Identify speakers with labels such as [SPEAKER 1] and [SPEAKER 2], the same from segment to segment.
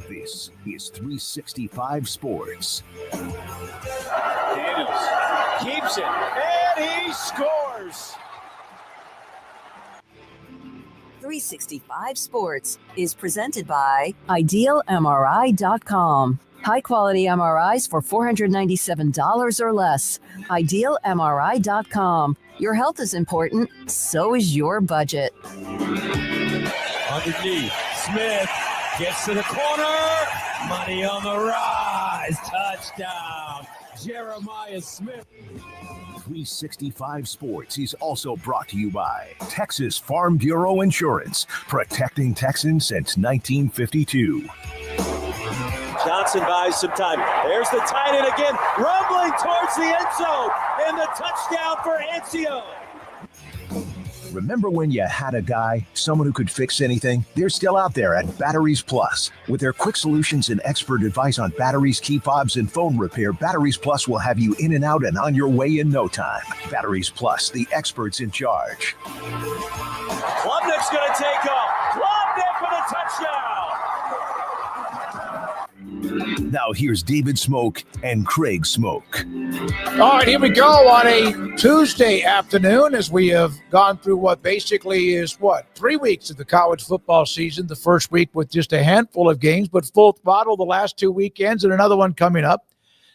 [SPEAKER 1] This is 365 Sports.
[SPEAKER 2] Daniels keeps it, and he scores.
[SPEAKER 3] 365 Sports is presented by IdealMRI.com. High-quality MRIs for $497 or less. IdealMRI.com. Your health is important, so is your budget.
[SPEAKER 2] Underneath, Smith gets to the corner. Money on the rise. Touchdown, Jeremiah Smith.
[SPEAKER 1] 365 Sports is also brought to you by Texas Farm Bureau Insurance, protecting Texans since 1952.
[SPEAKER 2] Johnson buys some time. There's the tight end again, rumbling towards the end zone, and the touchdown for Anzio.
[SPEAKER 1] Remember when you had a guy, someone who could fix anything? They're still out there at Batteries Plus. With their quick solutions and expert advice on batteries, key fobs, and phone repair, Batteries Plus will have you in and out and on your way in no time. Batteries Plus, the experts in charge.
[SPEAKER 2] Klubnik's going to take off. Klubnik with a touchdown.
[SPEAKER 1] Now here's David Smoak and Craig Smoak.
[SPEAKER 4] All right, here we go on a Tuesday afternoon as we have gone through what basically is, 3 weeks of the college football season. The first week with just a handful of games, but full throttle the last 2 weekends and another one coming up.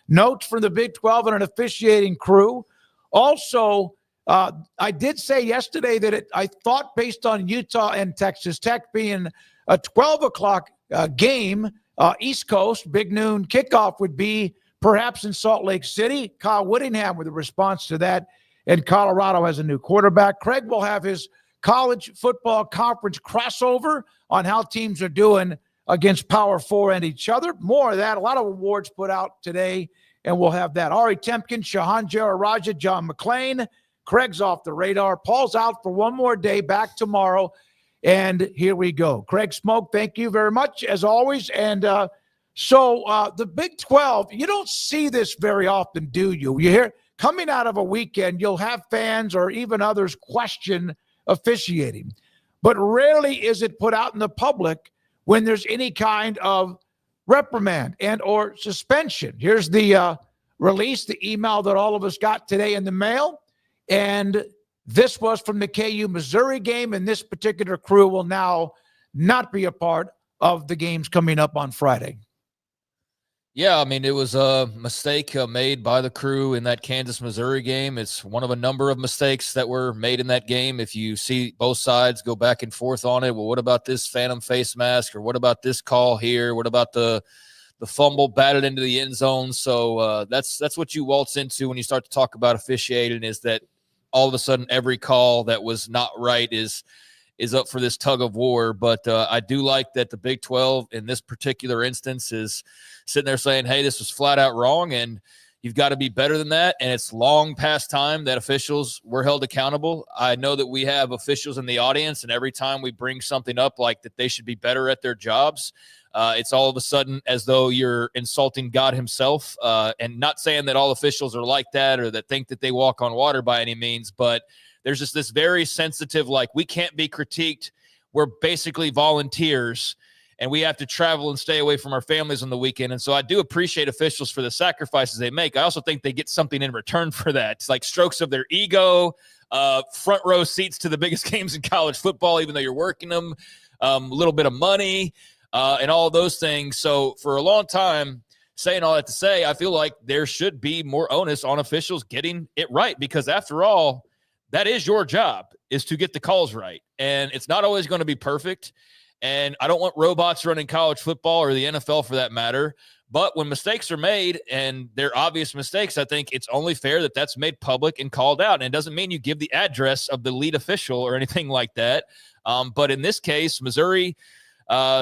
[SPEAKER 4] Notes from the Big 12 and an officiating crew. Also, I did say yesterday that I thought based on Utah and Texas Tech being a 12 o'clock game, East Coast, big noon kickoff would be perhaps in Salt Lake City. Kyle Whittingham with a response to that. And Colorado has a new quarterback. Craig will have his college football conference crossover on how teams are doing against Power 4 and each other. More of that. A lot of awards put out today, and we'll have that. Ari Temkin, Shahan Jeraja, John McClain. Craig's off the radar. Paul's out for one more day, back tomorrow. And here we go. Craig Smoak, thank you very much, as always. And so the Big 12, you don't see this very often, do you? You hear coming out of a weekend, you'll have fans or even others question officiating. But rarely is it put out in the public when there's any kind of reprimand and or suspension. Here's the release, the email that all of us got today in the mail. And this was from the KU Missouri game, and this particular crew will now not be a part of the games coming up on Friday.
[SPEAKER 5] Yeah, I mean, it was a mistake made by the crew in that Kansas-Missouri game. It's one of a number of mistakes that were made in that game. If you see both sides go back and forth on it, well, what about this phantom face mask, or what about this call here? What about the fumble batted into the end zone? So that's what you waltz into when you start to talk about officiating, is that all of a sudden every call that was not right is up for this tug of war. But I do like that the Big 12 in this particular instance is sitting there saying, hey, this was flat out wrong, and you've got to be better than that. And it's long past time that officials were held accountable. I know that we have officials in the audience, and every time we bring something up like that they should be better at their jobs, It's all of a sudden as though you're insulting God himself, and not saying that all officials are like that or that think that they walk on water by any means, but there's just this very sensitive, like, we can't be critiqued. We're basically volunteers, and we have to travel and stay away from our families on the weekend. And so I do appreciate officials for the sacrifices they make. I also think they get something in return for that. It's like strokes of their ego, front row seats to the biggest games in college football, even though you're working them, a little bit of money, and all those things. So for a long time, saying all that to say, I feel like there should be more onus on officials getting it right, because after all, that is your job, is to get the calls right. And it's not always going to be perfect. And I don't want robots running college football or the NFL for that matter. But when mistakes are made, and they're obvious mistakes, I think it's only fair that that's made public and called out. And it doesn't mean you give the address of the lead official or anything like that. But in this case, Missouri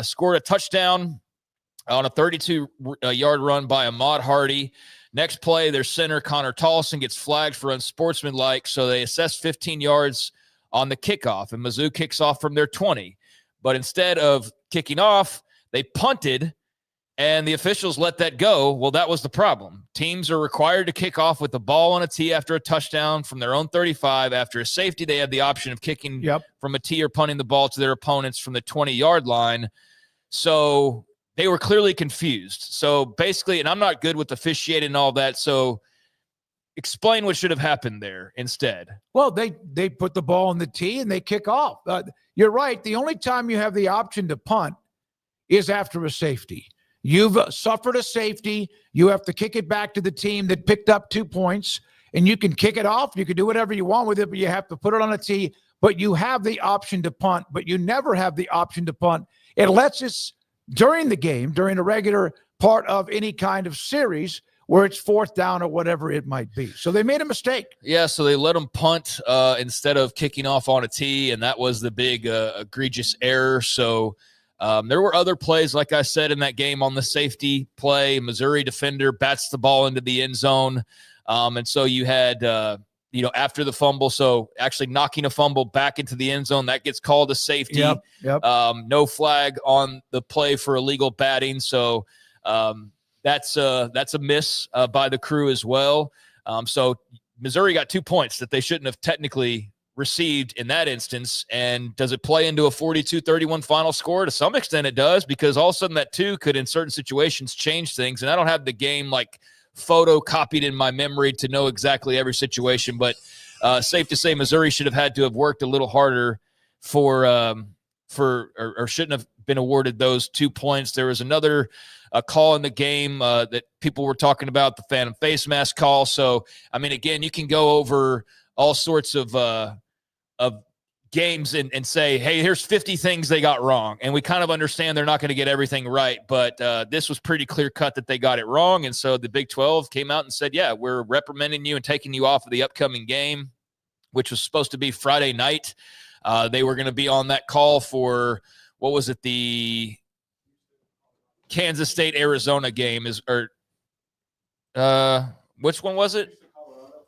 [SPEAKER 5] scored a touchdown on a 32-yard run by Ahmad Hardy. Next play, their center, Connor Tolson, gets flagged for unsportsmanlike, so they assess 15 yards on the kickoff, and Mizzou kicks off from their 20. But instead of kicking off, they punted, and the officials let that go. Well, that was the problem. Teams are required to kick off with the ball on a tee after a touchdown from their own 35. After a safety, they had the option of kicking from a tee or punting the ball to their opponents from the 20-yard line. So they were clearly confused. So basically, and I'm not good with officiating and all that, so explain what should have happened there instead.
[SPEAKER 4] Well, they put the ball on the tee and they kick off. You're right. The only time you have the option to punt is after a safety. You've suffered a safety. You have to kick it back to the team that picked up 2 points, and you can kick it off. You can do whatever you want with it, but you have to put it on a tee. But you have the option to punt, but you never have the option to punt. It lets us, during the game, during a regular part of any kind of series, where it's fourth down or whatever it might be. So they made a mistake.
[SPEAKER 5] Yeah, so they let them punt instead of kicking off on a tee, and that was the big egregious error. So there were other plays, like I said, in that game on the safety play. Missouri defender bats the ball into the end zone. And so you had, after the fumble, so actually knocking a fumble back into the end zone, that gets called a safety.
[SPEAKER 4] Yep.
[SPEAKER 5] No flag on the play for illegal batting. So that's a miss by the crew as well. So Missouri got 2 points that they shouldn't have technically received in that instance. And does it play into a 42-31 final score? To some extent it does, because all of a sudden that 2 could in certain situations change things. And I don't have the game like photocopied in my memory to know exactly every situation, but safe to say Missouri should have had to have worked a little harder or shouldn't have been awarded those 2 points. There was another call in the game that people were talking about, the phantom face mask call. So, I mean, again, you can go over all sorts of games and say, hey, here's 50 things they got wrong. And we kind of understand they're not going to get everything right. But this was pretty clear cut that they got it wrong. And so the Big 12 came out and said, yeah, we're reprimanding you and taking you off of the upcoming game, which was supposed to be Friday night. They were going to be on that call for, what was it, the Kansas State-Arizona game which one was it?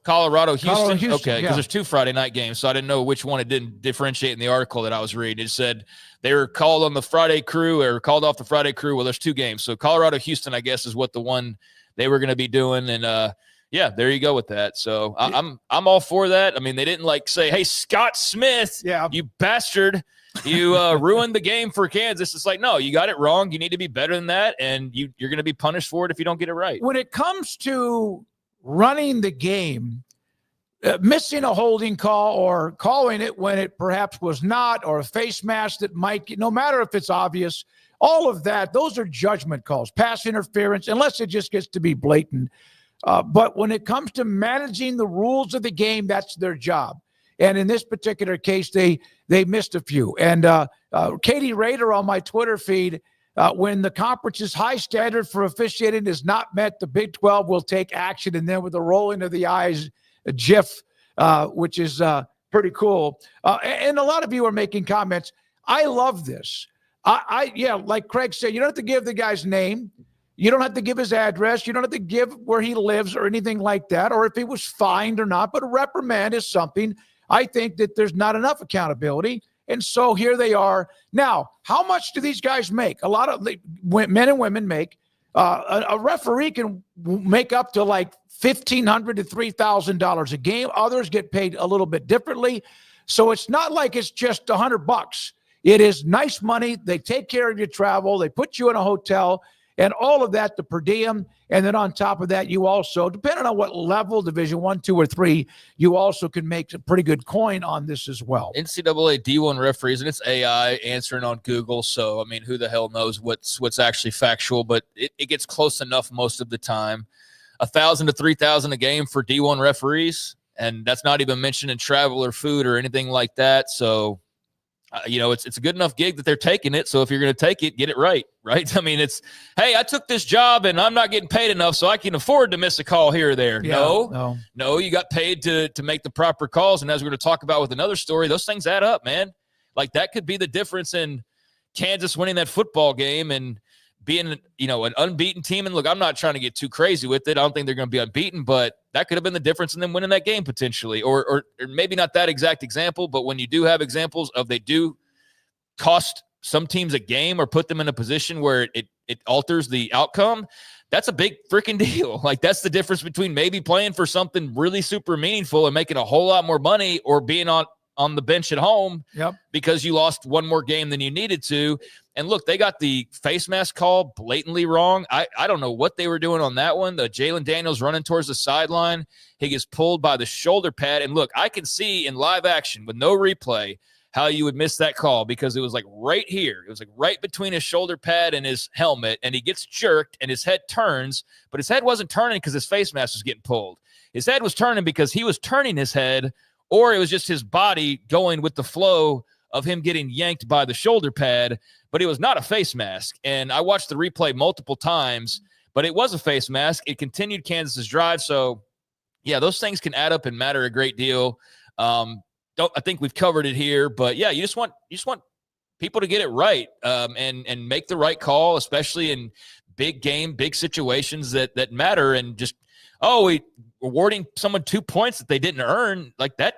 [SPEAKER 5] Colorado, Houston? Okay, because there's 2 Friday night games, so I didn't know which one. It didn't differentiate in the article that I was reading. It said they were called on the Friday crew or called off the Friday crew. Well, there's 2 games. So Colorado, Houston, I guess, is what the one they were going to be doing. And, yeah, there you go with that. So I'm all for that. I mean, they didn't like say, hey, Scott Smith, you bastard, you ruined the game for Kansas. It's like, no, you got it wrong. You need to be better than that, and you're going to be punished for it if you don't get it right.
[SPEAKER 4] When it comes to running the game, missing a holding call or calling it when it perhaps was not, or a face mask that might get, no matter if it's obvious, all of that, those are judgment calls, pass interference, unless it just gets to be blatant. But when it comes to managing the rules of the game, that's their job. And in this particular case, they missed a few. And Katie Rader on my Twitter feed, when the conference's high standard for officiating is not met, the Big 12 will take action. And then with the rolling of the eyes, a GIF, which is pretty cool. And a lot of you are making comments. I love this. Like Craig said, you don't have to give the guy's name. You don't have to give his address. You don't have to give where he lives or anything like that, or if he was fined or not. But a reprimand is something. I think that there's not enough accountability. And so here they are. Now, how much do these guys make? A lot of men and women make. A referee can make up to like $1,500 to $3,000 a game. Others get paid a little bit differently. So it's not like it's just $100. It is nice money. They take care of your travel. They put you in a hotel and all of that, the per diem. And then on top of that, you also, depending on what level, Division 1, 2, or 3, you also can make a pretty good coin on this as well.
[SPEAKER 5] NCAA D1 referees, and it's AI answering on Google. So, I mean, who the hell knows what's actually factual, but it gets close enough most of the time. $1,000 to $3,000 a game for D1 referees. And that's not even mentioning travel or food or anything like that. So, it's a good enough gig that they're taking it. So if you're going to take it, get it right? I mean, hey, I took this job and I'm not getting paid enough, so I can afford to miss a call here or there.
[SPEAKER 4] Yeah,
[SPEAKER 5] No, you got paid to make the proper calls. And as we're going to talk about with another story, those things add up, man. Like that could be the difference in Kansas winning that football game and being, an unbeaten team. And look, I'm not trying to get too crazy with it. I don't think they're going to be unbeaten, but that could have been the difference in them winning that game potentially, or maybe not that exact example, but when you do have examples of they do cost some teams a game or put them in a position where it alters the outcome, that's a big freaking deal. Like that's the difference between maybe playing for something really super meaningful and making a whole lot more money or being on the bench at home because you lost one more game than you needed to. And look, they got the face mask call blatantly wrong. I don't know what they were doing on that one. The Jalen Daniels running towards the sideline. He gets pulled by the shoulder pad. And look, I can see in live action with no replay how you would miss that call because it was like right here. It was like right between his shoulder pad and his helmet. And he gets jerked and his head turns, but his head wasn't turning because his face mask was getting pulled. His head was turning because he was turning his head, or it was just his body going with the flow of him getting yanked by the shoulder pad, but it was not a face mask. And I watched the replay multiple times, but it was a face mask. It continued Kansas's drive. So yeah, those things can add up and matter a great deal. I think we've covered it here, but yeah, you just want people to get it right and make the right call, especially in big game, big situations that matter. And just, we awarding someone 2 points that they didn't earn like that.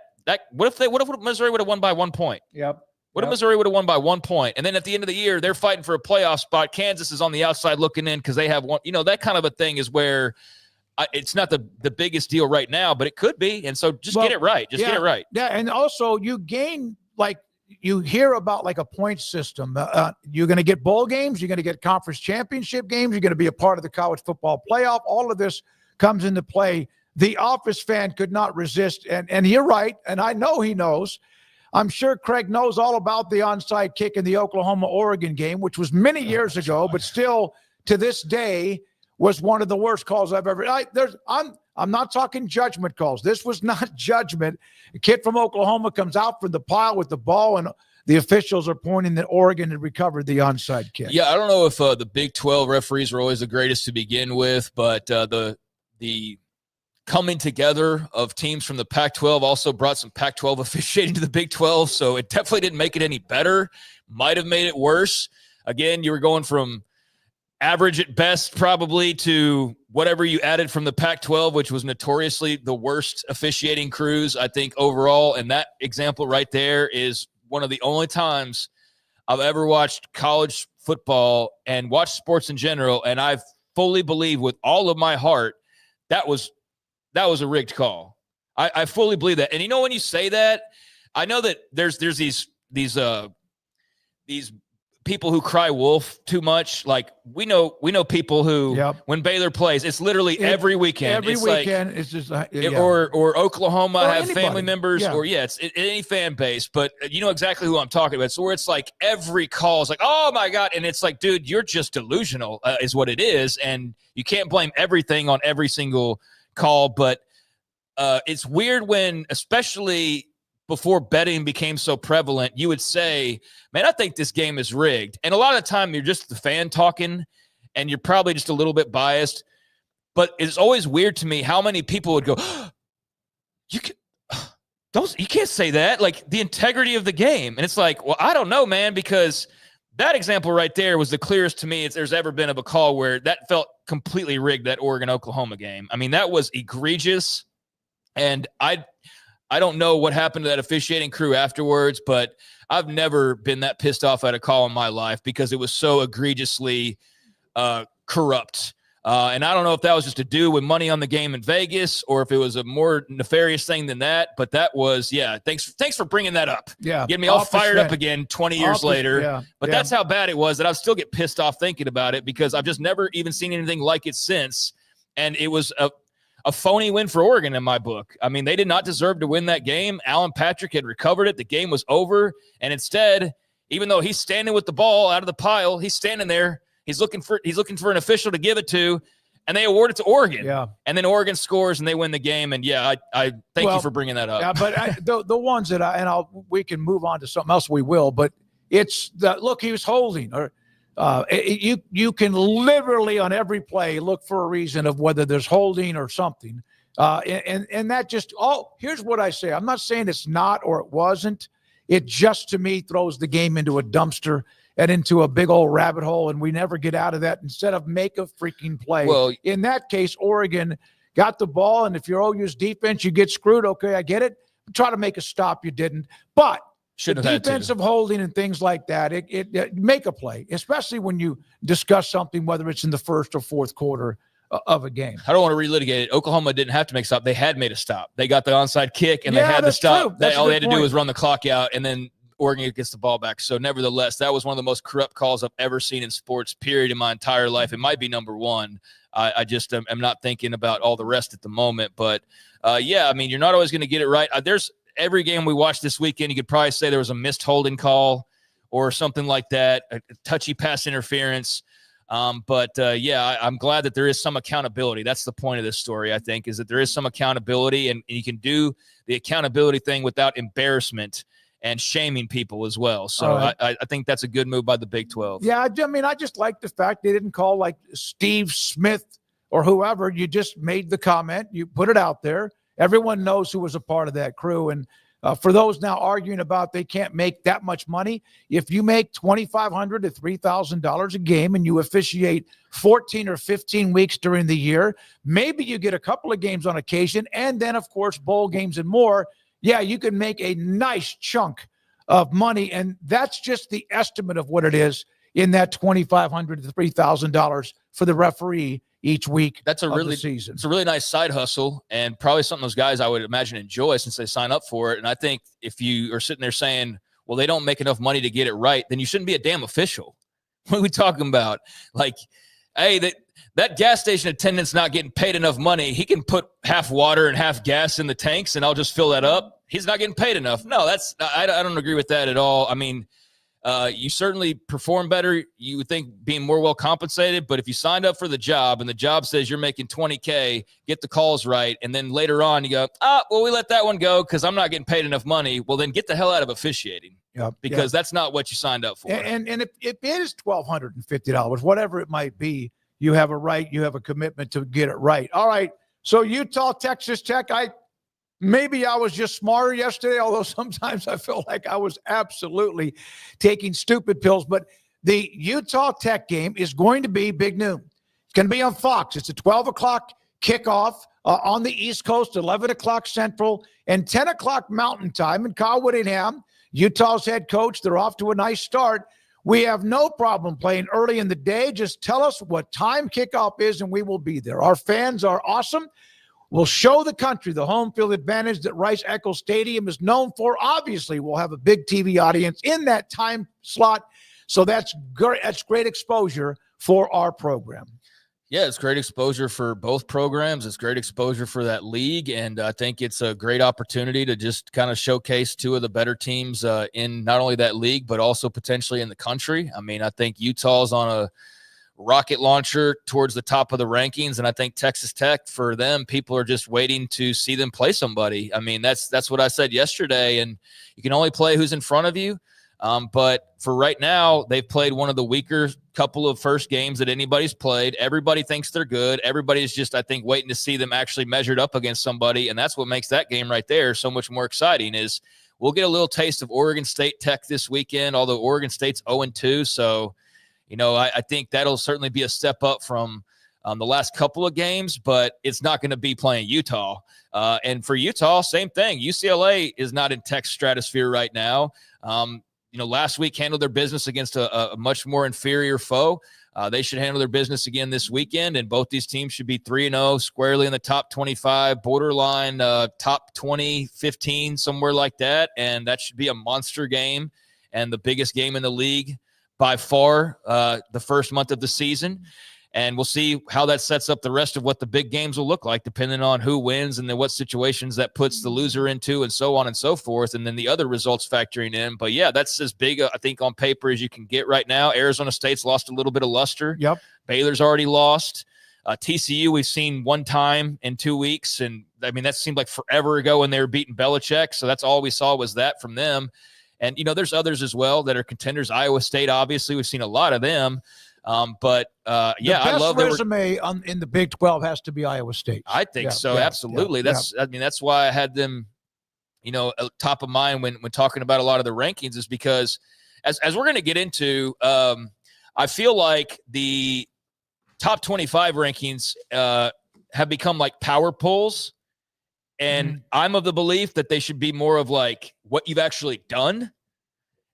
[SPEAKER 5] What if Missouri would have won by 1 point?
[SPEAKER 4] Yep.
[SPEAKER 5] What if Missouri would have won by 1 point? And then at the end of the year, they're fighting for a playoff spot. Kansas is on the outside looking in because they have one. That kind of a thing is where it's not the biggest deal right now, but it could be. And so just get it right. Get it right.
[SPEAKER 4] Yeah, and also you gain, like you hear about like a point system. You're going to get bowl games. You're going to get conference championship games. You're going to be a part of the college football playoff. All of this comes into play. The Office fan could not resist. And you're right. And I know he knows. I'm sure Craig knows all about the onside kick in the Oklahoma-Oregon game, which was many years ago, but still to this day was one of the worst calls I've ever. I'm not talking judgment calls. This was not judgment. A kid from Oklahoma comes out from the pile with the ball, and the officials are pointing that Oregon had recovered the onside kick.
[SPEAKER 5] Yeah, I don't know if the Big 12 referees were always the greatest to begin with, but the coming together of teams from the Pac-12 also brought some Pac-12 officiating to the Big 12, so it definitely didn't make it any better. Might have made it worse. Again, you were going from average at best probably to whatever you added from the Pac-12, which was notoriously the worst officiating crews, I think, overall. And that example right there is one of the only times I've ever watched college football and watched sports in general, and I fully believe with all of my heart that was a rigged call. I fully believe that. And when you say that, I know that there's these people who cry wolf too much. Like we know people who when Baylor plays, it's literally every weekend.
[SPEAKER 4] Every weekend, it's just
[SPEAKER 5] or Oklahoma or have
[SPEAKER 4] anybody.
[SPEAKER 5] family members, or it's any fan base. But you know exactly who I'm talking about. So where it's like every call is like, oh my God, and it's like, dude, you're just delusional, is what it is, and you can't blame everything on every single call. But it's weird when, especially before betting became so prevalent, you would say, man, I think this game is rigged. And a lot of the time you're just the fan talking and you're probably just a little bit biased. But it's always weird to me how many people would go, you can't say that. Like the integrity of the game. And it's like, well, I don't know, man, because that example right there was the clearest to me there's ever been of a call where that felt completely rigged, that Oregon-Oklahoma game. I mean, that was egregious. And I don't know what happened to that officiating crew afterwards, but I've never been that pissed off at a call in my life because it was so egregiously corrupt. And I don't know if that was just to do with money on the game in Vegas or if it was a more nefarious thing than that. But that was, thanks for bringing that up.
[SPEAKER 4] Yeah.
[SPEAKER 5] Getting me all fired up again 20 years later.
[SPEAKER 4] Yeah.
[SPEAKER 5] But that's how bad it was that I still get pissed off thinking about it because I've just never even seen anything like it since. And it was a phony win for Oregon in my book. I mean, they did not deserve to win that game. Alan Patrick had recovered it. The game was over. And instead, even though he's standing with the ball out of the pile, he's standing there. He's looking for an official to give it to, and they award it to Oregon. Yeah. And then Oregon scores and they win the game. And I thank you for bringing that up.
[SPEAKER 4] Yeah, but the ones that we can move on to something else. We will, but it's look, he was holding or you can literally on every play look for a reason of whether there's holding or something. And that just here's what I say. I'm not saying it's not or it wasn't. It just to me throws the game into a dumpster and into a big old rabbit hole, and we never get out of that instead of make a freaking play. Well, in that case, Oregon got the ball, and if you're OU's defense, you get screwed. Okay, I get it. Try to make a stop, you didn't. But the defensive holding and things like that, it make a play, especially when you discuss something, whether it's in the first or fourth quarter of a game.
[SPEAKER 5] I don't want to relitigate it. Oklahoma didn't have to make a stop. They had made a stop. They got the onside kick, and they had to stop. All they had to do was run the clock out, and then Oregon gets the ball back. So nevertheless, that was one of the most corrupt calls I've ever seen in sports, period, in my entire life. It might be number one. I just am not thinking about all the rest at the moment. But, I mean, you're not always going to get it right. There's every game we watched this weekend, you could probably say there was a missed holding call or something like that, a touchy pass interference. I'm glad that there is some accountability. That's the point of this story, I think, is that there is some accountability, and you can do the accountability thing without embarrassment and shaming people as well. So I think that's a good move by the Big 12.
[SPEAKER 4] Yeah, I mean, I just like the fact they didn't call like Steve Smith or whoever. You just made the comment. You put it out there. Everyone knows who was a part of that crew. And for those now arguing about they can't make that much money, if you make $2,500 to $3,000 a game and you officiate 14 or 15 weeks during the year, maybe you get a couple of games on occasion, and then, of course, bowl games and more. Yeah, you can make a nice chunk of money, and that's just the estimate of what it is in that $2,500 to $3,000 for the referee each week.
[SPEAKER 5] That's the season. It's a really nice side hustle, and probably something those guys I would imagine enjoy since they sign up for it. And I think if you are sitting there saying, well, they don't make enough money to get it right, then you shouldn't be a damn official. What are we talking about? Like, hey, that gas station attendant's not getting paid enough money. He can put half water and half gas in the tanks, and I'll just fill that up. He's not getting paid enough. No, I don't agree with that at all. I mean, you certainly perform better. You would think being more well compensated, but if you signed up for the job and the job says you're making $20K, get the calls right, and then later on you go, well, we let that one go because I'm not getting paid enough money. Well, then get the hell out of officiating. Because that's not what you signed up for.
[SPEAKER 4] And if it is $1,250, whatever it might be, you have a right, you have a commitment to get it right. All right. So Utah, Texas Tech, maybe I was just smarter yesterday, although sometimes I feel like I was absolutely taking stupid pills. But the Utah Tech game is going to be big noon. It's going to be on Fox. It's a 12 o'clock kickoff on the East Coast, 11 o'clock Central, and 10 o'clock Mountain Time in Kyle Whittingham. Utah's head coach, they're off to a nice start. We have no problem playing early in the day. Just tell us what time kickoff is, and we will be there. Our fans are awesome. We'll show the country the home field advantage that Rice-Eccles Stadium is known for. Obviously, we'll have a big TV audience in that time slot, so that's great exposure for our program.
[SPEAKER 5] Yeah, it's great exposure for both programs. It's great exposure for that league, and I think it's a great opportunity to just kind of showcase two of the better teams in not only that league, but also potentially in the country. I mean, I think Utah's on a rocket launcher towards the top of the rankings, and I think Texas Tech, for them, people are just waiting to see them play somebody. I mean, that's what I said yesterday, and you can only play who's in front of you. But for right now, they've played one of the weaker couple of first games that anybody's played. Everybody thinks they're good. Everybody's just, I think, waiting to see them actually measured up against somebody. And that's what makes that game right there so much more exciting is we'll get a little taste of Oregon State Tech this weekend, although Oregon State's 0-2. So, I think that'll certainly be a step up from the last couple of games, but it's not going to be playing Utah. And for Utah, same thing. UCLA is not in Tech's stratosphere right now. last week handled their business against a much more inferior foe. They should handle their business again this weekend, and both these teams should be 3-0, squarely in the top 25, borderline top 20, 15, somewhere like that, and that should be a monster game and the biggest game in the league by far the first month of the season. And we'll see how that sets up the rest of what the big games will look like, depending on who wins and then what situations that puts the loser into and so on and so forth, and then the other results factoring in. But, yeah, that's as big, I think, on paper as you can get right now. Arizona State's lost a little bit of luster.
[SPEAKER 4] Yep.
[SPEAKER 5] Baylor's already lost. TCU we've seen one time in 2 weeks, and, I mean, that seemed like forever ago when they were beating Belichick, so that's all we saw was that from them. And, there's others as well that are contenders. Iowa State, obviously, we've seen a lot of them. But I love
[SPEAKER 4] the best resume in the Big 12 has to be Iowa State.
[SPEAKER 5] I think so. Absolutely. That's why I had them, top of mind when talking about a lot of the rankings, is because as we're going to get into, I feel like the top 25 rankings, have become like power polls. And I'm of the belief that they should be more of like what you've actually done.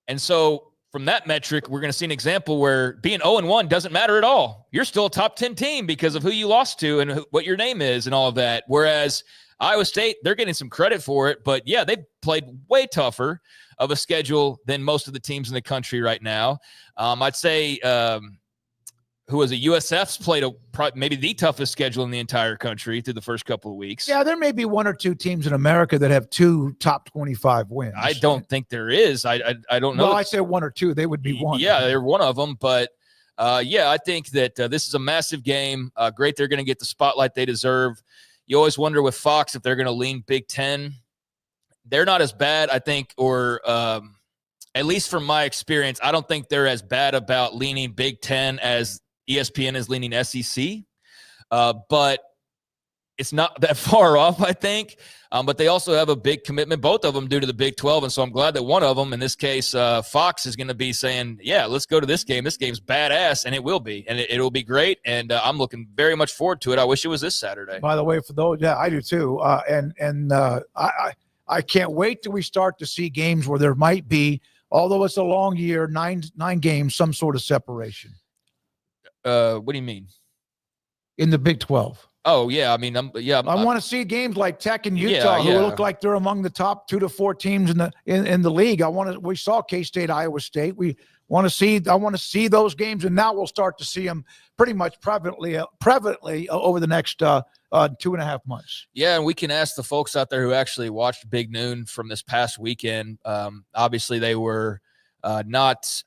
[SPEAKER 5] And so from that metric, we're going to see an example where being 0-1 doesn't matter at all. You're still a top 10 team because of who you lost to and what your name is and all of that. Whereas Iowa State, they're getting some credit for it, but yeah, they played way tougher of a schedule than most of the teams in the country right now. I'd say, who was a USF's played maybe the toughest schedule in the entire country through the first couple of weeks.
[SPEAKER 4] Yeah, there may be one or two teams in America that have 2 top 25 wins.
[SPEAKER 5] I don't think there is. I don't know.
[SPEAKER 4] Well, I say one or two. They would be one.
[SPEAKER 5] Yeah, they're one of them. But, I think that this is a massive game. Great, they're going to get the spotlight they deserve. You always wonder with Fox if they're going to lean Big Ten. They're not as bad, I think, or at least from my experience, I don't think they're as bad about leaning Big Ten as ESPN is leaning SEC, but it's not that far off, I think. But they also have a big commitment, both of them, due to the Big 12. And so I'm glad that one of them, in this case, Fox, is going to be saying, yeah, let's go to this game. This game's badass, and it will be. And it'll be great. And I'm looking very much forward to it. I wish it was this Saturday.
[SPEAKER 4] By the way, for those, yeah, I do too. I can't wait till we start to see games where there might be, although it's a long year, nine games, some sort of separation.
[SPEAKER 5] What do you mean?
[SPEAKER 4] In the Big 12.
[SPEAKER 5] Oh, yeah. I mean, I
[SPEAKER 4] want to see games like Tech and Utah, who look like they're among the top 2 to 4 teams in the league. We saw K-State, Iowa State. I want to see those games, and now we'll start to see them pretty much prevalently over the next 2.5 months.
[SPEAKER 5] Yeah, and we can ask the folks out there who actually watched Big Noon from this past weekend. Obviously, they were not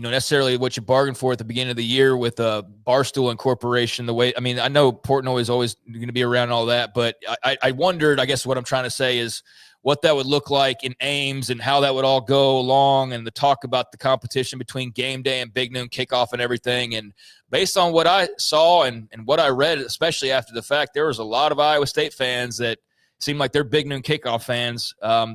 [SPEAKER 5] necessarily what you bargained for at the beginning of the year with Barstool Incorporation. I know Portnoy is always going to be around and all that, but I wondered, I guess what I'm trying to say is what that would look like in Ames and how that would all go along, and the talk about the competition between game day and Big Noon kickoff and everything. And based on what I saw and what I read, especially after the fact, there was a lot of Iowa State fans that seem like they're Big Noon kickoff fans. I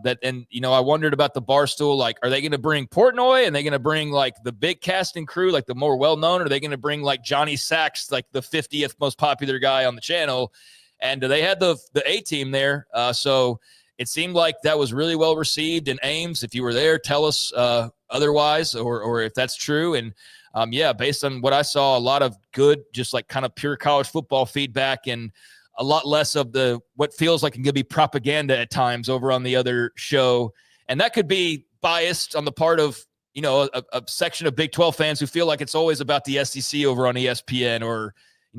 [SPEAKER 5] wondered about the Barstool. Like, are they going to bring Portnoy? And they going to bring like the big casting crew, like the more well-known? Or are they going to bring like Johnny Sachs, like the 50th most popular guy on the channel? And they had the A team there. So it seemed like that was really well received in Ames. If you were there, tell us otherwise, or if that's true. And based on what I saw, a lot of good, just like kind of pure college football feedback, and a lot less of what feels like it could be propaganda at times over on the other show. And that could be biased on the part of, a section of Big 12 fans who feel like it's always about the SEC over on ESPN or,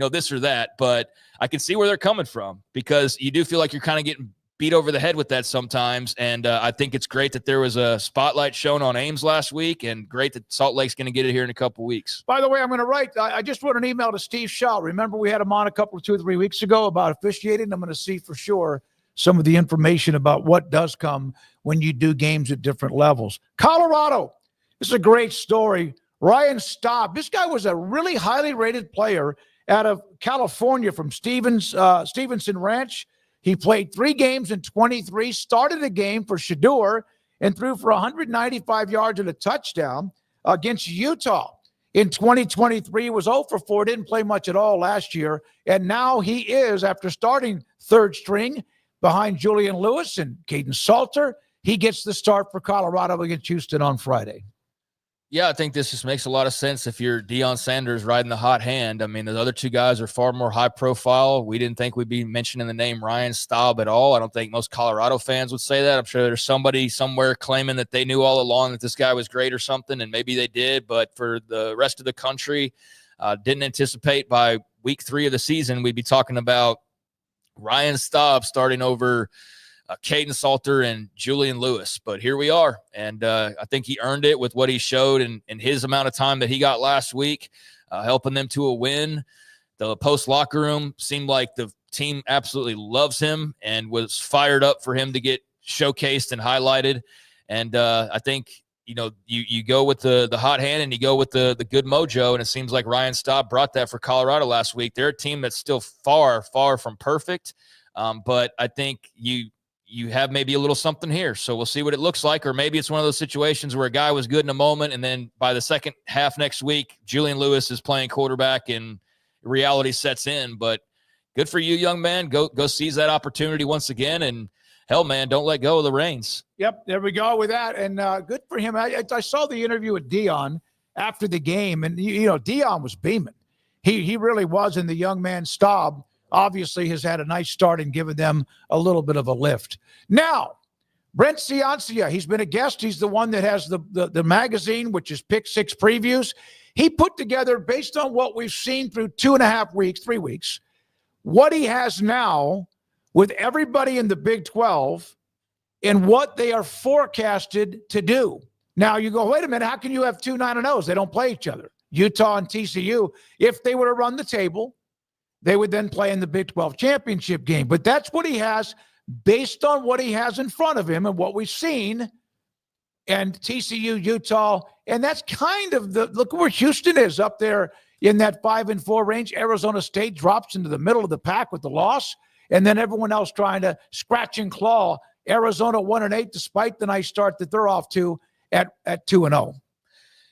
[SPEAKER 5] this or that. But I can see where they're coming from, because you do feel like you're kind of getting beat over the head with that sometimes. And I think it's great that there was a spotlight shown on Ames last week, and great that Salt Lake's going to get it here in a couple weeks.
[SPEAKER 4] By the way, I'm going to write, I just wrote an email to Steve Shaw. Remember, we had him on 2 or 3 weeks ago about officiating. I'm going to see for sure some of the information about what does come when you do games at different levels. Colorado, this is a great story. Ryan Staub, this guy was a really highly rated player out of California from Stevenson Ranch. He played 3 games in 23, started a game for Shedeur, and threw for 195 yards and a touchdown against Utah. In 2023, was 0 for 4, didn't play much at all last year. And now he is, after starting third string behind Julian Lewis and Caden Salter, he gets the start for Colorado against Houston on Friday.
[SPEAKER 5] Yeah, I think this just makes a lot of sense if you're Deion Sanders riding the hot hand. I mean, the other two guys are far more high profile. We didn't think we'd be mentioning the name Ryan Staub at all. I don't think most Colorado fans would say that. I'm sure there's somebody somewhere claiming that they knew all along that this guy was great or something, and maybe they did. But for the rest of the country, didn't anticipate by week 3 of the season we'd be talking about Ryan Staub starting over Caden Salter and Julian Lewis. But here we are, and I think he earned it with what he showed in his amount of time that he got last week, helping them to a win. The post locker room seemed like the team absolutely loves him and was fired up for him to get showcased and highlighted. And I think, you go with the hot hand and you go with the good mojo, and it seems like Ryan Staub brought that for Colorado last week. They're a team that's still far, far from perfect, but I think you have maybe a little something here. So we'll see what it looks like. Or maybe it's one of those situations where a guy was good in a moment, and then by the second half next week, Julian Lewis is playing quarterback and reality sets in. But good for you, young man. Go seize that opportunity once again. And hell, man, don't let go of the reins.
[SPEAKER 4] Yep, there we go with that. And good for him. I saw the interview with Deion after the game, and, Deion was beaming. He really was. And the young man, Staub, obviously has had a nice start and given them a little bit of a lift. Now, Brent Ciancia, he's been a guest. He's the one that has the magazine, which is Pick 6 previews. He put together, based on what we've seen through 3 weeks, what he has now with everybody in the Big 12 and what they are forecasted to do. Now, you go, wait a minute, how can you have 2 9-0s? They don't play each other. Utah and TCU, if they were to run the table, they would then play in the Big 12 championship game. But that's what he has based on what he has in front of him and what we've seen. And TCU, Utah, and that's kind of look where Houston is up there in that 5-4 range. Arizona State drops into the middle of the pack with the loss, and then everyone else trying to scratch and claw. Arizona 1-8, despite the nice start that they're off to at 2-0.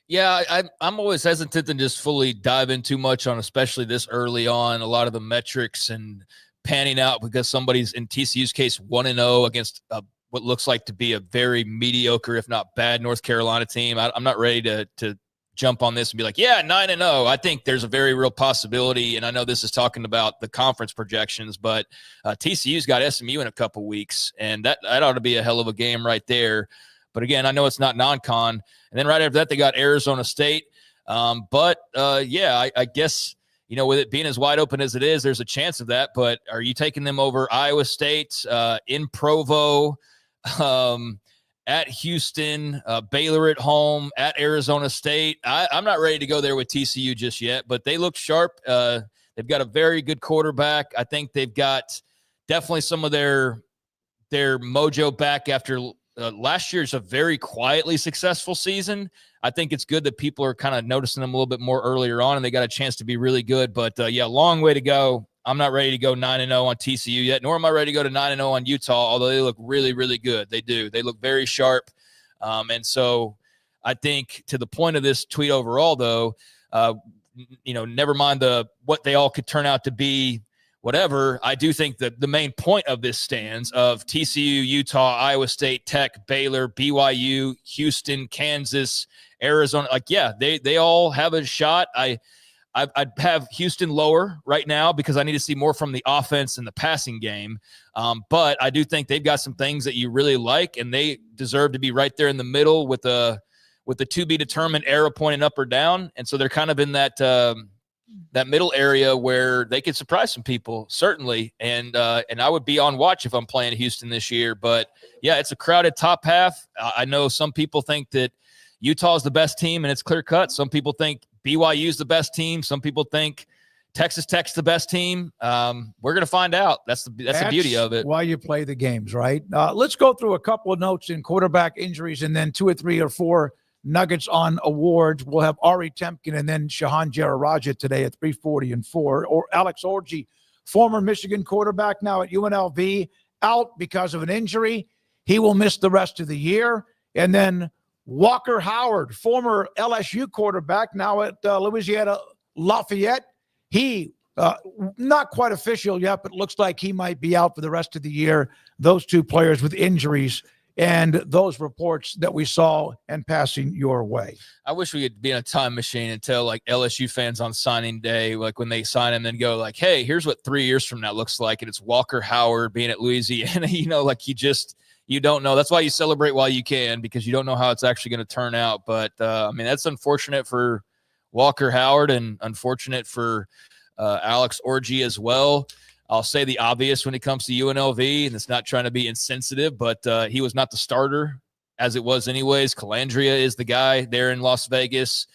[SPEAKER 5] Yeah, I'm always hesitant to just fully dive in too much on, especially this early on, a lot of the metrics and panning out because somebody's, in TCU's case, 1-0 against what looks like to be a very mediocre, if not bad, North Carolina team. I'm not ready to jump on this and be like, yeah, 9-0. I think there's a very real possibility, and I know this is talking about the conference projections, but TCU's got SMU in a couple weeks, and that ought to be a hell of a game right there. But again, I know it's not non-con. And then right after that, they got Arizona State. I guess, with it being as wide open as it is, there's a chance of that. But are you taking them over Iowa State, in Provo, at Houston, Baylor at home, at Arizona State? I'm not ready to go there with TCU just yet, but they look sharp. They've got a very good quarterback. I think they've got definitely some of their mojo back after last year's a very quietly successful season. I think it's good that people are kind of noticing them a little bit more earlier on, and they got a chance to be really good. But, long way to go. I'm not ready to go 9-0 on TCU yet, nor am I ready to go to 9-0 on Utah, although they look really, really good. They do. They look very sharp. And so I think to the point of this tweet overall, though, never mind what they all could turn out to be, whatever, I do think that the main point of this stands of TCU, Utah, Iowa State, Tech, Baylor, BYU, Houston, Kansas, Arizona. They all have a shot. I'd have Houston lower right now because I need to see more from the offense and the passing game. But I do think they've got some things that you really like, and they deserve to be right there in the middle with the to be determined arrow pointing up or down. And so they're kind of in that middle area where they could surprise some people, certainly. And I would be on watch if I'm playing Houston this year. But, yeah, it's a crowded top half. I know some people think that Utah is the best team, and it's clear-cut. Some people think BYU is the best team. Some people think Texas Tech's the best team. We're going to find out. That's the beauty of it.
[SPEAKER 4] Why you play the games, right? Let's go through a couple of notes in quarterback injuries and then 2 or 3 or 4 nuggets on awards. We'll have Ari Temkin and then Shahan Jeraja today at 3:40 and 4. Or Alex Orji, former Michigan quarterback, now at UNLV, out because of an injury. He will miss the rest of the year. And then Walker Howard, former LSU quarterback, now at Louisiana Lafayette. He, not quite official yet, but looks like he might be out for the rest of the year. Those 2 players with injuries and those reports that we saw and passing your way.
[SPEAKER 5] I wish we could be in a time machine and tell like LSU fans on signing day, like when they sign him, then go like, hey, here's what 3 years from now looks like. And it's Walker Howard being at Louisiana, like you don't know. That's why you celebrate while you can, because you don't know how it's actually going to turn out. But that's unfortunate for Walker Howard and unfortunate for Alex Orji as well. I'll say the obvious when it comes to UNLV, and it's not trying to be insensitive, but he was not the starter as it was anyways. Calandria is the guy there in Las Vegas.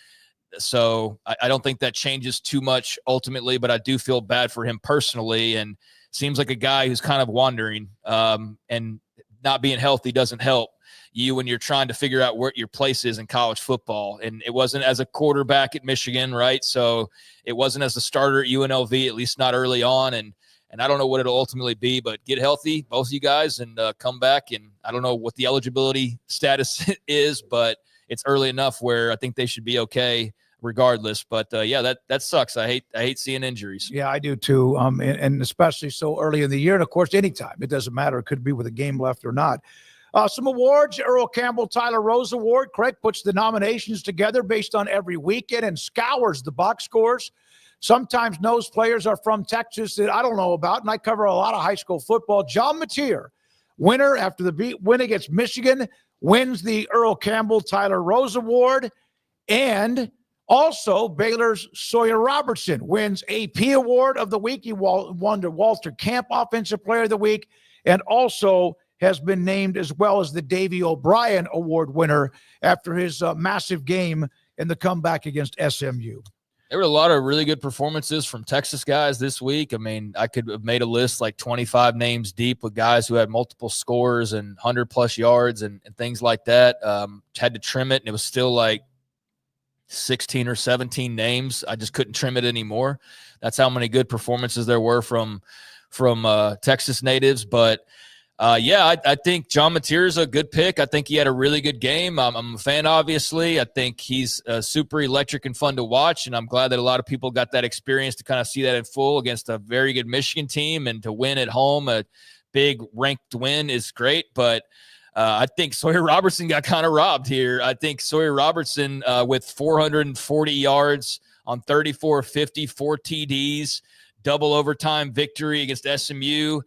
[SPEAKER 5] So I don't think that changes too much ultimately, but I do feel bad for him personally, and seems like a guy who's kind of wandering, and not being healthy doesn't help you when you're trying to figure out where your place is in college football. And it wasn't as a quarterback at Michigan, right? So it wasn't as a starter at UNLV, at least not early on. And I don't know what it'll ultimately be, but get healthy, both of you guys, and come back. And I don't know what the eligibility status is, but it's early enough where I think they should be okay regardless. But that sucks. I hate seeing injuries.
[SPEAKER 4] Yeah, I do too. And especially so early in the year. And of course, anytime, it doesn't matter. It could be with a game left or not. Some awards: Earl Campbell Tyler Rose Award. Craig puts the nominations together based on every weekend and scours the box scores. Sometimes those players are from Texas that I don't know about, and I cover a lot of high school football. John Mateer, winner after the win against Michigan, wins the Earl Campbell Tyler Rose Award. And also, Baylor's Sawyer Robertson wins AP Award of the Week. He won the Walter Camp Offensive Player of the Week, and also has been named as well as the Davey O'Brien Award winner after his massive game in the comeback against SMU.
[SPEAKER 5] There were a lot of really good performances from Texas guys this week. I mean, I could have made a list like 25 names deep with guys who had multiple scores and 100-plus yards and things like that. Had to trim it, and it was still like 16 or 17 names. I just couldn't trim it anymore. That's how many good performances there were from Texas natives. But I think John Mateer is a good pick. I think he had a really good game. I'm a fan, obviously. I think he's super electric and fun to watch, and I'm glad that a lot of people got that experience to kind of see that in full against a very good Michigan team, and to win at home, a big ranked win is great. But I think Sawyer Robertson got kind of robbed here. I think Sawyer Robertson with 440 yards on 34-50, 4 TDs, double overtime victory against SMU.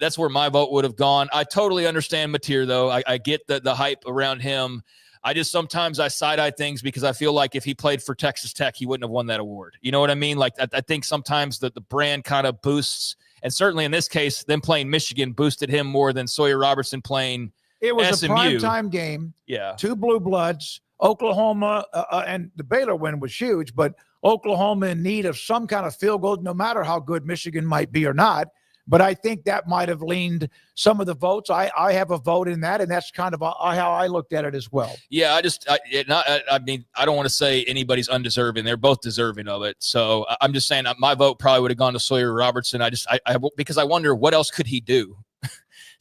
[SPEAKER 5] That's where my vote would have gone. I totally understand Mateer, though. I get the hype around him. I just sometimes I side-eye things because I feel like if he played for Texas Tech, he wouldn't have won that award. You know what I mean? Like I think sometimes the brand kind of boosts, and certainly in this case, them playing Michigan boosted him more than Sawyer Robertson playing
[SPEAKER 4] It was
[SPEAKER 5] SMU.
[SPEAKER 4] A primetime game.
[SPEAKER 5] Yeah.
[SPEAKER 4] 2 blue bloods, Oklahoma, and the Baylor win was huge, but Oklahoma in need of some kind of field goal, no matter how good Michigan might be or not. But I think that might have leaned some of the votes. I have a vote in that, and that's kind of how I looked at it as well.
[SPEAKER 5] Yeah, I mean, I don't want to say anybody's undeserving. They're both deserving of it. So I'm just saying my vote probably would have gone to Sawyer Robertson. Because I wonder what else could he do.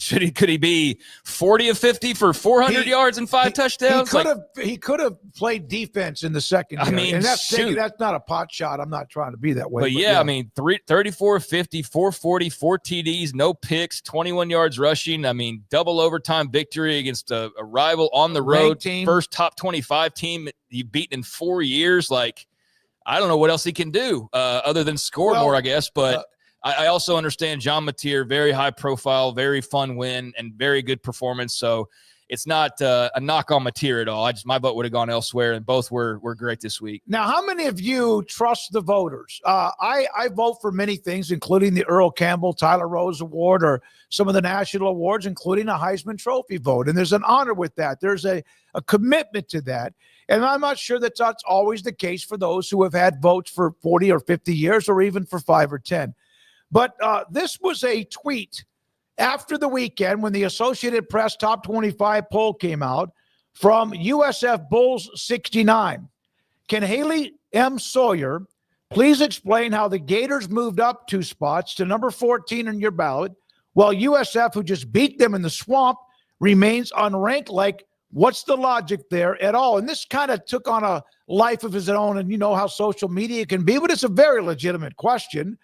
[SPEAKER 5] Could he be 40 of 50 for 400 yards and 5 touchdowns?
[SPEAKER 4] He could have played defense in the second.
[SPEAKER 5] I mean,
[SPEAKER 4] and that's not a pot shot. I'm not trying to be that way.
[SPEAKER 5] But yeah, I mean, 34 of 50, 440, 4 TDs, no picks, 21 yards rushing. I mean, double overtime victory against a rival on the road, first top 25 team you've beaten in 4 years. Like, I don't know what else he can do other than score more, I guess. But I also understand John Mateer, very high profile, very fun win, and very good performance. So it's not a knock on Mateer at all. My vote would have gone elsewhere, and both were great this week.
[SPEAKER 4] Now, how many of you trust the voters? I vote for many things, including the Earl Campbell Tyler Rose Award or some of the national awards, including a Heisman Trophy vote. And there's an honor with that. There's a commitment to that. And I'm not sure that's always the case for those who have had votes for 40 or 50 years or even for 5 or 10. But this was a tweet after the weekend when the Associated Press Top 25 poll came out from USF Bulls 69. Can Haley M. Sawyer please explain how the Gators moved up 2 spots to number 14 in your ballot, while USF, who just beat them in the swamp, remains unranked? Like, what's the logic there at all? And this kind of took on a life of its own, and you know how social media can be, but it's a very legitimate question.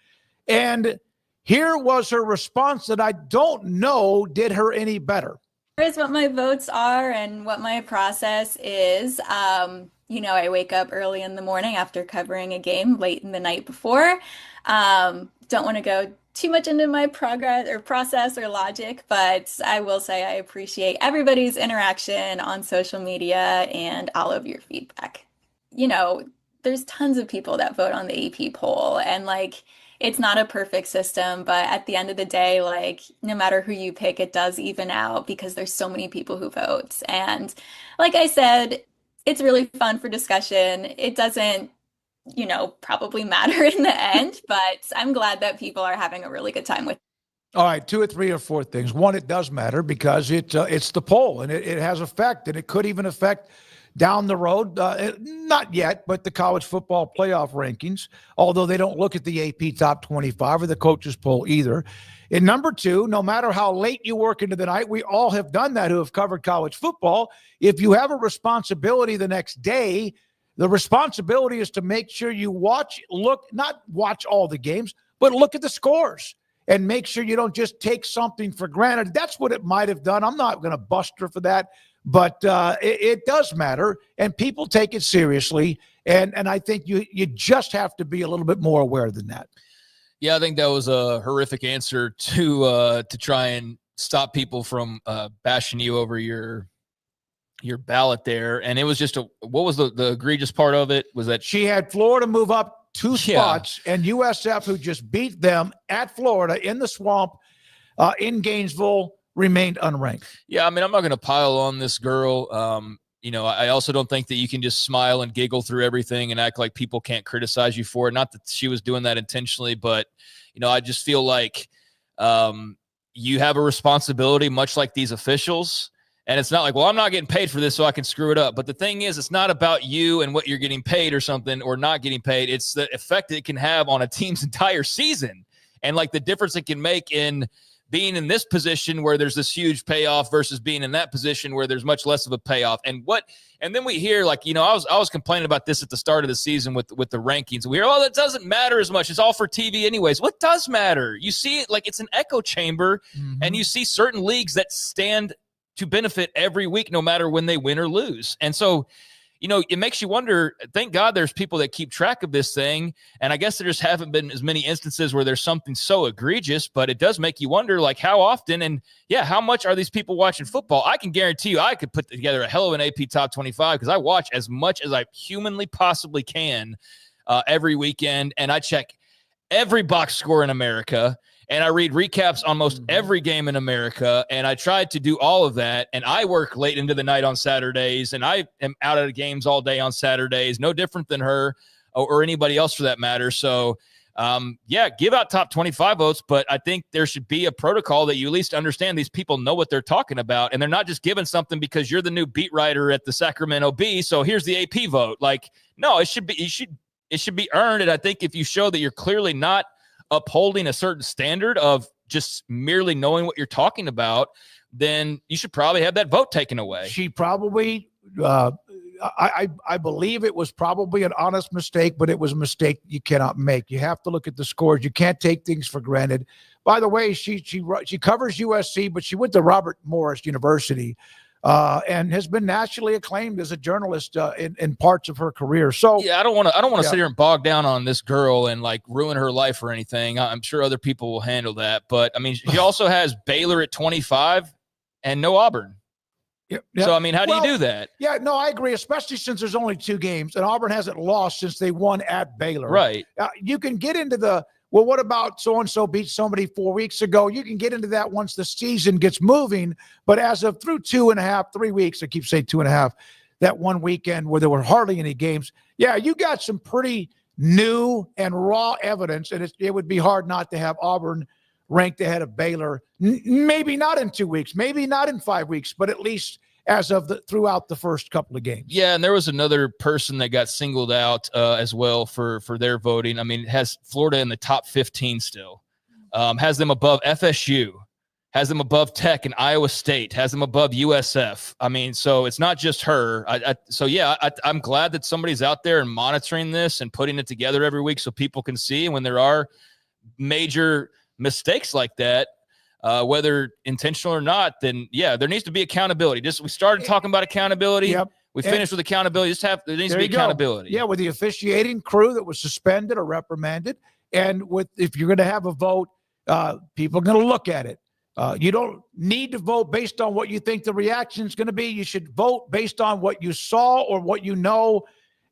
[SPEAKER 4] And here was her response that I don't know did her any better.
[SPEAKER 6] Here's what my votes are and what my process is. I wake up early in the morning after covering a game late in the night before. Don't want to go too much into my progress or process or logic, but I will say I appreciate everybody's interaction on social media and all of your feedback. You know, there's tons of people that vote on the AP poll, and it's not a perfect system, but at the end of the day, no matter who you pick, it does even out because there's so many people who vote. And like I said, it's really fun for discussion. It doesn't, probably matter in the end, but I'm glad that people are having a really good time with it.
[SPEAKER 4] All right, 2 or 3 or 4 things. One, it does matter because it's the poll, and it has effect, and it could even affect down the road, not yet, but the college football playoff rankings, although they don't look at the AP top 25 or the coaches poll either. And number 2, no matter how late you work into the night, we all have done that who have covered college football. If you have a responsibility the next day, the responsibility is to make sure you not watch all the games, but look at the scores and make sure you don't just take something for granted. That's what it might have done. I'm not going to bust her for that. But it does matter, and people take it seriously. And I think you just have to be a little bit more aware than that.
[SPEAKER 5] Yeah, I think that was a horrific answer to try and stop people from bashing you over your ballot there. And it was just what was the egregious part of it was that
[SPEAKER 4] she had Florida move up 2 spots, and USF, who just beat them at Florida in the Swamp in Gainesville, remained unranked.
[SPEAKER 5] Yeah, I mean, I'm not going to pile on this girl. I also don't think that you can just smile and giggle through everything and act like people can't criticize you for it. Not that she was doing that intentionally, but, I just feel like you have a responsibility, much like these officials. And it's not like, well, I'm not getting paid for this, so I can screw it up. But the thing is, it's not about you and what you're getting paid or something or not getting paid. It's the effect it can have on a team's entire season and the difference it can make in being in this position where there's this huge payoff versus being in that position where there's much less of a payoff. And then we hear I was complaining about this at the start of the season with the rankings. We hear, oh, that doesn't matter as much. It's all for TV anyways. What does matter? You see it it's an echo chamber, and you see certain leagues that stand to benefit every week, no matter when they win or lose. And so, it makes you wonder, thank God there's people that keep track of this thing. And I guess there just haven't been as many instances where there's something so egregious, but it does make you wonder, how often and, how much are these people watching football? I can guarantee you I could put together a hell of an AP top 25 because I watch as much as I humanly possibly can every weekend. And I check every box score in America. And I read recaps on most every game in America, and I tried to do all of that. And I work late into the night on Saturdays, and I am out at games all day on Saturdays, no different than her or anybody else for that matter. So, give out top 25 votes, but I think there should be a protocol that you at least understand these people know what they're talking about, and they're not just giving something because you're the new beat writer at the Sacramento Bee, so here's the AP vote. No, it should be earned, and I think if you show that you're clearly not upholding a certain standard of just merely knowing what you're talking about, then you should probably have that vote taken away.
[SPEAKER 4] She probably, I believe it was probably an honest mistake, but it was a mistake you cannot make. You have to look at the scores. You can't take things for granted. By the way, she covers USC, but she went to Robert Morris University. And has been nationally acclaimed as a journalist in parts of her career. So
[SPEAKER 5] I don't want to sit here and bog down on this girl and ruin her life or anything. I'm sure other people will handle that. But I mean, she also has Baylor at 25 and no Auburn.
[SPEAKER 4] Yeah.
[SPEAKER 5] So I mean, how do you do that?
[SPEAKER 4] Yeah, no, I agree. Especially since there's only 2 games and Auburn hasn't lost since they won at Baylor.
[SPEAKER 5] Right.
[SPEAKER 4] You can get into well, what about so-and-so beat somebody 4 weeks ago? You can get into that once the season gets moving. But as of through 2.5, 3 weeks, I keep saying 2.5, that one weekend where there were hardly any games, you got some pretty new and raw evidence. And it would be hard not to have Auburn ranked ahead of Baylor. Maybe not in 2 weeks, maybe not in 5 weeks, but at least as of throughout the first couple of games.
[SPEAKER 5] Yeah, and there was another person that got singled out as well for their voting. I mean, it has Florida in the top 15 still. Has them above FSU, has them above Tech and Iowa State, has them above USF. I mean, so it's not just her. I'm glad that somebody's out there and monitoring this and putting it together every week so people can see. And when there are major mistakes like that, whether intentional or not, then yeah, there needs to be accountability. We started talking about accountability.
[SPEAKER 4] Yep.
[SPEAKER 5] We finished with accountability. There needs to be accountability.
[SPEAKER 4] Yeah, with the officiating crew that was suspended or reprimanded, and if you're going to have a vote, people are going to look at it. You don't need to vote based on what you think the reaction is going to be. You should vote based on what you saw or what you know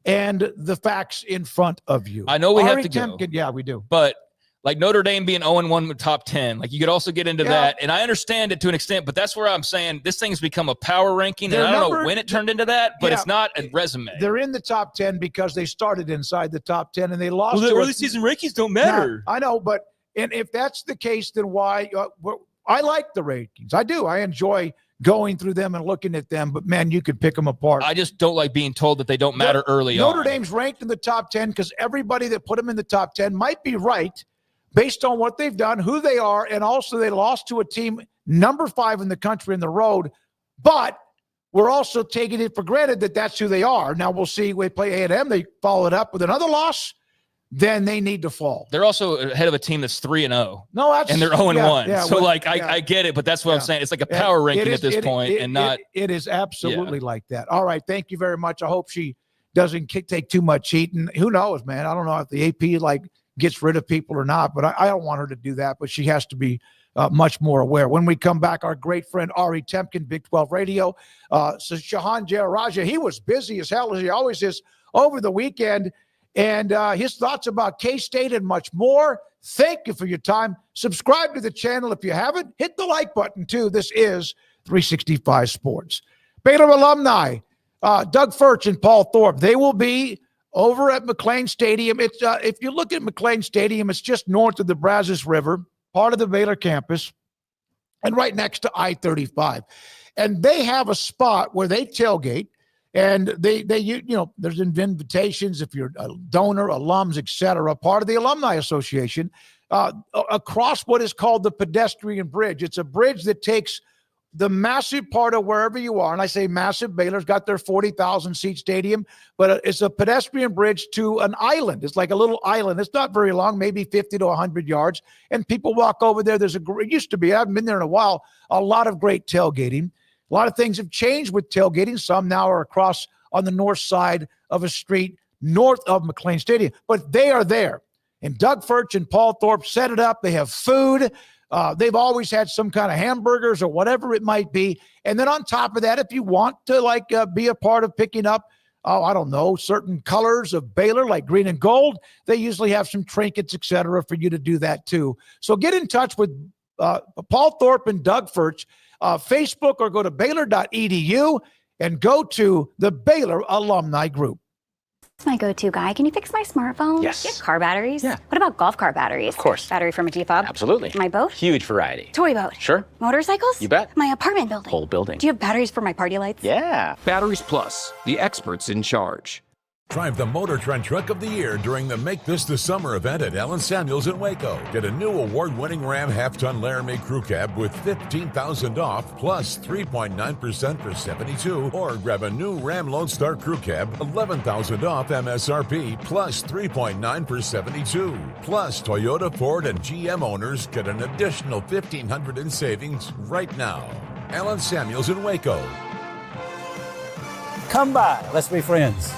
[SPEAKER 4] and the facts in front of you.
[SPEAKER 5] I know we have to go.
[SPEAKER 4] Yeah, we do.
[SPEAKER 5] But like Notre Dame being 0-1 with top 10, like you could also get into that. And I understand it to an extent, but that's where I'm saying this thing's become a power ranking. And I don't know when it turned into that, but it's not a resume.
[SPEAKER 4] They're in the top 10 because they started inside the top 10 and they lost.
[SPEAKER 2] Well, the early season rankings don't matter.
[SPEAKER 4] I know, but if that's the case, then why? I like the rankings. I do. I enjoy going through them and looking at them, but man, you could pick them apart.
[SPEAKER 5] I just don't like being told that they don't matter early on.
[SPEAKER 4] Notre Dame's ranked in the top 10 because everybody that put them in the top 10 might be right based on what they've done, who they are, and also they lost to a team number 5 in the country in the road. But we're also taking it for granted that that's who they are. Now we'll see. We play A&M. They follow it up with another loss. Then they need to fall.
[SPEAKER 5] They're also ahead of a team that's 3-0.
[SPEAKER 4] No,
[SPEAKER 5] and they're 0-1. So I get it, but that's what I'm saying. It's like a power ranking at this point, and not.
[SPEAKER 4] It is absolutely like that. All right, thank you very much. I hope she doesn't take too much heat, and who knows, man? I don't know if the AP gets rid of people or not, but I don't want her to do that. But she has to be much more aware. When we come back, our great friend Ari Temkin, Big 12 Radio, so Shahan Jeraja, he was busy as hell, as he always is, over the weekend. And his thoughts about K-State and much more. Thank you for your time. Subscribe to the channel if you haven't. Hit the like button, too. This is 365 Sports. Baylor alumni, Doug Furch and Paul Thorpe, they will be over at McLean Stadium. It's if you look at McLean Stadium, it's just north of the Brazos River, part of the Baylor campus, and right next to I-35. And they have a spot where they tailgate. And they there's invitations if you're a donor, alums, etc., part of the Alumni Association, across what is called the pedestrian bridge. It's a bridge that takes the massive part of wherever you are, and I say massive, Baylor's got their 40,000-seat stadium, but it's a pedestrian bridge to an island. It's like a little island. It's not very long, maybe 50 to 100 yards, and people walk over there. It used to be, I haven't been there in a while, a lot of great tailgating. A lot of things have changed with tailgating. Some now are across on the north side of a street north of McLean Stadium, but they are there. And Doug Furch and Paul Thorpe set it up. They have food. They've always had some kind of hamburgers or whatever it might be. And then on top of that, if you want to be a part of picking up, I don't know, certain colors of Baylor like green and gold, they usually have some trinkets, etc., for you to do that too. So get in touch with Paul Thorpe and Doug Furch. Facebook, or go to Baylor.edu and go to the Baylor Alumni Group.
[SPEAKER 7] That's my go-to guy. Can you fix my smartphone?
[SPEAKER 8] Yes.
[SPEAKER 7] Do you have car batteries?
[SPEAKER 8] Yeah.
[SPEAKER 7] What about golf cart batteries?
[SPEAKER 8] Of course.
[SPEAKER 7] Battery from a G-Fob?
[SPEAKER 8] Absolutely.
[SPEAKER 7] My boat?
[SPEAKER 8] Huge variety.
[SPEAKER 7] Toy boat?
[SPEAKER 8] Sure.
[SPEAKER 7] Motorcycles?
[SPEAKER 8] You bet.
[SPEAKER 7] My apartment building?
[SPEAKER 8] Whole building.
[SPEAKER 7] Do you have batteries for my party lights?
[SPEAKER 8] Yeah.
[SPEAKER 9] Batteries Plus, the experts in charge.
[SPEAKER 10] Drive the Motor Trend Truck of the Year during the Make This the Summer event at Allen Samuels in Waco. Get a new award-winning Ram half-ton Laramie Crew Cab with $15,000 off plus 3.9% for $72, or grab a new Ram Lone Star Crew Cab, $11,000 off MSRP plus 3.9 for $72. Plus, Toyota, Ford, and GM owners get an additional $1,500 in savings right now. Allen Samuels in Waco.
[SPEAKER 11] Come by. Let's be friends.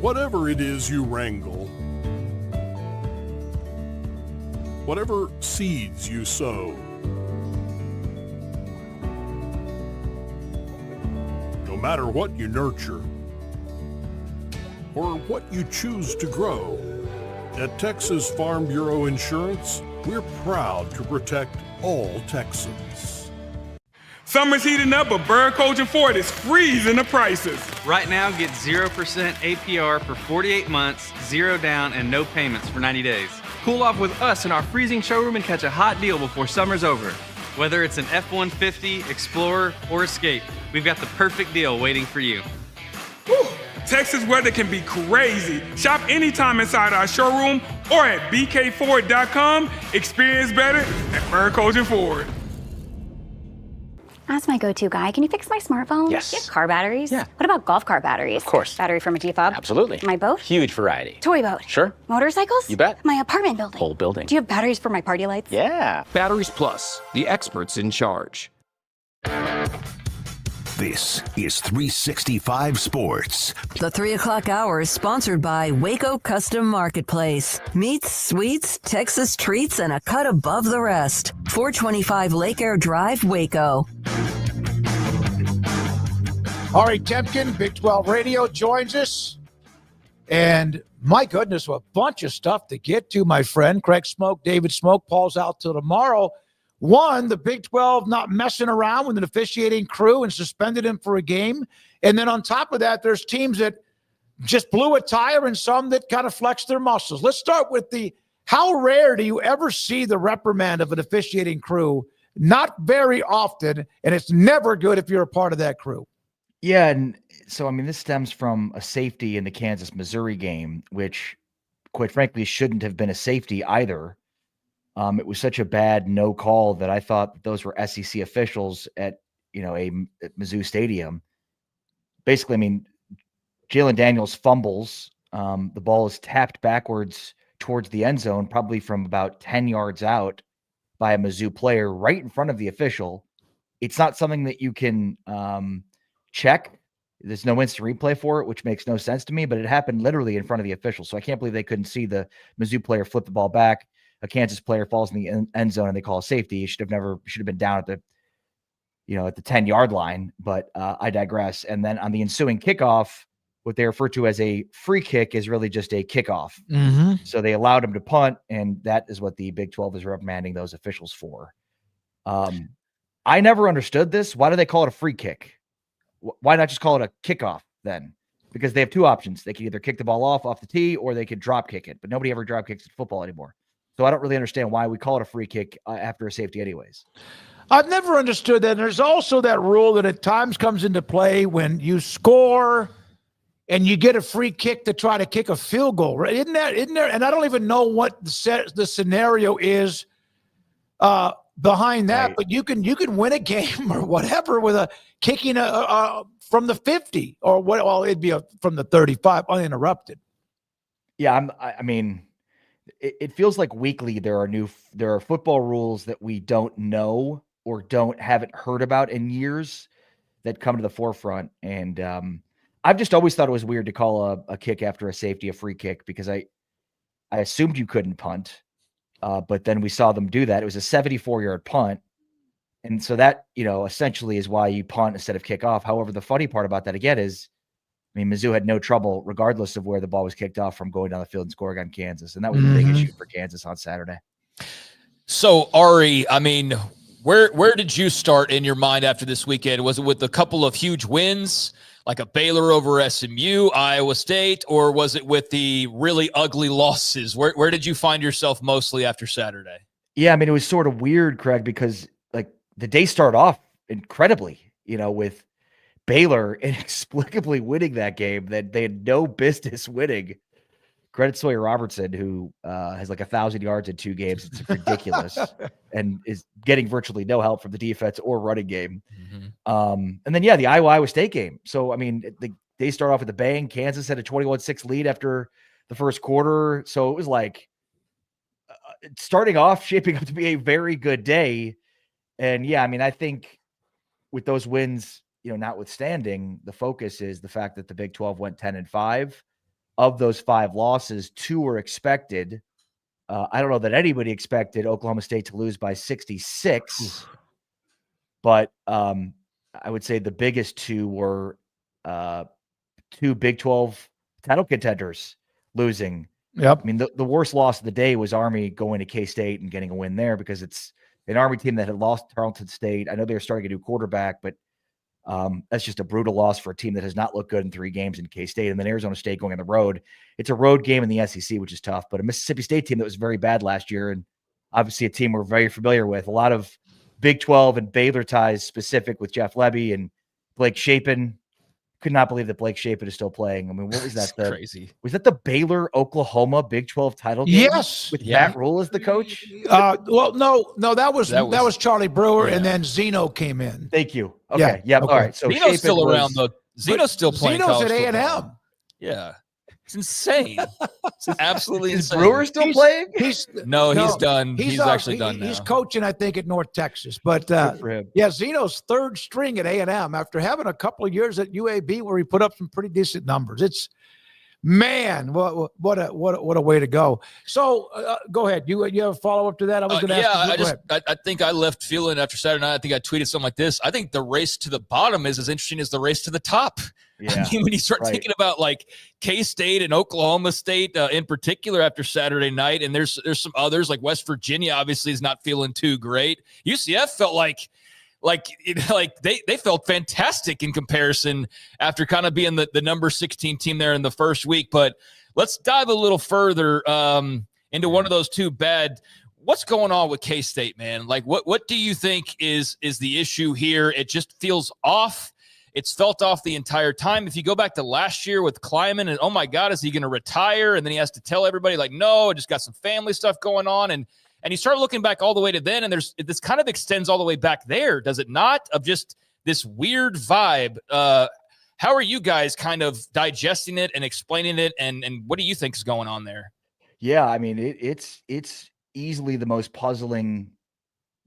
[SPEAKER 12] Whatever it is you wrangle, whatever seeds you sow, no matter what you nurture or what you choose to grow, at Texas Farm Bureau Insurance, we're proud to protect all Texans.
[SPEAKER 8] Summer's heating up, but Bird Coaching Ford is freezing the prices.
[SPEAKER 13] Right now, get 0% APR for 48 months, 0 down, and no payments for 90 days. Cool off with us in our freezing showroom and catch a hot deal before summer's over. Whether it's an F-150, Explorer, or Escape, we've got the perfect deal waiting for you.
[SPEAKER 8] Whew. Texas weather can be crazy. Shop anytime inside our showroom or at bkford.com. Experience better at Bird Coaching Ford.
[SPEAKER 7] As my go-to guy, can you fix my smartphone?
[SPEAKER 14] Yes.
[SPEAKER 7] Do you have car batteries?
[SPEAKER 14] Yeah.
[SPEAKER 7] What about golf cart batteries?
[SPEAKER 14] Of course.
[SPEAKER 7] Battery from a G-Fob?
[SPEAKER 14] Absolutely.
[SPEAKER 7] My boat?
[SPEAKER 14] Huge variety.
[SPEAKER 7] Toy boat?
[SPEAKER 14] Sure.
[SPEAKER 7] Motorcycles?
[SPEAKER 14] You bet.
[SPEAKER 7] My apartment building?
[SPEAKER 14] Whole building.
[SPEAKER 7] Do you have batteries for my party lights?
[SPEAKER 14] Yeah.
[SPEAKER 9] Batteries Plus, the experts in charge.
[SPEAKER 1] This is 365 Sports.
[SPEAKER 3] The 3 o'clock hour is sponsored by Waco Custom Marketplace. Meats, sweets, Texas treats, and a cut above the rest. 425 Lake Air Drive, Waco.
[SPEAKER 4] Ari Temkin, Big 12 Radio, joins us. And my goodness, a bunch of stuff to get to, my friend. Craig Smoak, David Smoak, Paul's out till tomorrow. One, the Big 12 not messing around with an officiating crew and suspended him for a game. And then on top of that, there's teams that just blew a tire and some that kind of flexed their muscles. Let's start with how rare do you ever see the reprimand of an officiating crew? Not very often, and it's never good if you're a part of that crew.
[SPEAKER 15] Yeah, and so, I mean, this stems from a safety in the Kansas-Missouri game, which, quite frankly, shouldn't have been a safety either. It was such a bad no call that I thought those were SEC officials at Mizzou Stadium. Basically, I mean, Jalen Daniels fumbles. The ball is tapped backwards towards the end zone, probably from about 10 yards out by a Mizzou player right in front of the official. It's not something that you can check. There's no instant replay for it, which makes no sense to me, but it happened literally in front of the official. So I can't believe they couldn't see the Mizzou player flip the ball back. A Kansas player falls in the end zone and they call a safety. He should have been down at the 10-yard line, but I digress. And then on the ensuing kickoff, what they refer to as a free kick is really just a kickoff.
[SPEAKER 4] Mm-hmm.
[SPEAKER 15] So they allowed him to punt, and that is what the Big 12 is reprimanding those officials for. I never understood this. Why do they call it a free kick? Why not just call it a kickoff then? Because they have two options. They can either kick the ball off the tee, or they could drop kick it, but nobody ever drop kicks in football anymore. So I don't really understand why we call it a free kick after a safety anyways.
[SPEAKER 4] I've never understood that. There's also that rule that at times comes into play when you score and you get a free kick to try to kick a field goal, right? Isn't there? And I don't even know what the scenario is behind that, right. But you can win a game or whatever with a kicking from the 50 or what? Well, it'd be from the 35 uninterrupted.
[SPEAKER 15] Yeah, I mean, it feels like weekly there are football rules that we don't know or haven't heard about in years that come to the forefront. And I've just always thought it was weird to call a kick after a safety a free kick, because I assumed you couldn't punt. But then we saw them do that. It was a 74-yard punt. And so that, essentially is why you punt instead of kick off. However, the funny part about that again is, I mean, Mizzou had no trouble, regardless of where the ball was kicked off, from going down the field and scoring on Kansas. And that was a big issue for Kansas on Saturday.
[SPEAKER 5] So, Ari, I mean, where did you start in your mind after this weekend? Was it with a couple of huge wins, like a Baylor over SMU, Iowa State, or was it with the really ugly losses? Where did you find yourself mostly after Saturday?
[SPEAKER 15] Yeah, I mean, it was sort of weird, Craig, because like the day started off incredibly, with Baylor inexplicably winning that game that they had no business winning. Credit Sawyer Robertson, who has like 1,000 yards in 2 games. It's ridiculous and is getting virtually no help from the defense or running game. Mm-hmm. And then, the Iowa State game. So, I mean, they start off with a bang. Kansas had a 21-6 lead after the first quarter. So it was like starting off, shaping up to be a very good day. And I mean, I think with those wins, notwithstanding, the focus is the fact that the Big 12 went 10-5. Of those 5 losses, 2 were expected. I don't know that anybody expected Oklahoma State to lose by 66, but I would say the biggest 2 were 2 Big 12 title contenders losing.
[SPEAKER 4] Yep.
[SPEAKER 15] I mean, the worst loss of the day was Army going to K-State and getting a win there, because it's an Army team that had lost Tarleton State. I know they were starting a new quarterback, but that's just a brutal loss for a team that has not looked good in 3 games in K-State. And then Arizona State going on the road. It's a road game in the SEC, which is tough, but a Mississippi State team that was very bad last year, and obviously a team we're very familiar with. A lot of Big 12 and Baylor ties specific with Jeff Lebby and Blake Shapen. Could not believe that Blake Shapen is still playing. I mean, what was that?
[SPEAKER 5] Crazy.
[SPEAKER 15] Was that the Baylor Oklahoma Big 12 title game?
[SPEAKER 4] Yes.
[SPEAKER 15] With Matt Rule as the coach?
[SPEAKER 4] Well, no, that was Charlie Brewer, and then Zeno came in.
[SPEAKER 15] Thank you. Okay. Yeah.
[SPEAKER 4] Okay.
[SPEAKER 15] All right. So
[SPEAKER 5] Zeno's still around though. Zeno's still playing.
[SPEAKER 4] Zeno's
[SPEAKER 5] college
[SPEAKER 4] at A&M.
[SPEAKER 5] football. Yeah. It's insane. It's absolutely
[SPEAKER 15] Is
[SPEAKER 5] insane.
[SPEAKER 15] Brewer still playing?
[SPEAKER 5] He's done. He's actually done now.
[SPEAKER 4] He's coaching, I think, at North Texas. But yeah, Zeno's 3rd string at A&M after having a couple of years at UAB where he put up some pretty decent numbers. It's what a way to go. So go ahead. You have a follow up to that? I was going to ask you.
[SPEAKER 5] I think I left feeling after Saturday night. I think I tweeted something like this. I think the race to the bottom is as interesting as the race to the top.
[SPEAKER 15] Yeah,
[SPEAKER 5] I mean, when you start thinking about like K-State and Oklahoma State in particular after Saturday night, and there's some others like West Virginia obviously is not feeling too great. UCF felt like they felt fantastic in comparison after kind of being the number 16 team there in the first week. But let's dive a little further into one of those two bad. What's going on with K-State, man? Like, what do you think is the issue here? It just feels off. It's felt off the entire time. If you go back to last year with Kleiman and, oh my God, is he going to retire? And then he has to tell everybody like, no, I just got some family stuff going on. And you start looking back all the way to then, and this kind of extends all the way back there, does it not? Of just this weird vibe. How are you guys kind of digesting it and explaining it? And what do you think is going on there?
[SPEAKER 15] Yeah, I mean, it's easily the most puzzling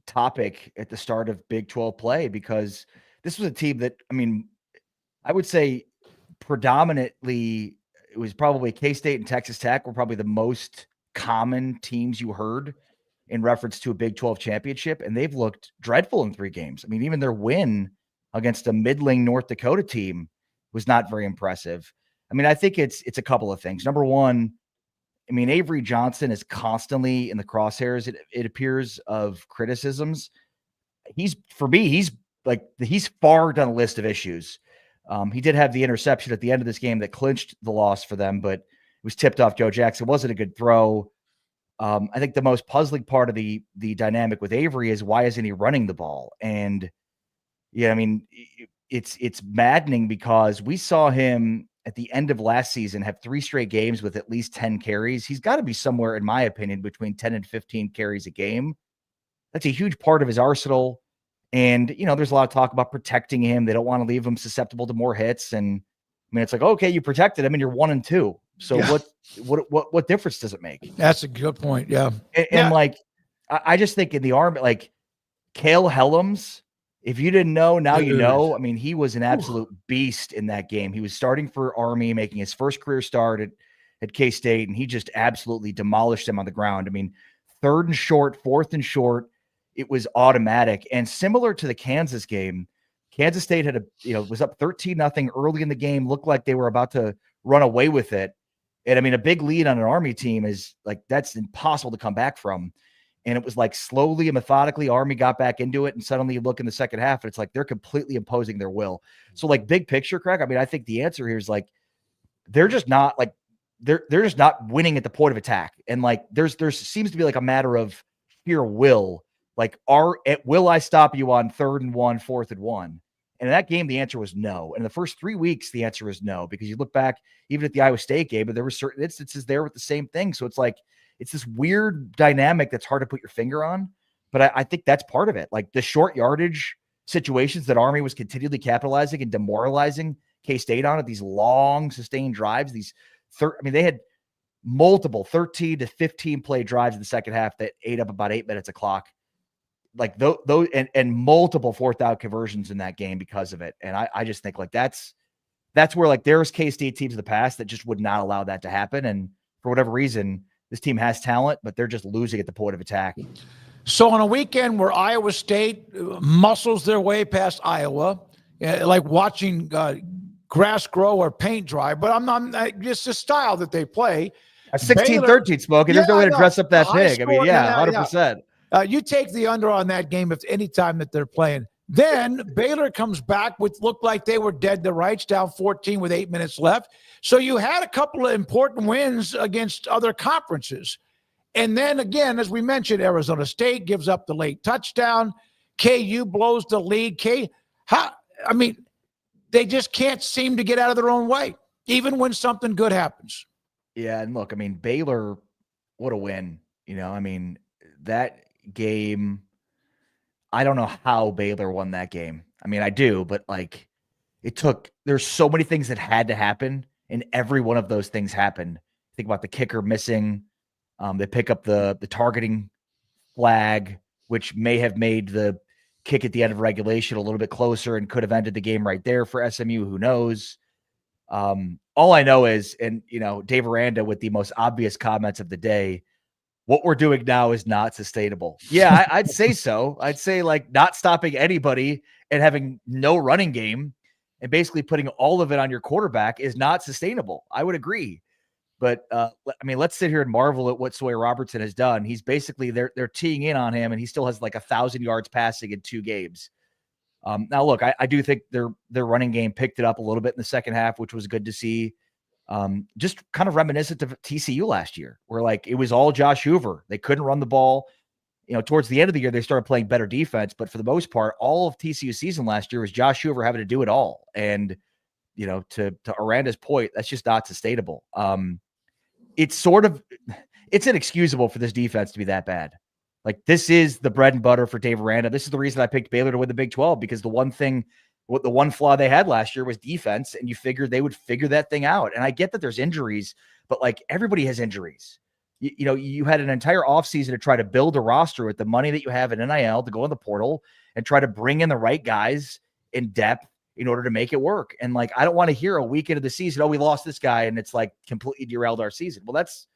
[SPEAKER 15] topic at the start of Big 12 play, because this was a team that, I mean, I would say predominantly it was probably K-State and Texas Tech were probably the most common teams you heard in reference to a Big 12 championship, and they've looked dreadful in 3 games. I mean, even their win against a middling North Dakota team was not very impressive. I mean, I think it's a couple of things. Number one, I mean, Avery Johnson is constantly in the crosshairs, it appears, of criticisms. He's far down the list of issues. He did have the interception at the end of this game that clinched the loss for them, but it was tipped off Joe Jackson. It wasn't a good throw. I think the most puzzling part of the dynamic with Avery is why isn't he running the ball? And yeah, I mean, it's maddening because we saw him at the end of last season have 3 straight games with at least 10 carries. He's got to be somewhere, in my opinion, between 10 and 15 carries a game. That's a huge part of his arsenal. And, you know, there's a lot of talk about protecting him. They don't want to leave him susceptible to more hits. And I mean, it's like, okay, you protected him and you're 1-2. So what difference does it make?
[SPEAKER 4] That's a good point. Yeah.
[SPEAKER 15] And like, I just think in the Army, like Cale Helms, if you didn't know, now you know. I mean, he was an absolute beast in that game. He was starting for Army, making his first career start at K-State, and he just absolutely demolished them on the ground. I mean, 3rd and short, 4th and short, it was automatic. And similar to the Kansas game, Kansas State had was up 13-0 early in the game, looked like they were about to run away with it. And I mean, a big lead on an Army team is like, that's impossible to come back from. And it was like slowly and methodically, Army got back into it. And suddenly you look in the second half and it's like, they're completely imposing their will. So like big picture, Craig, I mean, I think the answer here is like, they're just not like, they're just not winning at the point of attack. And like, there seems to be like a matter of sheer will. Like, will I stop you on 3rd and 1, 4th and 1? And in that game, the answer was no. And in the first 3 weeks, the answer was no, because you look back even at the Iowa State game, but there were certain instances there with the same thing. So it's like, it's this weird dynamic that's hard to put your finger on. But I think that's part of it. Like the short yardage situations that Army was continually capitalizing and demoralizing K-State on at these long sustained drives. They had multiple 13 to 15 play drives in the second half that ate up about 8 minutes of clock. Like those and multiple 4th down conversions in that game because of it. And I just think like that's where like there's K-State teams in the past that just would not allow that to happen. And for whatever reason, this team has talent, but they're just losing at the point of attack.
[SPEAKER 4] So on a weekend where Iowa State muscles their way past Iowa, like watching grass grow or paint dry, but I'm not just the style that they play.
[SPEAKER 15] A 16-13 Smoak, and there's no way to dress up that pig. I mean, 100%.
[SPEAKER 4] You take the under on that game if any time that they're playing. Then Baylor comes back with looked like they were dead to rights, down 14 with 8 minutes left. So you had a couple of important wins against other conferences. And then again, as we mentioned, Arizona State gives up the late touchdown. KU blows the lead. They just can't seem to get out of their own way, even when something good happens.
[SPEAKER 15] Yeah, and look, Baylor, what a win. That game, I don't know how Baylor won that game. I do, but there's so many things that had to happen, and every one of those things happened. Think about the kicker missing. They pick up the targeting flag, which may have made the kick at the end of regulation a little bit closer and could have ended the game right there for SMU. Who knows? All I know is, Dave Aranda with the most obvious comments of the day, what we're doing now is not sustainable. Yeah, I'd say so. I'd say not stopping anybody and having no running game and basically putting all of it on your quarterback is not sustainable. I would agree. But let's sit here and marvel at what Sawyer Robertson has done. He's basically they're teeing in on him, and he still has 1,000 yards passing in 2 games. Now, look, I do think their running game picked it up a little bit in the second half, which was good to see. Just kind of reminiscent of TCU last year, where it was all Josh Hoover. They couldn't run the ball. Towards the end of the year, they started playing better defense, but for the most part, all of TCU season last year was Josh Hoover having to do it all. And to Aranda's point, that's just not sustainable. It's inexcusable for this defense to be that bad. This is the bread and butter for Dave Aranda. This is the reason I picked Baylor to win the Big 12, because the one flaw they had last year was defense, and you figured they would figure that thing out. And I get that there's injuries, but everybody has injuries. You had an entire offseason to try to build a roster with the money that you have in NIL to go in the portal and try to bring in the right guys in depth in order to make it work. And I don't want to hear a week into the season, oh, we lost this guy and it's completely derailed our season. Well, that's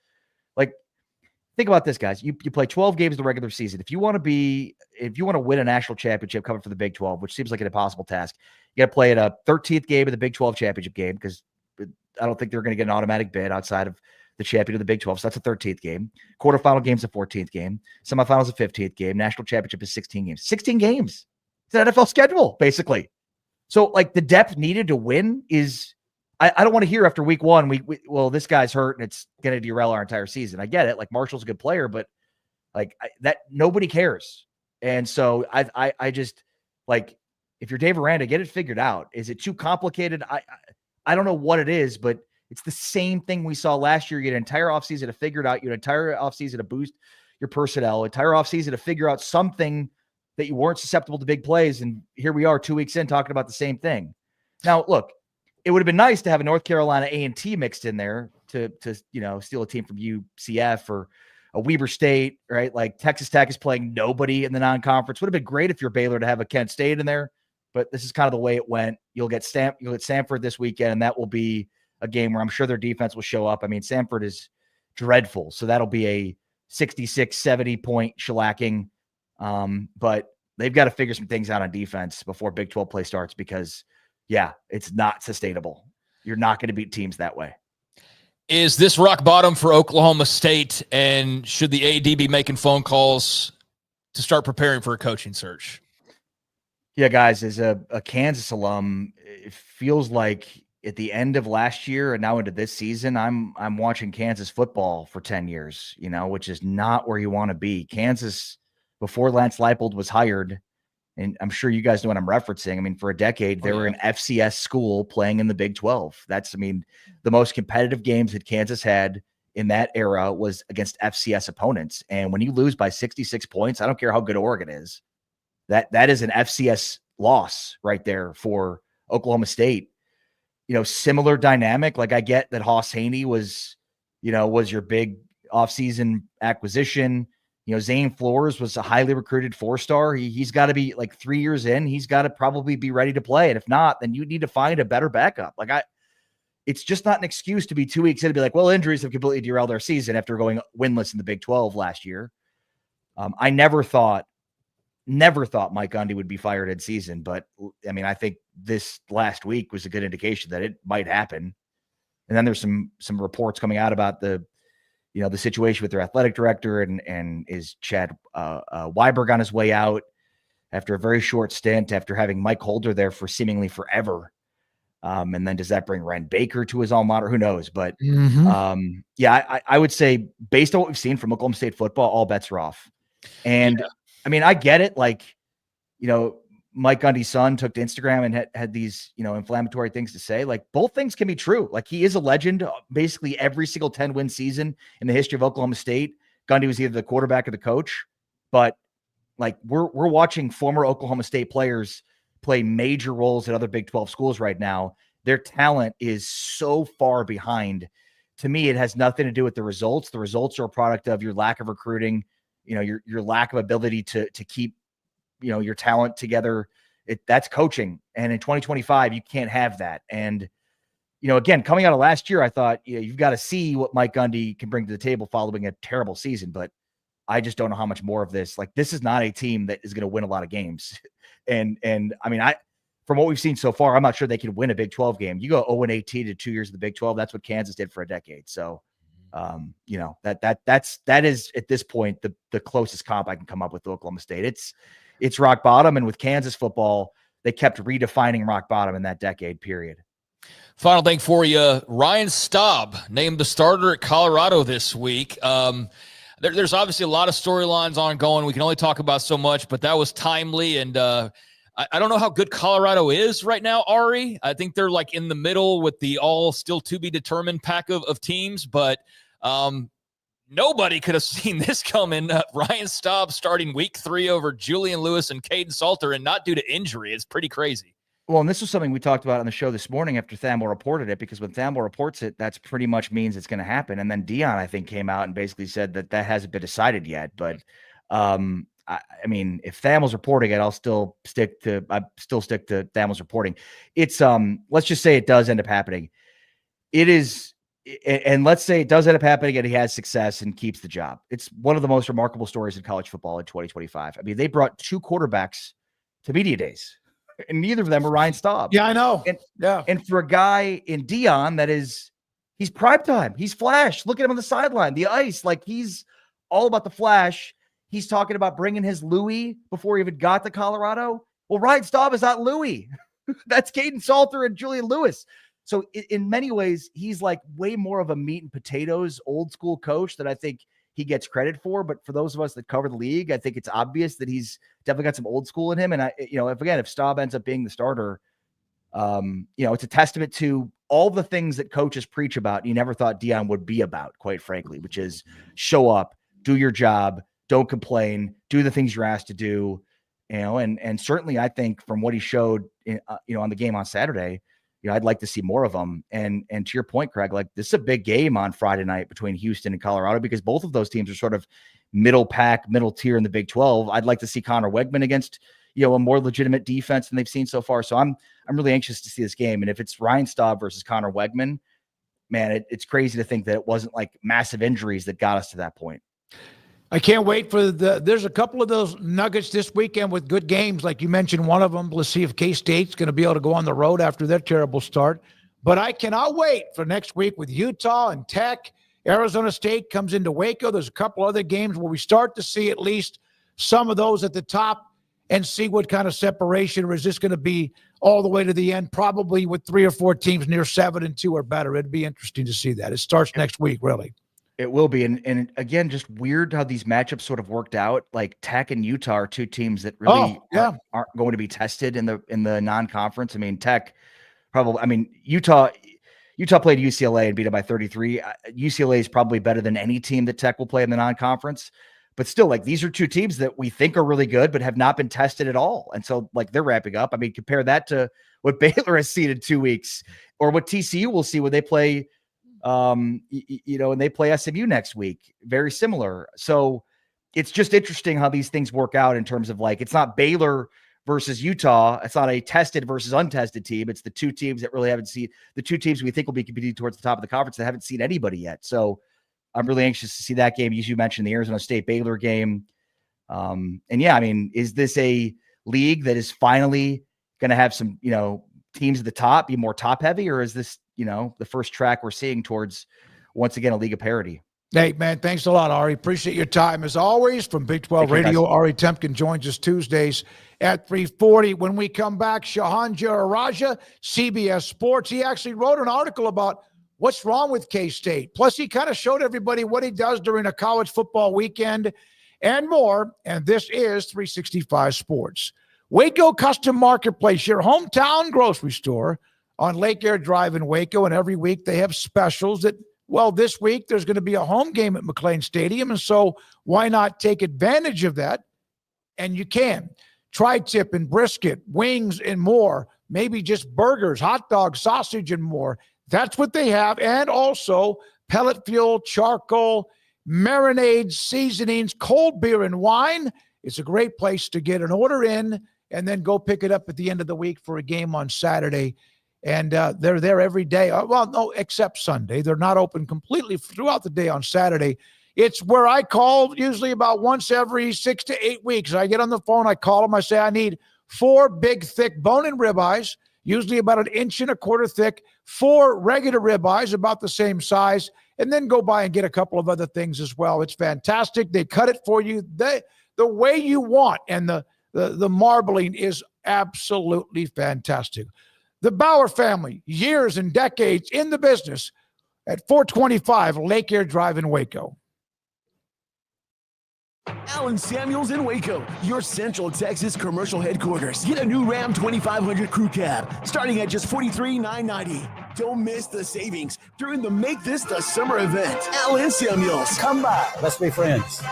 [SPEAKER 15] think about this, guys. You play 12 games in the regular season. If you want to win a national championship coming for the Big 12, which seems like an impossible task, you got to play at a 13th game of the Big 12 championship game, because I don't think they're going to get an automatic bid outside of the champion of the Big 12. So that's a 13th game. Quarterfinal game's a 14th game. Semifinals a 15th game. National championship is 16 games. 16 games. It's an NFL schedule, basically. So the depth needed to win is, I don't want to hear after week 1, well, this guy's hurt and it's going to derail our entire season. I get it. Marshall's a good player, but that nobody cares. And so I just if you're Dave Aranda, get it figured out. Is it too complicated? I don't know what it is, but it's the same thing we saw last year. You had an entire offseason to figure it out. You had an entire offseason to boost your personnel, entire offseason to figure out something that you weren't susceptible to big plays. And here we are 2 weeks in talking about the same thing. Now, look, it would have been nice to have a North Carolina A&T mixed in there to steal a team from UCF or a Weber State, right? Texas Tech is playing nobody in the non-conference. Would have been great if you're Baylor to have a Kent State in there, but this is kind of the way it went. You'll get Samford this weekend, and that will be a game where I'm sure their defense will show up. Samford is dreadful, so that'll be a 66, 70-point shellacking. But they've got to figure some things out on defense before Big 12 play starts, because it's not sustainable. You're not going to beat teams that way.
[SPEAKER 5] Is this rock bottom for Oklahoma State, and should the AD be making phone calls to start preparing for a coaching search?
[SPEAKER 15] Yeah, guys, as a Kansas alum, it feels like at the end of last year and now into this season, I'm watching Kansas football for 10 years, which is not where you want to be. Kansas, before Lance Leipold was hired, and I'm sure you guys know what I'm referencing. For a decade, they were an FCS school playing in the Big 12. That's, the most competitive games that Kansas had in that era was against FCS opponents. And when you lose by 66 points, I don't care how good Oregon is, that is an FCS loss right there for Oklahoma State. Similar dynamic. I get that Hoss Haney was your big offseason acquisition. Zane Flores was a highly recruited 4-star. He's got to be 3 years in. He's got to probably be ready to play. And if not, then you need to find a better backup. It's just not an excuse to be 2 weeks in to be well, injuries have completely derailed our season after going winless in the Big 12 last year. I never thought Mike Gundy would be fired in season, but I think this last week was a good indication that it might happen. And then there's some reports coming out about the the situation with their athletic director and is Chad Weiberg on his way out after a very short stint, after having Mike Holder there for seemingly forever. And then does that bring Rand Baker to his alma mater? Who knows? But I would say based on what we've seen from Oklahoma State football, all bets are off. And I mean, I get it. Like, Mike Gundy's son took to Instagram and had these, inflammatory things to say. Like, both things can be true. Like, he is a legend. Basically every single 10-win season in the history of Oklahoma State, Gundy was either the quarterback or the coach. But like, we're watching former Oklahoma State players play major roles at other Big 12 schools right now. Their talent is so far behind. To me, it has nothing to do with the results. The results are a product of your lack of recruiting, your lack of ability to keep, your talent together. That's coaching. And in 2025, you can't have that. And, again, coming out of last year, I thought, you've got to see what Mike Gundy can bring to the table following a terrible season. But I just don't know how much more of this. Like, this is not a team that is going to win a lot of games. And I mean, from what we've seen so far, I'm not sure they can win a Big 12 game. You go 0-18 to 2 years of the Big 12. That's what Kansas did for a decade. So, that is at this point the closest comp I can come up with to Oklahoma State. It's rock bottom, and with Kansas football, they kept redefining rock bottom in that decade period.
[SPEAKER 5] Final thing for you, Ryan Staub named the starter at Colorado this week. There's obviously a lot of storylines ongoing. We can only talk about so much, but that was timely. And I don't know how good Colorado is right now, Ari. I think they're like in the middle with the all still to be determined pack of teams, but nobody could have seen this coming. Ryan Staub starting week 3 over Julian Lewis and Caden Salter, and not due to injury. It's pretty crazy.
[SPEAKER 15] Well, and this was something we talked about on the show this morning after Thamel reported it, because when Thamel reports it, that's pretty much means it's going to happen. And then Dion, I think, came out and basically said that hasn't been decided yet. But I mean, if Thamel's reporting it, I'll still stick to Thamel's reporting. It's let's just say it does end up happening. It is, and let's say it does end up happening and he has success and keeps the job. It's one of the most remarkable stories in college football in 2025. I mean, they brought 2 quarterbacks to media days, and neither of them were Ryan Staub.
[SPEAKER 4] Yeah, I know.
[SPEAKER 15] And for a guy in Dion, he's prime time. He's flash. Look at him on the sideline, the ice. Like, he's all about the flash. He's talking about bringing his Louis before he even got to Colorado. Well, Ryan Staub is not Louis. That's Caden Salter and Julian Lewis. So in many ways, he's like way more of a meat and potatoes, old school coach that I think he gets credit for. But for those of us that cover the league, I think it's obvious that he's definitely got some old school in him. And if Staub ends up being the starter, it's a testament to all the things that coaches preach about. You never thought Dion would be about, quite frankly, which is show up, do your job, don't complain, do the things you're asked to do. And certainly I think from what he showed, on the game on Saturday, I'd like to see more of them. And to your point, Craig, like, this is a big game on Friday night between Houston and Colorado, because both of those teams are sort of middle tier in the Big 12. I'd like to see Connor Wegman against, a more legitimate defense than they've seen so far. So I'm really anxious to see this game. And if it's Ryan Staub versus Connor Wegman, man, it's crazy to think that it wasn't like massive injuries that got us to that point.
[SPEAKER 4] I can't wait for there's a couple of those nuggets this weekend with good games. Like you mentioned, one of them. Let's see if K-State's going to be able to go on the road after their terrible start. But I cannot wait for next week with Utah and Tech. Arizona State comes into Waco. There's a couple other games where we start to see at least some of those at the top and see what kind of separation, or is this going to be all the way to the end, probably with 3 or 4 teams near 7-2 or better. It'd be interesting to see that. It starts next week, really.
[SPEAKER 15] It will be. And again, just weird how these matchups sort of worked out. Like Tech and Utah are 2 teams that really aren't going to be tested in the non-conference. I mean, Tech probably, Utah played UCLA and beat it by 33. UCLA is probably better than any team that Tech will play in the non-conference. But still, like, these are 2 teams that we think are really good, but have not been tested at all. And so, like, they're ramping up. I mean, compare that to what Baylor has seen in 2 weeks, or what TCU will see when they play and they play SMU next week. Very similar. So it's just interesting how these things work out in terms of, like, it's not Baylor versus Utah. It's not a tested versus untested team. It's the 2 teams that really haven't seen, the 2 teams we think will be competing towards the top of the conference that haven't seen anybody yet. So I'm really anxious to see that game. As you mentioned, the Arizona State Baylor game. Is this a league that is finally going to have some, teams at the top be more top heavy, or is this, the first track we're seeing towards, once again, a league of parity?
[SPEAKER 4] Hey, man, thanks a lot, Ari. Appreciate your time as always. From Big 12 Radio, Ari Temkin joins us Tuesdays at 3:40. When we come back, Shahan Jeraja, CBS Sports. He actually wrote an article about what's wrong with K-State. Plus, he kind of showed everybody what he does during a college football weekend and more. And this is 365 Sports. Waco Custom Marketplace, your hometown grocery store on Lake Air Drive in Waco. And every week they have specials that, well, this week there's going to be a home game at McLean Stadium. And so why not take advantage of that? And you can. Tri-tip and brisket, wings and more, maybe just burgers, hot dogs, sausage and more. That's what they have. And also pellet fuel, charcoal, marinades, seasonings, cold beer and wine. It's a great place to get an order in and then go pick it up at the end of the week for a game on Saturday. And they're there every day. Well, no, except Sunday. They're not open completely throughout the day on Saturday. It's where I call usually about once every 6 to 8 weeks. I get on the phone, I call them, I say, I need 4 big, thick bone-in ribeyes, usually about 1.25 inches thick, 4 regular ribeyes about the same size, and then go by and get a couple of other things as well. It's fantastic. They cut it for you the way you want, and the marbling is absolutely fantastic. The Bauer family, years and decades in the business at 425 Lake Air Drive in Waco.
[SPEAKER 14] Allen Samuels in Waco, your Central Texas commercial headquarters. Get a new Ram 2500 crew cab starting at just $43,990. Don't miss the savings during the Make This the Summer event. Allen Samuels.
[SPEAKER 11] Come by. Let's be friends.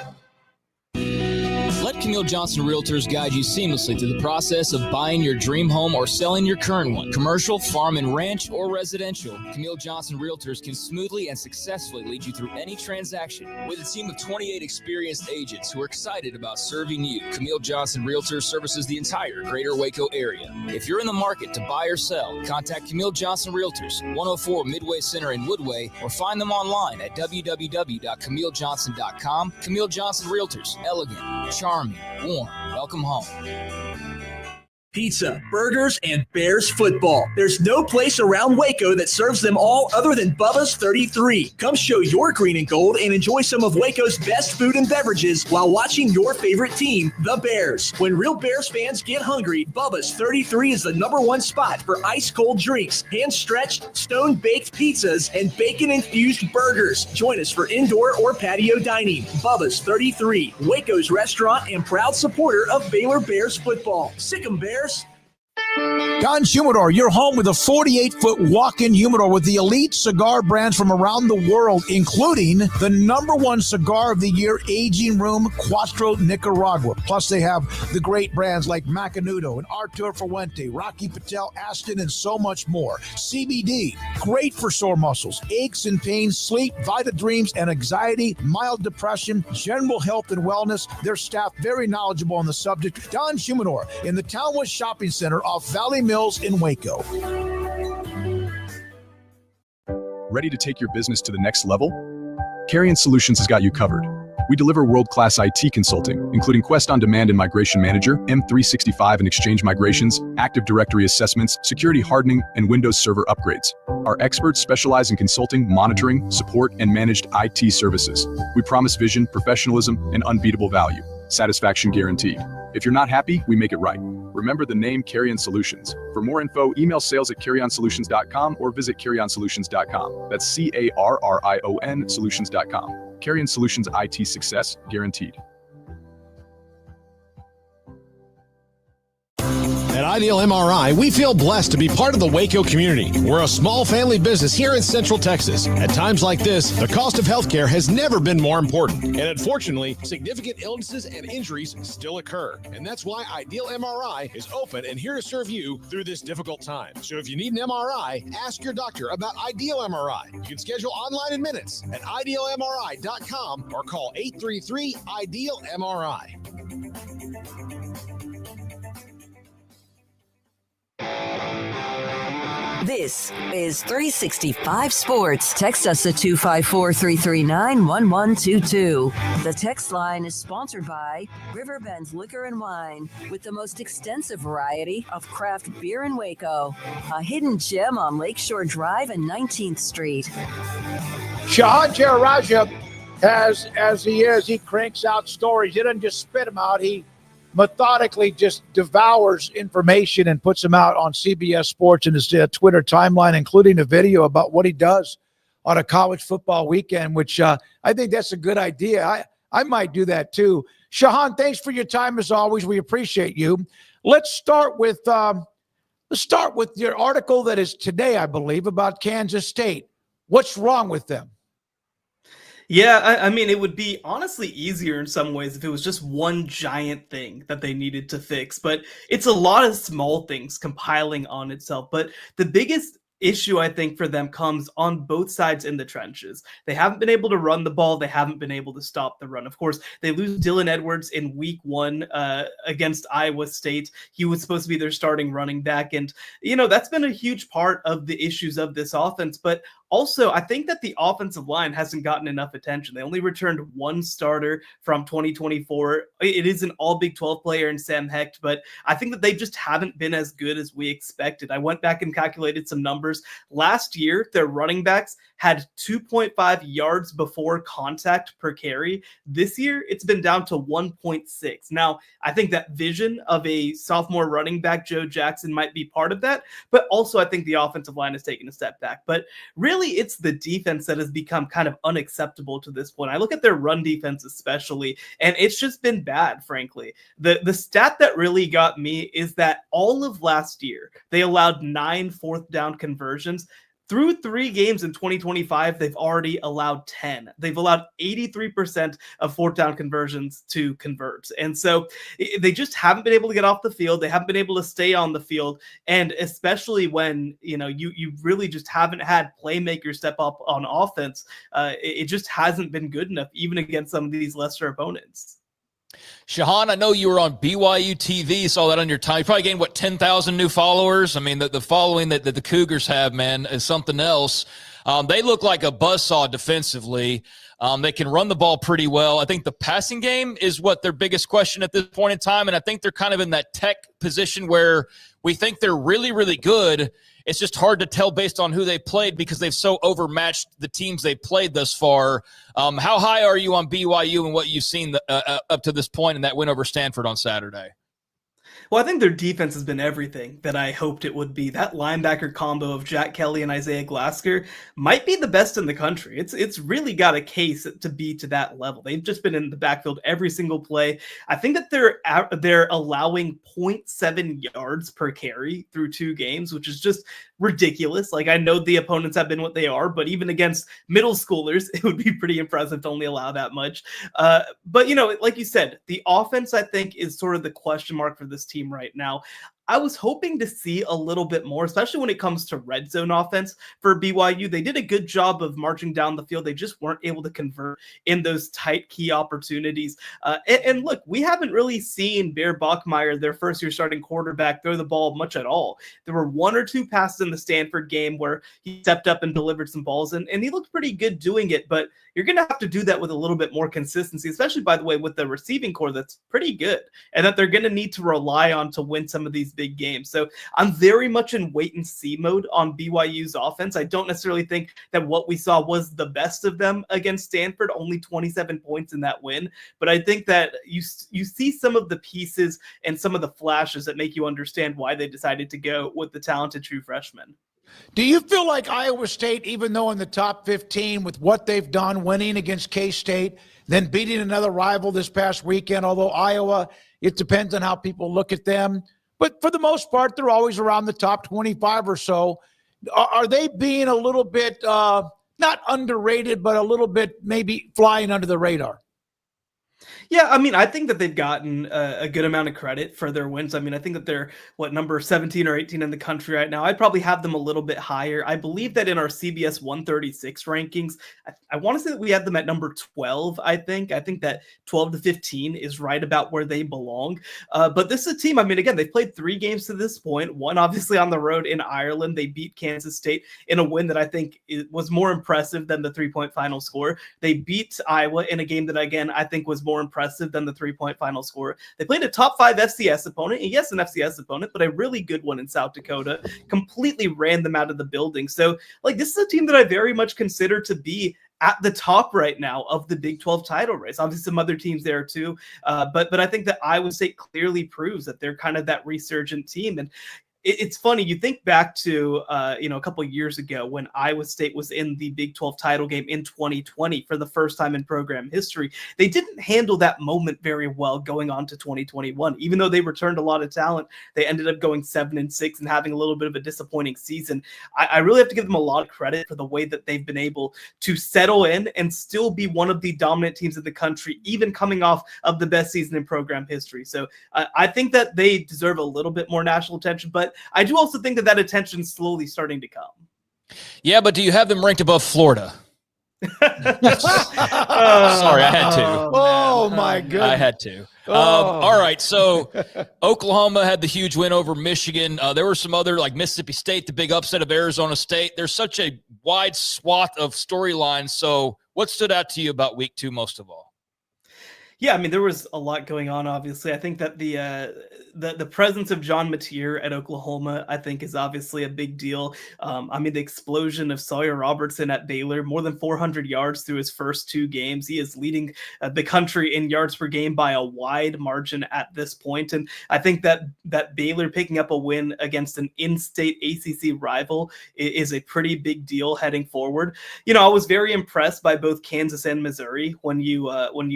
[SPEAKER 16] Let Camille Johnson Realtors guide you seamlessly through the process of buying your dream home or selling your current one. Commercial, farm and ranch, or residential, Camille Johnson Realtors can smoothly and successfully lead you through any transaction. With a team of 28 experienced agents who are excited about serving you, Camille Johnson Realtors services the entire greater Waco area. If you're in the market to buy or sell, contact Camille Johnson Realtors, 104 Midway Center in Woodway, or find them online at www.camillejohnson.com. Camille Johnson Realtors, elegant, charming, warm. Welcome home.
[SPEAKER 17] Pizza, burgers, and Bears football. There's no place around Waco that serves them all other than Bubba's 33. Come show your green and gold and enjoy some of Waco's best food and beverages while watching your favorite team, the Bears. When real Bears fans get hungry, Bubba's 33 is the #1 spot for ice-cold drinks, hand-stretched, stone-baked pizzas, and bacon-infused burgers. Join us for indoor or patio dining. Bubba's 33, Waco's restaurant and proud supporter of Baylor Bears football. Sick 'em, Bears.
[SPEAKER 4] Don Humidor, your home with a 48-foot walk-in humidor with the elite cigar brands from around the world, including the #1 cigar of the year, Aging Room Cuatro Nicaragua. Plus, they have the great brands like Macanudo and Artur Fuente, Rocky Patel, Aston, and so much more. CBD, great for sore muscles, aches and pains, sleep, Vita Dreams, and anxiety, mild depression, general health and wellness. Their staff very knowledgeable on the subject. Don Humidor in the Townwood Shopping Center off Valley Mills in Waco.
[SPEAKER 18] Ready to take your business to the next level? Carrion Solutions has got you covered. We deliver world-class IT consulting, including Quest On Demand and Migration Manager, M365 and Exchange migrations, Active Directory assessments, security hardening, and Windows Server upgrades. Our experts specialize in consulting, monitoring, support, and managed IT services. We promise vision, professionalism, and unbeatable value. Satisfaction guaranteed. If you're not happy, we make it right. Remember the name Carrion Solutions. For more info, email sales@carrionsolutions.com or visit carrionsolutions.com. That's CARRION solutions.com. Carrion Solutions, IT success guaranteed.
[SPEAKER 19] At Ideal MRI, we feel blessed to be part of the Waco community. We're a small family business here in Central Texas. At times like this, the cost of healthcare has never been more important. And unfortunately, significant illnesses and injuries still occur. And that's why Ideal MRI is open and here to serve you through this difficult time. So if you need an MRI, ask your doctor about Ideal MRI. You can schedule online in minutes at idealmri.com or call 833-IDEAL-MRI.
[SPEAKER 3] This is 365 Sports. Text us at 254-339-1122. The text line is sponsored by Riverbend's Liquor and Wine, with the most extensive variety of craft beer in Waco. A hidden gem on Lakeshore Drive and 19th Street.
[SPEAKER 4] Shahan Jeraja As he is, he cranks out stories. He doesn't just spit them out. He methodically just devours information and puts them out on CBS Sports and his Twitter timeline, including a video about what he does on a college football weekend, which I think that's a good idea. I might do that too. Shahan, thanks for your time as always. We appreciate you. Let's start with your article that is today, I believe, about Kansas State. What's wrong with them?
[SPEAKER 20] Yeah, I mean, it would be honestly easier in some ways if it was just one giant thing that they needed to fix, but it's a lot of small things compiling on itself. But the biggest issue, I think, for them comes on both sides in the trenches. They haven't been able to run the ball. They haven't been able to stop the run. Of course, they lose Dylan Edwards in week 1 against Iowa State. He was supposed to be their starting running back. And, that's been a huge part of the issues of this offense. But also, I think that the offensive line hasn't gotten enough attention. They only returned one starter from 2024. It is an all Big 12 player in Sam Hecht, but I think that they just haven't been as good as we expected. I went back and calculated some numbers. Last year, their running backs had 2.5 yards before contact per carry. This year, it's been down to 1.6. Now, I think that vision of a sophomore running back, Joe Jackson, might be part of that, but also I think the offensive line has taken a step back. But really, it's the defense that has become kind of unacceptable to this point. I look at their run defense especially, and it's just been bad, frankly. The stat that really got me is that all of last year, they allowed 9 fourth down conversions. Through 3 games in 2025, they've already allowed 10. They've allowed 83% of fourth down conversions to convert. And so they just haven't been able to get off the field. They haven't been able to stay on the field. And especially when, you really just haven't had playmakers step up on offense, it just hasn't been good enough, even against some of these lesser opponents.
[SPEAKER 5] Shahan, I know you were on BYU TV, saw that on your time. You probably gained, 10,000 new followers? I mean, the following that the Cougars have, man, is something else. They look like a buzzsaw defensively. They can run the ball pretty well. I think the passing game is what their biggest question at this point in time, and I think they're kind of in that tech position where we think they're really, really good. It's just hard to tell based on who they played because they've so overmatched the teams they've played thus far. How high are you on BYU and what you've seen up to this point in that win over Stanford on Saturday?
[SPEAKER 20] Well, I think their defense has been everything that I hoped it would be. That linebacker combo of Jack Kelly and Isaiah Glasker might be the best in the country. It's really got a case to be to that level. They've just been in the backfield every single play. I think that they're allowing 0.7 yards per carry through 2 games, which is just ridiculous. Like, I know the opponents have been what they are, but even against middle schoolers, it would be pretty impressive to only allow that much. But, like you said, the offense, I think, is sort of the question mark for this team right now. I was hoping to see a little bit more, especially when it comes to red zone offense for BYU. They did a good job of marching down the field. They just weren't able to convert in those tight key opportunities. And look, we haven't really seen Bear Bachmeier, their first-year starting quarterback, throw the ball much at all. There were 1 or 2 passes in the Stanford game where he stepped up and delivered some balls, and he looked pretty good doing it, but you're going to have to do that with a little bit more consistency, especially, by the way, with the receiving core that's pretty good and that they're going to need to rely on to win some of these big games. So I'm very much in wait and see mode on BYU's offense. I don't necessarily think that what we saw was the best of them against Stanford, only 27 points in that win. But I think that you see some of the pieces and some of the flashes that make you understand why they decided to go with the talented true freshman.
[SPEAKER 4] Do you feel like Iowa State, even though in the top 15 with what they've done, winning against K-State, then beating another rival this past weekend, although Iowa, it depends on how people look at them, but for the most part, they're always around the top 25 or so. Are they being a little bit, not underrated, but a little bit maybe flying under the radar?
[SPEAKER 20] Yeah, I mean, I think that they've gotten a good amount of credit for their wins. I mean, I think that they're, number 17 or 18 in the country right now. I'd probably have them a little bit higher. I believe that in our CBS 136 rankings, I want to say that we had them at number 12, I think. I think that 12 to 15 is right about where they belong. But this is a team, I mean, again, they've played 3 games to this point. One, obviously, on the road in Ireland. They beat Kansas State in a win that I think was more impressive than the 3-point final score. They beat Iowa in a game that, again, I think was more impressive than the 3-point final score. They played a top 5 FCS opponent, and yes, an FCS opponent, but a really good one in South Dakota, completely ran them out of the building. So, this is a team that I very much consider to be at the top right now of the Big 12 title race. Obviously, some other teams there too, but I think that Iowa State clearly proves that they're kind of that resurgent team. And it's funny, you think back to a couple of years ago when Iowa State was in the Big 12 title game in 2020 for the first time in program history. They didn't handle that moment very well going on to 2021. Even though they returned a lot of talent, they ended up going 7-6 and having a little bit of a disappointing season. I really have to give them a lot of credit for the way that they've been able to settle in and still be one of the dominant teams in the country, even coming off of the best season in program history. So I think that they deserve a little bit more national attention, but I do also think that attention's slowly starting to come.
[SPEAKER 5] Yeah, but do you have them ranked above Florida? Sorry, I had to.
[SPEAKER 4] Oh, my goodness.
[SPEAKER 5] I had to. All right, so Oklahoma had the huge win over Michigan. There were some other, like Mississippi State, the big upset of Arizona State. There's such a wide swath of storylines. So what stood out to you about week 2 most of all?
[SPEAKER 20] Yeah, I mean, there was a lot going on, obviously. I think that the presence of John Mateer at Oklahoma, I think, is obviously a big deal. I mean, the explosion of Sawyer Robertson at Baylor, more than 400 yards through his first 2 games. He is leading the country in yards per game by a wide margin at this point. And I think that Baylor picking up a win against an in-state ACC rival is a pretty big deal heading forward. You know, I was very impressed by both Kansas and Missouri when you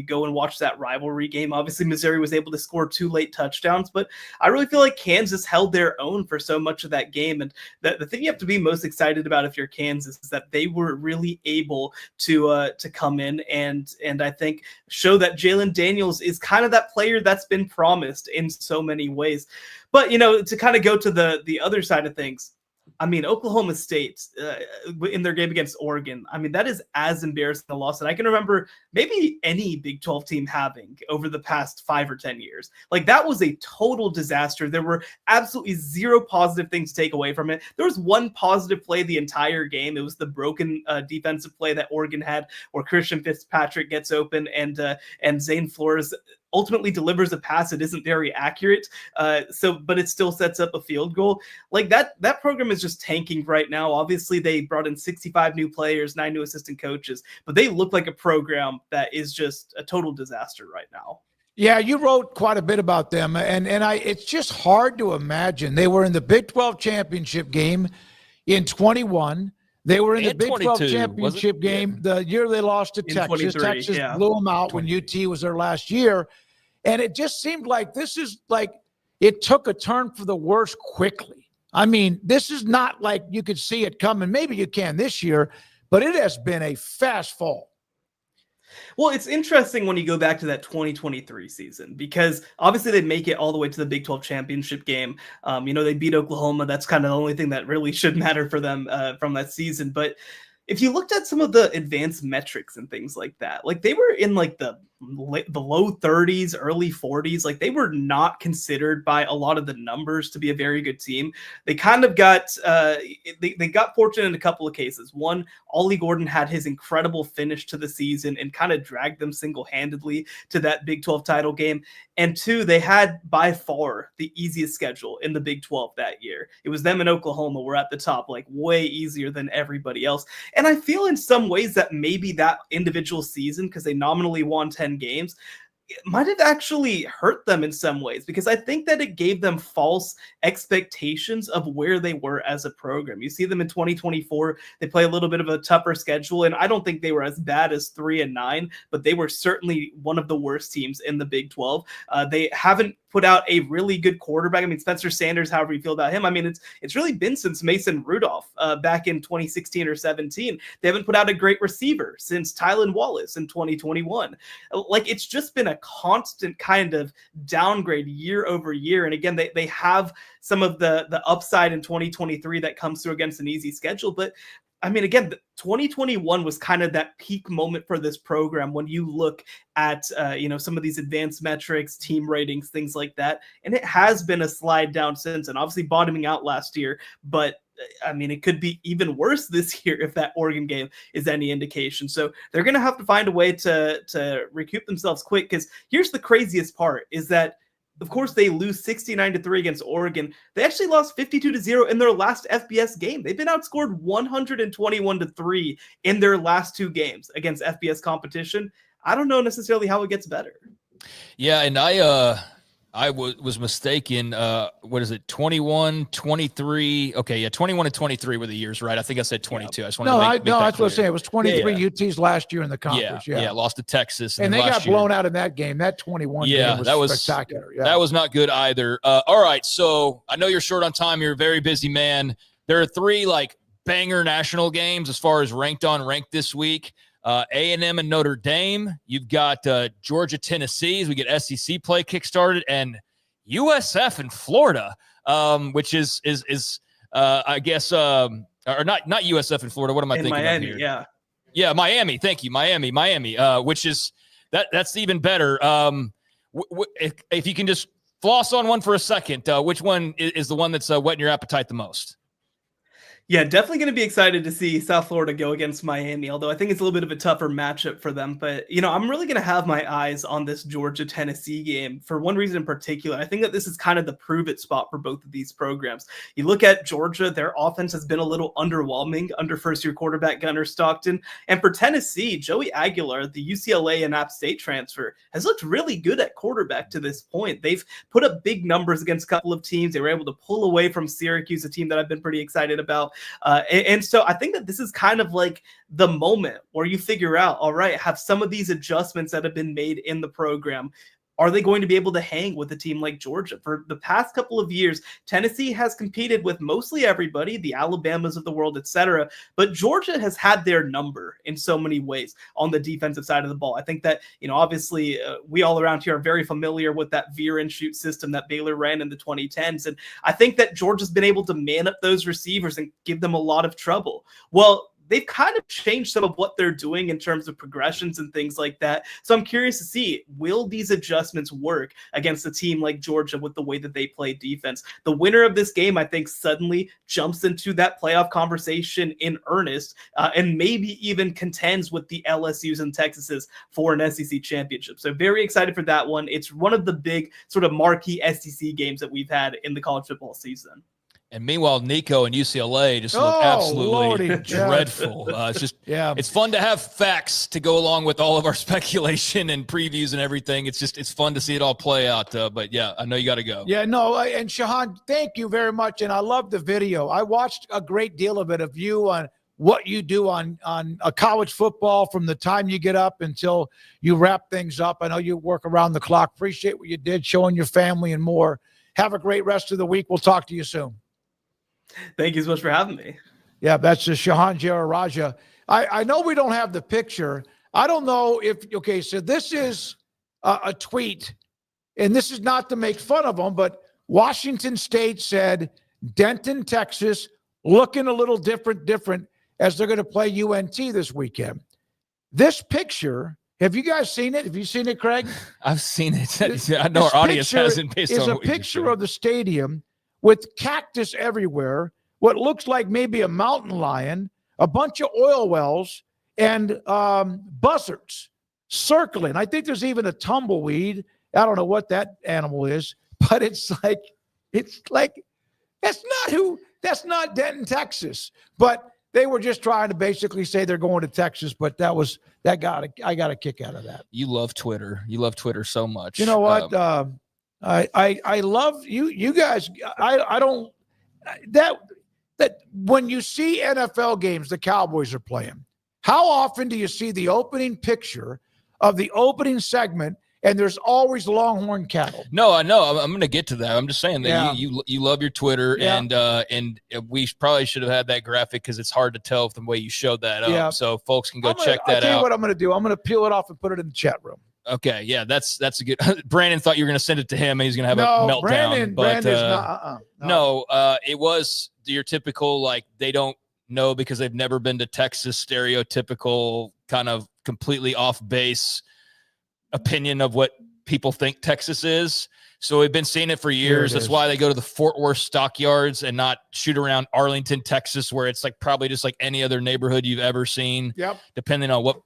[SPEAKER 20] go and watch that rivalry game. Obviously, Missouri was able to score 2 late touchdowns, but I really feel like Kansas held their own for so much of that game. And the thing you have to be most excited about if you're Kansas is that they were really able to come in and I think show that Jalen Daniels is kind of that player that's been promised in so many ways. But, you know, to kind of go to the other side of things, I mean, Oklahoma State in their game against Oregon, I mean, that is as embarrassing a loss that I can remember maybe any Big 12 team having over the past 5 or 10 years. Like, that was a total disaster. There were absolutely 0 positive things to take away from it. There was 1 positive play the entire game. It was the broken defensive play that Oregon had where Christian Fitzpatrick gets open and Zane Flores ultimately delivers a pass that isn't very accurate. But it still sets up a field goal. Like that program is just tanking right now. Obviously, they brought in 65 new players, 9 new assistant coaches, but they look like a program that is just a total disaster right now.
[SPEAKER 4] Yeah, you wrote quite a bit about them, and it's just hard to imagine. They were in the Big 12 championship game in 21. They were in the Big 12 championship game the year they lost to Texas. Texas blew them out when UT was their last year. And it just seemed like this is like it took a turn for the worse quickly. I mean, this is not like you could see it coming. Maybe you can this year, but it has been a fast fall.
[SPEAKER 20] Well, it's interesting when you go back to that 2023 season because obviously they make it all the way to the Big 12 championship game. They beat Oklahoma. That's kind of the only thing that really should matter for them from that season. But if you looked at some of the advanced metrics and things like that, like they were in like the low 30s, early 40s, like they were not considered by a lot of the numbers to be a very good team. They kind of got they got fortunate in a couple of cases. One, Ollie Gordon had his incredible finish to the season and kind of dragged them single-handedly to that Big 12 title game. And 2, they had by far the easiest schedule in the Big 12 that year. It was them and Oklahoma were at the top, like way easier than everybody else. And I feel in some ways that maybe that individual season, because they nominally won 10 games, it might have actually hurt them in some ways because I think that it gave them false expectations of where they were as a program. You see them in 2024, they play a little bit of a tougher schedule, and I don't think they were as bad as 3-9, but they were certainly one of the worst teams in the Big 12. They haven't put out a really good quarterback. I mean, Spencer Sanders, however you feel about him, I mean, it's really been since Mason Rudolph back in 2016 or 17. They haven't put out a great receiver since Tylan Wallace in 2021. Like, it's just been a constant kind of downgrade year over year. And again, they have some of the upside in 2023 that comes through against an easy schedule. But I mean, again, 2021 was kind of that peak moment for this program when you look at, some of these advanced metrics, team ratings, things like that. And it has been a slide down since, and obviously bottoming out last year. But I mean, it could be even worse this year if that Oregon game is any indication. So they're going to have to find a way to recoup themselves quick, because here's the craziest part is that of course, they lose 69-3 against Oregon. They actually lost 52-0 in their last FBS game. They've been outscored 121-3 in their last 2 games against FBS competition. I don't know necessarily how it gets better.
[SPEAKER 5] Yeah, and I was mistaken. What is it? 21, 23. Okay, yeah, 21 and 23 were the years, right? I think I said 22. Yeah. I just wanted to make that
[SPEAKER 4] that's
[SPEAKER 5] clear.
[SPEAKER 4] what I'm saying. It was 23 UTs last year in the conference.
[SPEAKER 5] Yeah, lost to Texas.
[SPEAKER 4] And they got blown out in that game. That 21 game was spectacular. Yeah.
[SPEAKER 5] That was not good either. All right, so I know you're short on time. You're a very busy man. There are 3 banger national games as far as ranked this week. A&M and Notre Dame. You've got Georgia, Tennessee as we get SEC play kickstarted, and USF in Florida, which is I guess or not USF in Florida. What am I thinking
[SPEAKER 20] Miami,
[SPEAKER 5] of here? Yeah, Miami. Thank you, Miami. Which is that's even better. If you can just floss on one for a second, which one is the one that's whetting your appetite the most?
[SPEAKER 20] Yeah, definitely going to be excited to see South Florida go against Miami, although I think it's a little bit of a tougher matchup for them. But, I'm really going to have my eyes on this Georgia-Tennessee game for one reason in particular. I think that this is kind of the prove-it spot for both of these programs. You look at Georgia, their offense has been a little underwhelming under first-year quarterback Gunnar Stockton. And for Tennessee, Joey Aguilar, the UCLA and App State transfer, has looked really good at quarterback to this point. They've put up big numbers against a couple of teams. They were able to pull away from Syracuse, a team that I've been pretty excited about. And so I think that this is kind of like the moment where you figure out, all right, have some of these adjustments that have been made in the program, are they going to be able to hang with a team like Georgia? For the past couple of years, Tennessee has competed with mostly everybody, the Alabamas of the world, etc. But Georgia has had their number in so many ways on the defensive side of the ball. I think that, obviously we all around here are very familiar with that veer and shoot system that Baylor ran in the 2010s. And I think that Georgia's been able to man up those receivers and give them a lot of trouble. Well, they've kind of changed some of what they're doing in terms of progressions and things like that. So I'm curious to see, will these adjustments work against a team like Georgia with the way that they play defense? The winner of this game, I think, suddenly jumps into that playoff conversation in earnest and maybe even contends with the LSUs and Texases for an SEC championship. So very excited for that one. It's one of the big sort of marquee SEC games that we've had in the college football season.
[SPEAKER 5] And meanwhile, Nico and UCLA just look absolutely dreadful. It's just, it's fun to have facts to go along with all of our speculation and previews and everything. It's fun to see it all play out. But yeah, I know you got to go.
[SPEAKER 4] Yeah, no. And Shahan, thank you very much. And I love the video. I watched a great deal of it of you on what you do on a college football from the time you get up until you wrap things up. I know you work around the clock. Appreciate what you did, showing your family and more. Have a great rest of the week. We'll talk to you soon.
[SPEAKER 20] Thank you so much for having me.
[SPEAKER 4] Yeah, that's the Shahan Jeraja. I know we don't have the picture. I don't know if, okay, so this is a tweet, and this is not to make fun of them, but Washington State said Denton, Texas, looking a little different as they're going to play UNT this weekend. This picture, have you guys seen it? Have you seen it, Craig?
[SPEAKER 5] I've seen it. I know our audience hasn't based on
[SPEAKER 4] what a picture of the stadium with cactus everywhere, what looks like maybe a mountain lion, a bunch of oil wells, and buzzards circling. I think there's even a tumbleweed. I don't know what that animal is, but it's like that's not Denton, Texas. But they were just trying to basically say they're going to Texas, but I got a kick out of that.
[SPEAKER 5] You love Twitter. You love Twitter so much.
[SPEAKER 4] You know what? I love you guys. I don't that when you see NFL games, the Cowboys are playing. How often do you see the opening picture of the opening segment, and there's always Longhorn cattle?
[SPEAKER 5] No, I know. I'm going to get to that. I'm just saying that you love your Twitter, and we probably should have had that graphic because it's hard to tell from the way you showed that up. Yeah. So folks can go check that out.
[SPEAKER 4] I'll tell you what I'm going to do. I'm going to peel it off and put it in the chat room.
[SPEAKER 5] Okay, yeah, that's a good. Brandon thought you were going to send it to him, and he's going to have a meltdown.
[SPEAKER 4] Brandon's not.
[SPEAKER 5] No, it was your typical they don't know because they've never been to Texas. Stereotypical kind of completely off base opinion of what people think Texas is. So we've been seeing it for years. That's why they go to the Fort Worth stockyards and not shoot around Arlington, Texas, where it's probably just like any other neighborhood you've ever seen.
[SPEAKER 4] Yep.
[SPEAKER 5] Depending on what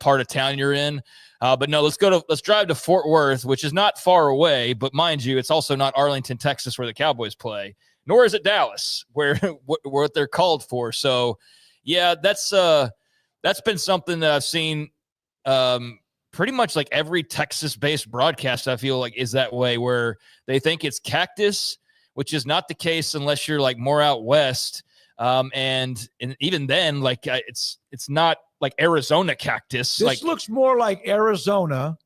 [SPEAKER 5] part of town you're in. But no, let's drive to Fort Worth, which is not far away, but mind you, it's also not Arlington, Texas, where the Cowboys play, nor is it Dallas, where what they're called for. So yeah, that's been something that I've seen pretty much like every Texas-based broadcast, I feel like, is that way, where they think it's Cactus, which is not the case unless you're like more out west. And even then, like it's not like Arizona Cactus.
[SPEAKER 4] This looks more like Arizona.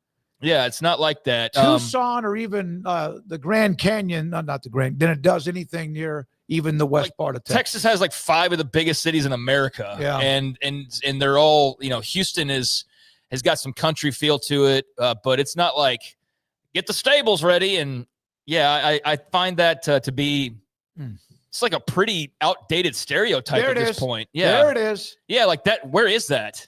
[SPEAKER 5] Yeah, it's not like that.
[SPEAKER 4] Tucson or even the Grand Canyon, not the Grand, than it does anything near even the west part of Texas.
[SPEAKER 5] Texas has like 5 of the biggest cities in America.
[SPEAKER 4] Yeah.
[SPEAKER 5] And they're all, Houston has got some country feel to it, but it's not like get the stables ready. And yeah, I find that to be it's like a pretty outdated stereotype at this point. Yeah,
[SPEAKER 4] there it is.
[SPEAKER 5] Yeah, like that. Where is that?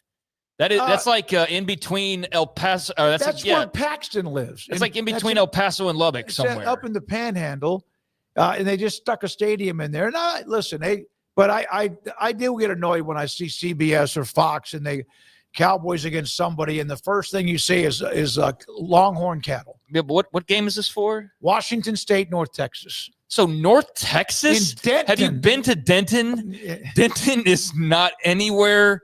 [SPEAKER 5] That's like in between El Paso.
[SPEAKER 4] That's where Paxton lives.
[SPEAKER 5] It's like in between El Paso and Lubbock somewhere.
[SPEAKER 4] Up in the Panhandle, and they just stuck a stadium in there. And I do get annoyed when I see CBS or Fox and they Cowboys against somebody, and the first thing you see is Longhorn cattle.
[SPEAKER 5] Yeah, but what game is this for?
[SPEAKER 4] Washington State, North Texas.
[SPEAKER 5] So North Texas?
[SPEAKER 4] In Denton.
[SPEAKER 5] Have you been to Denton? Denton is not anywhere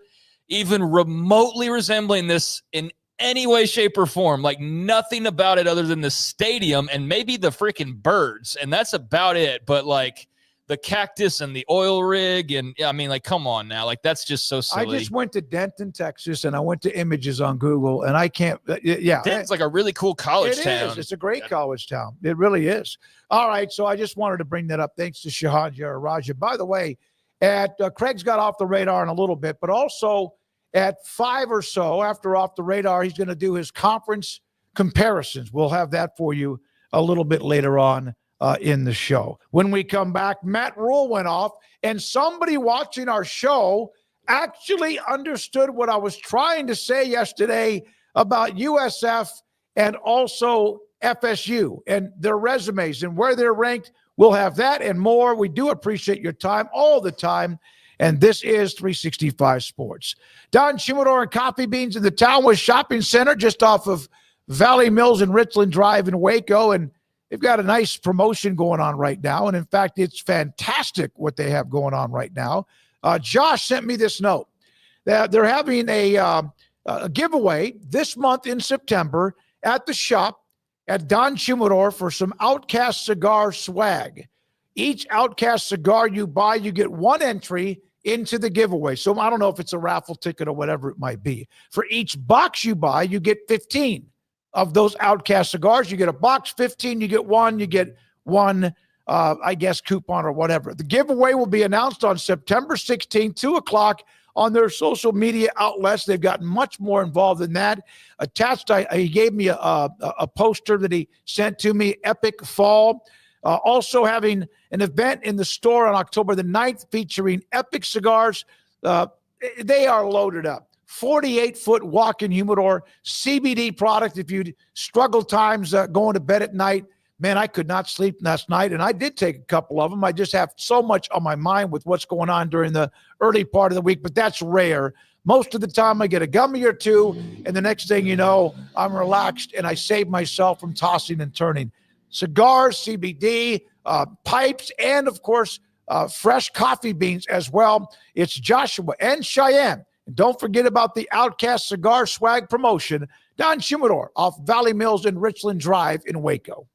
[SPEAKER 5] even remotely resembling this in any way, shape, or form. Like nothing about it other than the stadium and maybe the freaking birds. And that's about it. But like the cactus and the oil rig. And I mean, like, come on now. Like, that's just so silly.
[SPEAKER 4] I just went to Denton, Texas, and I went to images on Google, and I can't, yeah.
[SPEAKER 5] Denton's like a really cool college town.
[SPEAKER 4] It is. It's a great college town. It really is. All right. So I just wanted to bring that up. Thanks to Shahan Jeraja. By the way, Craig's got off the radar in a little bit, but also at 5 or so after off the radar, he's going to do his conference comparisons. We'll have that for you a little bit later on in the show. When we come back, Matt Rule went off, and somebody watching our show actually understood what I was trying to say yesterday about USF and also FSU and their resumes and where they're ranked. We'll have that and more. We do appreciate your time all the time. And this is 365 Sports. Don Chimador and Coffee Beans in the Townwest Shopping Center just off of Valley Mills and Richland Drive in Waco. And they've got a nice promotion going on right now. And in fact, it's fantastic what they have going on right now. Josh sent me this note that they're having a giveaway this month in September at the shop at Don Chimador for some Outcast cigar swag. Each Outcast cigar you buy, you get one entry into the giveaway. So I don't know if it's a raffle ticket or whatever it might be. For each box you buy, you get 15 of those Outcast cigars. You get a box, 15, you get one, I guess, coupon or whatever. The giveaway will be announced on September 16th, 2 o'clock on their social media outlets. They've gotten much more involved than that. Attached, he gave me a poster that he sent to me, Epic Fall. Also having an event in the store on October the 9th featuring Epic cigars. They are loaded up. 48-foot walk-in humidor, CBD product. If you struggle times going to bed at night, man, I could not sleep last night, and I did take a couple of them. I just have so much on my mind with what's going on during the early part of the week, but that's rare. Most of the time I get a gummy or two, and the next thing you know, I'm relaxed, and I save myself from tossing and turning. Cigars, CBD, pipes, and, of course, fresh coffee beans as well. It's Joshua and Cheyenne. And don't forget about the Outcast Cigar Swag promotion. Don Chimador off Valley Mills and Richland Drive in Waco.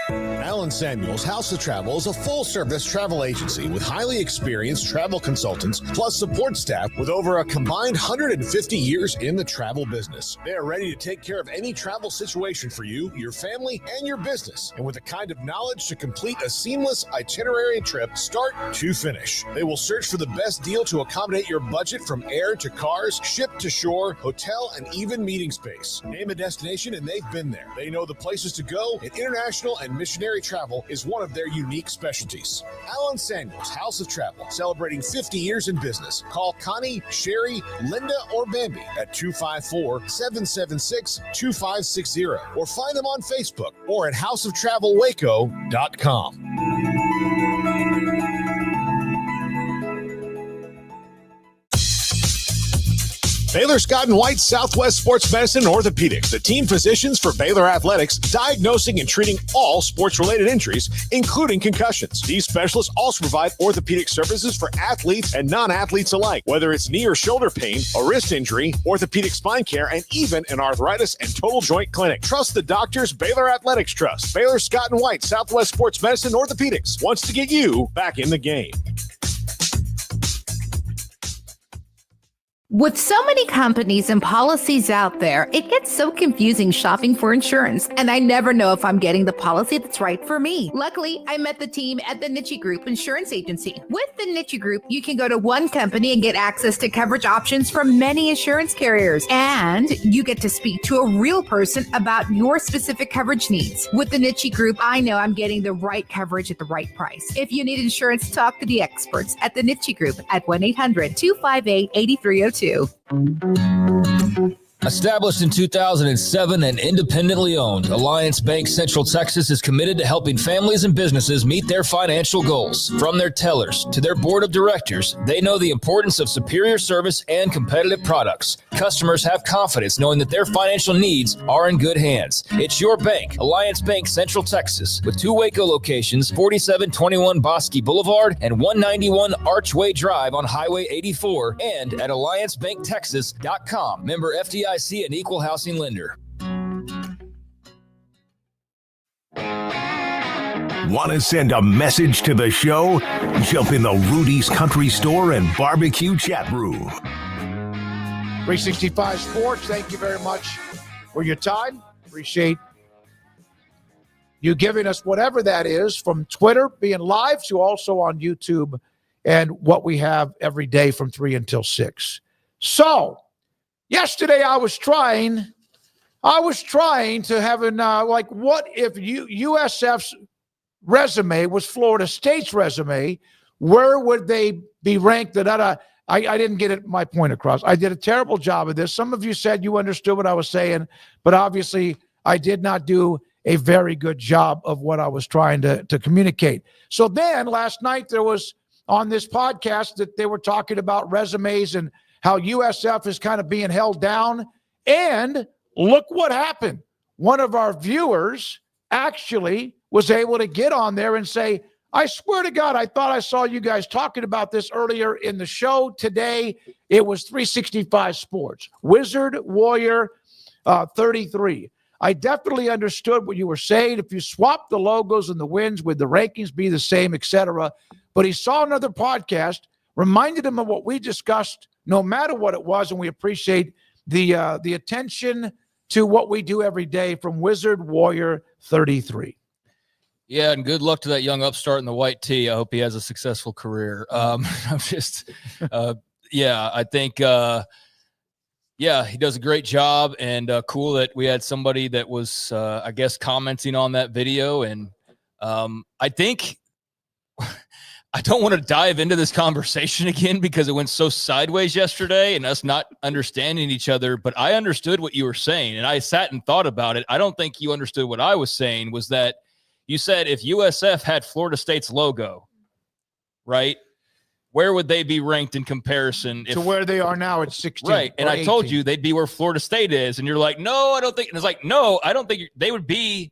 [SPEAKER 19] Allen Samuels House of Travel is a full-service travel agency with highly experienced travel consultants plus support staff with over a combined 150 years in the travel business. They are ready to take care of any travel situation for you, your family, and your business, and with the kind of knowledge to complete a seamless itinerary trip start to finish. They will search for the best deal to accommodate your budget from air to cars, ship to shore, hotel, and even meeting space. Name a destination and they've been there. They know the places to go, and international and missionary travel is one of their unique specialties. Allen Samuels House of Travel, celebrating 50 years in business. Call Connie, Sherry, Linda, or Bambi at 254-776-2560 or find them on Facebook or at houseoftravelwaco.com. Baylor Scott and White Southwest Sports Medicine and Orthopedics, the team physicians for Baylor Athletics, diagnosing and treating all sports-related injuries, including concussions. These specialists also provide orthopedic services for athletes and non-athletes alike, whether it's knee or shoulder pain, a wrist injury, orthopedic spine care, and even an arthritis and total joint clinic. Trust the doctors Baylor Athletics trust. Baylor Scott and White Southwest Sports Medicine and Orthopedics wants to get you back in the game.
[SPEAKER 21] With so many companies and policies out there, it gets so confusing shopping for insurance, and I never know if I'm getting the policy that's right for me. Luckily, I met the team at the Niche Group Insurance Agency. With the Niche Group, you can go to one company and get access to coverage options from many insurance carriers, and you get to speak to a real person about your specific coverage needs. With the Niche Group, I know I'm getting the right coverage at the right price. If you need insurance, talk to the experts at the Niche Group at 1-800-258-8302.
[SPEAKER 16] Established in 2007 and independently owned, Alliance Bank Central Texas is committed to helping families and businesses meet their financial goals. From their tellers to their board of directors, they know the importance of superior service and competitive products. Customers have confidence knowing that their financial needs are in good hands. It's your bank, Alliance Bank Central Texas, with 2 Waco locations, 4721 Bosque Boulevard and 191 Archway Drive on Highway 84, and at alliancebanktexas.com. Member FDIC, an equal housing lender.
[SPEAKER 1] Want to send a message to the show? Jump in the Rudy's Country Store and Barbecue chat room.
[SPEAKER 4] 365 Sports, thank you very much for your time. Appreciate you giving us whatever that is, from Twitter being live to also on YouTube, and what we have every day from 3 until 6. So, yesterday, I was trying to have what if USF's resume was Florida State's resume? Where would they be ranked? I didn't get my point across. I did a terrible job of this. Some of you said you understood what I was saying, but obviously I did not do a very good job of what I was trying to communicate. So then last night there was on this podcast that they were talking about resumes and how USF is kind of being held down. And look what happened. One of our viewers actually was able to get on there and say, I swear to God, I thought I saw you guys talking about this earlier in the show today. It was 365 Sports. Wizard Warrior 33. I definitely understood what you were saying. If you swap the logos and the wins, would the rankings be the same, etc.? But he saw another podcast, reminded him of what we discussed, no matter what it was, and we appreciate the attention to what we do every day from Wizard Warrior 33.
[SPEAKER 5] Yeah, and good luck to that young upstart in the white tee. I hope he has a successful career. I think, he does a great job, and cool that we had somebody that was, commenting on that video. And I think I don't want to dive into this conversation again because it went so sideways yesterday and us not understanding each other, but I understood what you were saying, and I sat and thought about it. I don't think you understood what I was saying, was that you said if USF had Florida State's logo, right, where would they be ranked in comparison?
[SPEAKER 4] To where they are now at 16.
[SPEAKER 5] Right, and I
[SPEAKER 4] 18.
[SPEAKER 5] told you they'd be where Florida State is, and you're like, no, I don't think. And it's like, no, I don't think they would be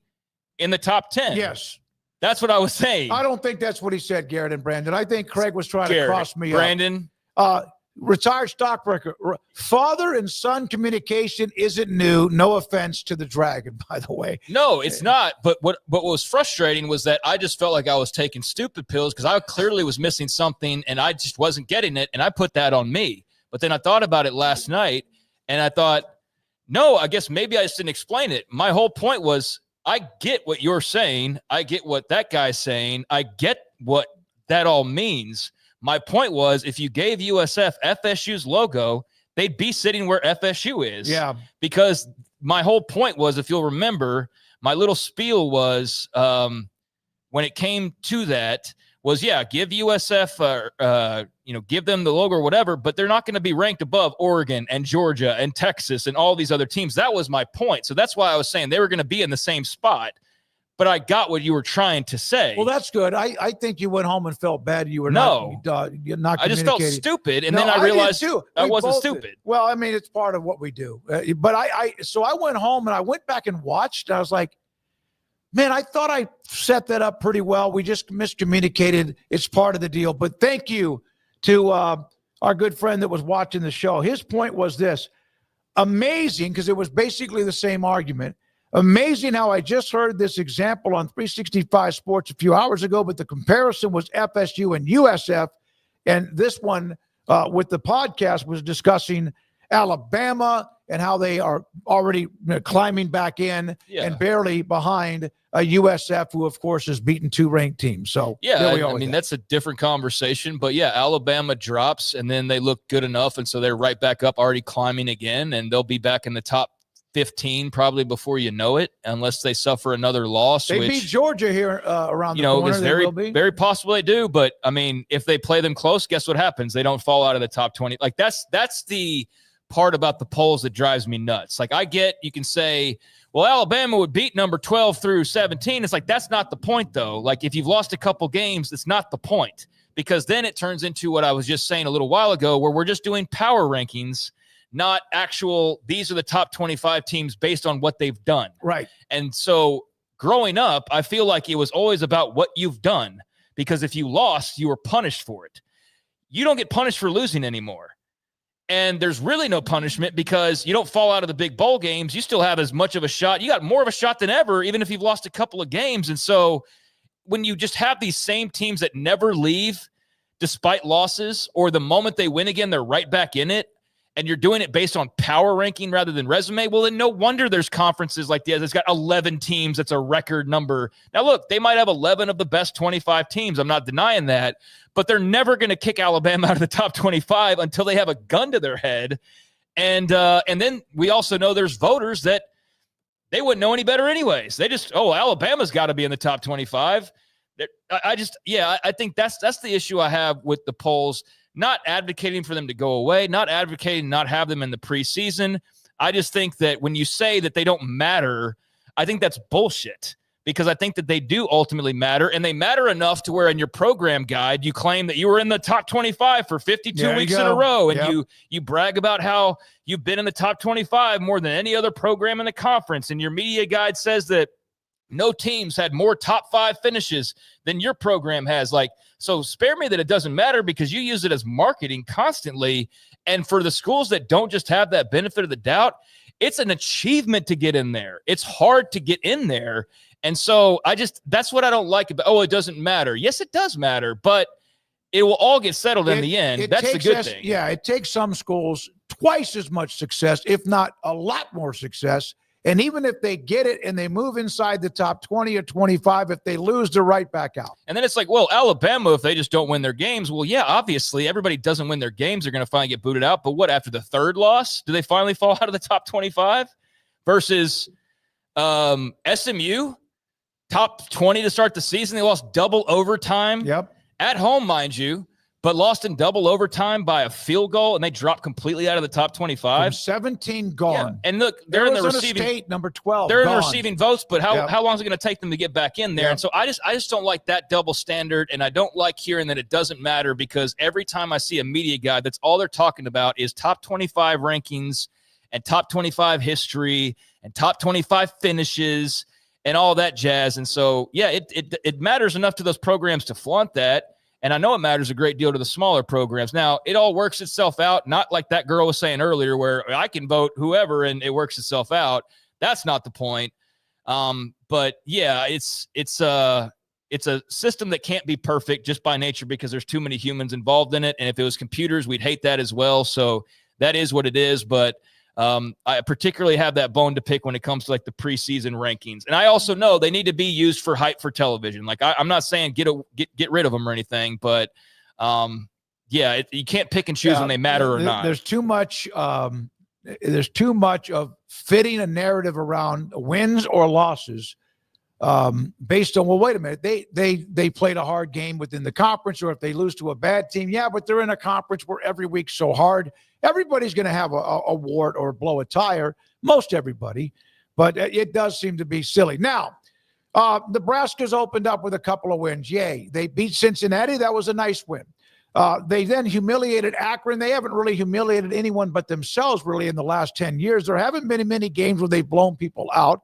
[SPEAKER 5] in the top 10.
[SPEAKER 4] Yes.
[SPEAKER 5] That's what I was saying.
[SPEAKER 4] I don't think that's what he said, Garrett and Brandon. I think Craig was trying to cross me
[SPEAKER 5] Brandon.
[SPEAKER 4] up. Retired stockbroker. Father and son communication isn't new. No offense to the Dragon, by the way.
[SPEAKER 5] No, it's not. But what was frustrating was that I just felt like I was taking stupid pills because I clearly was missing something and I just wasn't getting it, and I put that on me. But then I thought about it last night, and I thought, no, I guess maybe I just didn't explain it. My whole point was, I get what you're saying. I get what that guy's saying. I get what that all means. My point was, if you gave USF FSU's logo, they'd be sitting where FSU is.
[SPEAKER 4] Yeah.
[SPEAKER 5] Because my whole point was, if you'll remember, my little spiel was, when it came to that, was, give USF, give them the logo or whatever, but they're not going to be ranked above Oregon and Georgia and Texas and all these other teams. That was my point. So that's why I was saying they were going to be in the same spot. but I got what you were trying to say.
[SPEAKER 4] Well, that's good. I think you went home and felt bad. You were
[SPEAKER 5] No.
[SPEAKER 4] you're not
[SPEAKER 5] I just felt
[SPEAKER 4] communicating.
[SPEAKER 5] stupid, and
[SPEAKER 4] No,
[SPEAKER 5] then I realized
[SPEAKER 4] did too.
[SPEAKER 5] I
[SPEAKER 4] We
[SPEAKER 5] wasn't
[SPEAKER 4] both did.
[SPEAKER 5] stupid.
[SPEAKER 4] Well, I mean, it's part of what we do. But so I went home and I went back and watched. And I was like, man, I thought I set that up pretty well. We just miscommunicated. It's part of the deal. But thank you to our good friend that was watching the show. His point was this. Amazing, because it was basically the same argument. Amazing how I just heard this example on 365 Sports a few hours ago, but the comparison was FSU and USF. And this one with the podcast was discussing Alabama and how they are already climbing back in and barely behind USF, who, of course, has beaten 2 ranked teams. So,
[SPEAKER 5] I mean, that's a different conversation. But, yeah, Alabama drops, and then they look good enough, and so they're right back up, already climbing again, and they'll be back in the top 15 probably before you know it, unless they suffer another loss.
[SPEAKER 4] They beat Georgia here around the corner.
[SPEAKER 5] It's very possible they do. But, I mean, if they play them close, guess what happens? They don't fall out of the top 20. Like, that's the part about the polls that drives me nuts. Like, I get, you can say, well, Alabama would beat number 12 through 17. It's like, that's not the point, though. Like, if you've lost a couple games, that's not the point, because then it turns into what I was just saying a little while ago, where we're just doing power rankings, not actual, these are the top 25 teams based on what they've done.
[SPEAKER 4] Right.
[SPEAKER 5] And so growing up, I feel like it was always about what you've done, because if you lost, you were punished for it. You don't get punished for losing anymore. And there's really no punishment, because you don't fall out of the big bowl games. You still have as much of a shot. You got more of a shot than ever, even if you've lost a couple of games. And so when you just have these same teams that never leave despite losses, or the moment they win again, they're right back in it, and you're doing it based on power ranking rather than resume, well, then no wonder there's conferences like this. It's got 11 teams. That's a record number. Now, look, they might have 11 of the best 25 teams. I'm not denying that. But they're never going to kick Alabama out of the top 25 until they have a gun to their head. And then we also know there's voters that they wouldn't know any better anyways. They just, Alabama's got to be in the top 25. I think that's the issue I have with the polls. Not advocating for them to go away, not advocating not have them in the preseason. I just think that when you say that they don't matter, I think that's bullshit, because I think that they do ultimately matter, and they matter enough to where in your program guide you claim that you were in the top 25 for 52 weeks in a row, and you brag about how you've been in the top 25 more than any other program in the conference, and your media guide says that no teams had more top 5 finishes than your program has. Like, so spare me that it doesn't matter, because you use it as marketing constantly. And for the schools that don't just have that benefit of the doubt, it's an achievement to get in there. It's hard to get in there. And so that's what I don't like about, it doesn't matter. Yes, it does matter, but it will all get settled in the end. That's the good thing.
[SPEAKER 4] Yeah, it takes some schools twice as much success, if not a lot more success. And even if they get it and they move inside the top 20 or 25, if they lose, they're right back out.
[SPEAKER 5] And then it's like, well, Alabama, if they just don't win their games, well, yeah, obviously everybody doesn't win their games. They're going to finally get booted out. But what, after the third loss, do they finally fall out of the top 25? Versus SMU, top 20 to start the season. They lost double overtime.
[SPEAKER 4] Yep.
[SPEAKER 5] At home, mind you, but lost in double overtime by a field goal, and they dropped completely out of the top 25.
[SPEAKER 4] From 17 gone.
[SPEAKER 5] Yeah. And look, they're in the receiving
[SPEAKER 4] State, number 12.
[SPEAKER 5] They're
[SPEAKER 4] gone.
[SPEAKER 5] in the receiving votes, but how long is it going to take them to get back in there? And so I just don't like that double standard, and I don't like hearing that it doesn't matter, because every time I see a media guide, that's all they're talking about is top 25 rankings and top 25 history and top 25 finishes and all that jazz. And so, yeah, it matters enough to those programs to flaunt that. And I know it matters a great deal to the smaller programs. Now, it all works itself out, not like that girl was saying earlier where I can vote whoever and it works itself out. That's not the point. But, yeah, it's a system that can't be perfect just by nature, because there's too many humans involved in it. And if it was computers, we'd hate that as well. So that is what it is. But I particularly have that bone to pick when it comes to like the preseason rankings. And I also know they need to be used for hype for television. Like I'm not saying get rid of them or anything, but you can't pick and choose when they matter or not.
[SPEAKER 4] There's too much. There's too much of fitting a narrative around wins or losses based on, well, wait a minute, they played a hard game within the conference, or if they lose to a bad team, but they're in a conference where every week's so hard. Everybody's going to have a wart or blow a tire, most everybody, but it does seem to be silly. Now, Nebraska's opened up with a couple of wins. Yay. They beat Cincinnati. That was a nice win. They then humiliated Akron. They haven't really humiliated anyone but themselves really in the last 10 years. There haven't been many games where they've blown people out.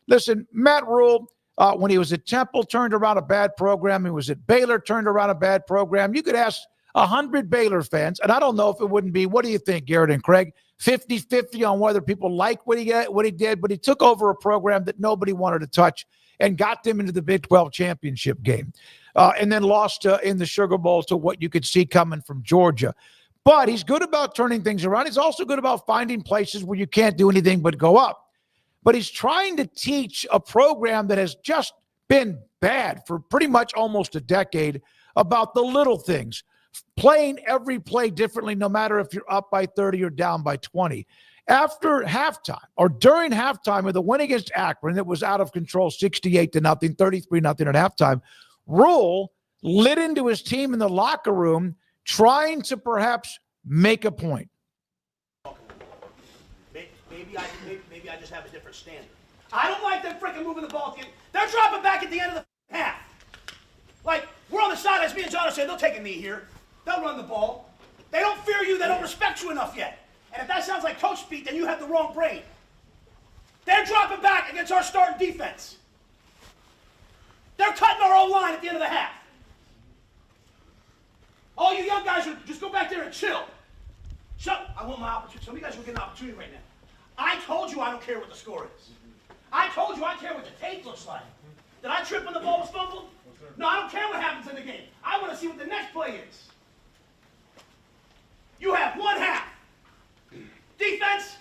[SPEAKER 4] Listen, Matt Rule, when he was at Temple, turned around a bad program. He was at Baylor, turned around a bad program. You could ask 100 Baylor fans, and I don't know if it wouldn't be, what do you think, Garrett and Craig? 50-50 on whether people like what he did, but he took over a program that nobody wanted to touch and got them into the Big 12 championship game, and then lost in the Sugar Bowl to what you could see coming from Georgia. But he's good about turning things around. He's also good about finding places where you can't do anything but go up. But he's trying to teach a program that has just been bad for pretty much almost a decade about the little things, playing every play differently, no matter if you're up by 30 or down by 20. After halftime or during halftime of the win against Akron, that was out of control, 68-0, 33-0 at halftime, Rule lit into his team in the locker room, trying to perhaps make a point.
[SPEAKER 6] Maybe I just have a different standard. I don't like them freaking moving the ball. They're dropping back at the end of the half. Like, we're on the sidelines, me and John are saying, they'll take a knee here. They'll run the ball. They don't fear you. They don't respect you enough yet. And if that sounds like coach speak, then you have the wrong brain. They're dropping back against our starting defense. They're cutting our own line at the end of the half. All you young guys, just go back there and chill. I want my opportunity. Some of you guys will get an opportunity right now. I told you I don't care what the score is. I told you I care what the tape looks like. Did I trip when the ball was fumbled? No, I don't care what happens in the game. I want to see what the next play is. You have one half. Defense,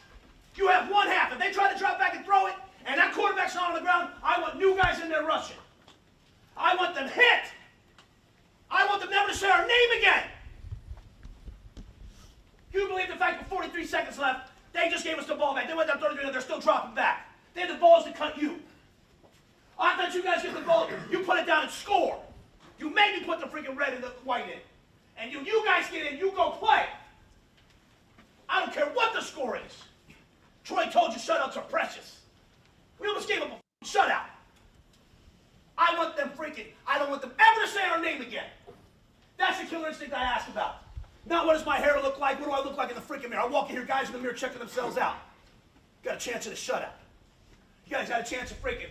[SPEAKER 6] you have one half. If they try to drop back and throw it, and that quarterback's not on the ground, I want new guys in there rushing. I want them hit. I want them never to say our name again. Can you believe the fact with 43 seconds left, they just gave us the ball back. They went down 33, and they're still dropping back. They had the balls to cut you. I thought you guys get the ball, you put it down and score. You made me put the freaking red and the white in. And you guys get in, you go play. I don't care what the score is. Troy told you shutouts are precious. We almost gave up a shutout. I don't want them ever to say our name again. That's the killer instinct I asked about. Not what does my hair look like, what do I look like in the freaking mirror. I walk in here, guys in the mirror checking themselves out. Got a chance at a shutout. You guys got a chance of freaking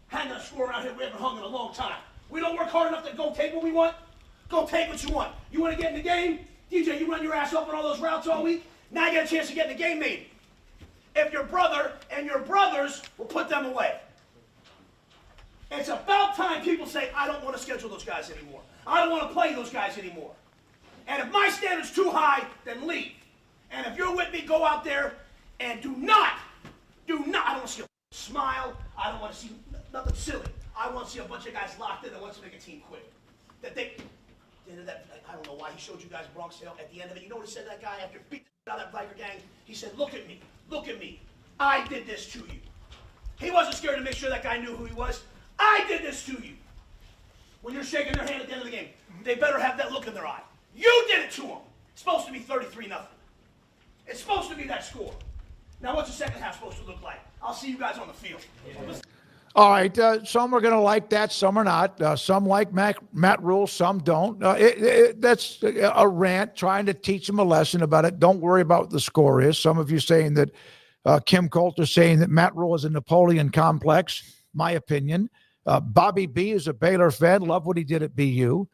[SPEAKER 6] hanging a score around here we haven't hung in a long time. We don't work hard enough to go take what we want? Go take what you want. You want to get in the game? DJ, you run your ass off on all those routes all week? Now you got a chance to get in the game, maybe. If your brother and your brothers will put them away. It's about time people say, I don't want to schedule those guys anymore. I don't want to play those guys anymore. And if my standard's too high, then leave. And if you're with me, go out there and do not, I don't want to see a smile. I don't want to see nothing silly. I want to see a bunch of guys locked in that wants to make a team quit. I don't know why he showed you guys Bronx Hill at the end of it. You know what he said to that guy after beat the out of that biker gang? He said, look at me. I did this to you. He wasn't scared to make sure that guy knew who he was. I did this to you. When you're shaking their hand at the end of the game, they better have that look in their eye. You did it to them. It's supposed to be 33-0. It's supposed to be that score. Now, what's the second half supposed to look like? I'll see you guys on the field.
[SPEAKER 4] All right, some are going to like that, some are not. Some like Matt Rule, some don't. That's a rant, trying to teach them a lesson about it. Don't worry about what the score is. Some of you saying that Kim Coulter saying that Matt Rule is a Napoleon complex, my opinion. Bobby B is a Baylor fan, love what he did at BU.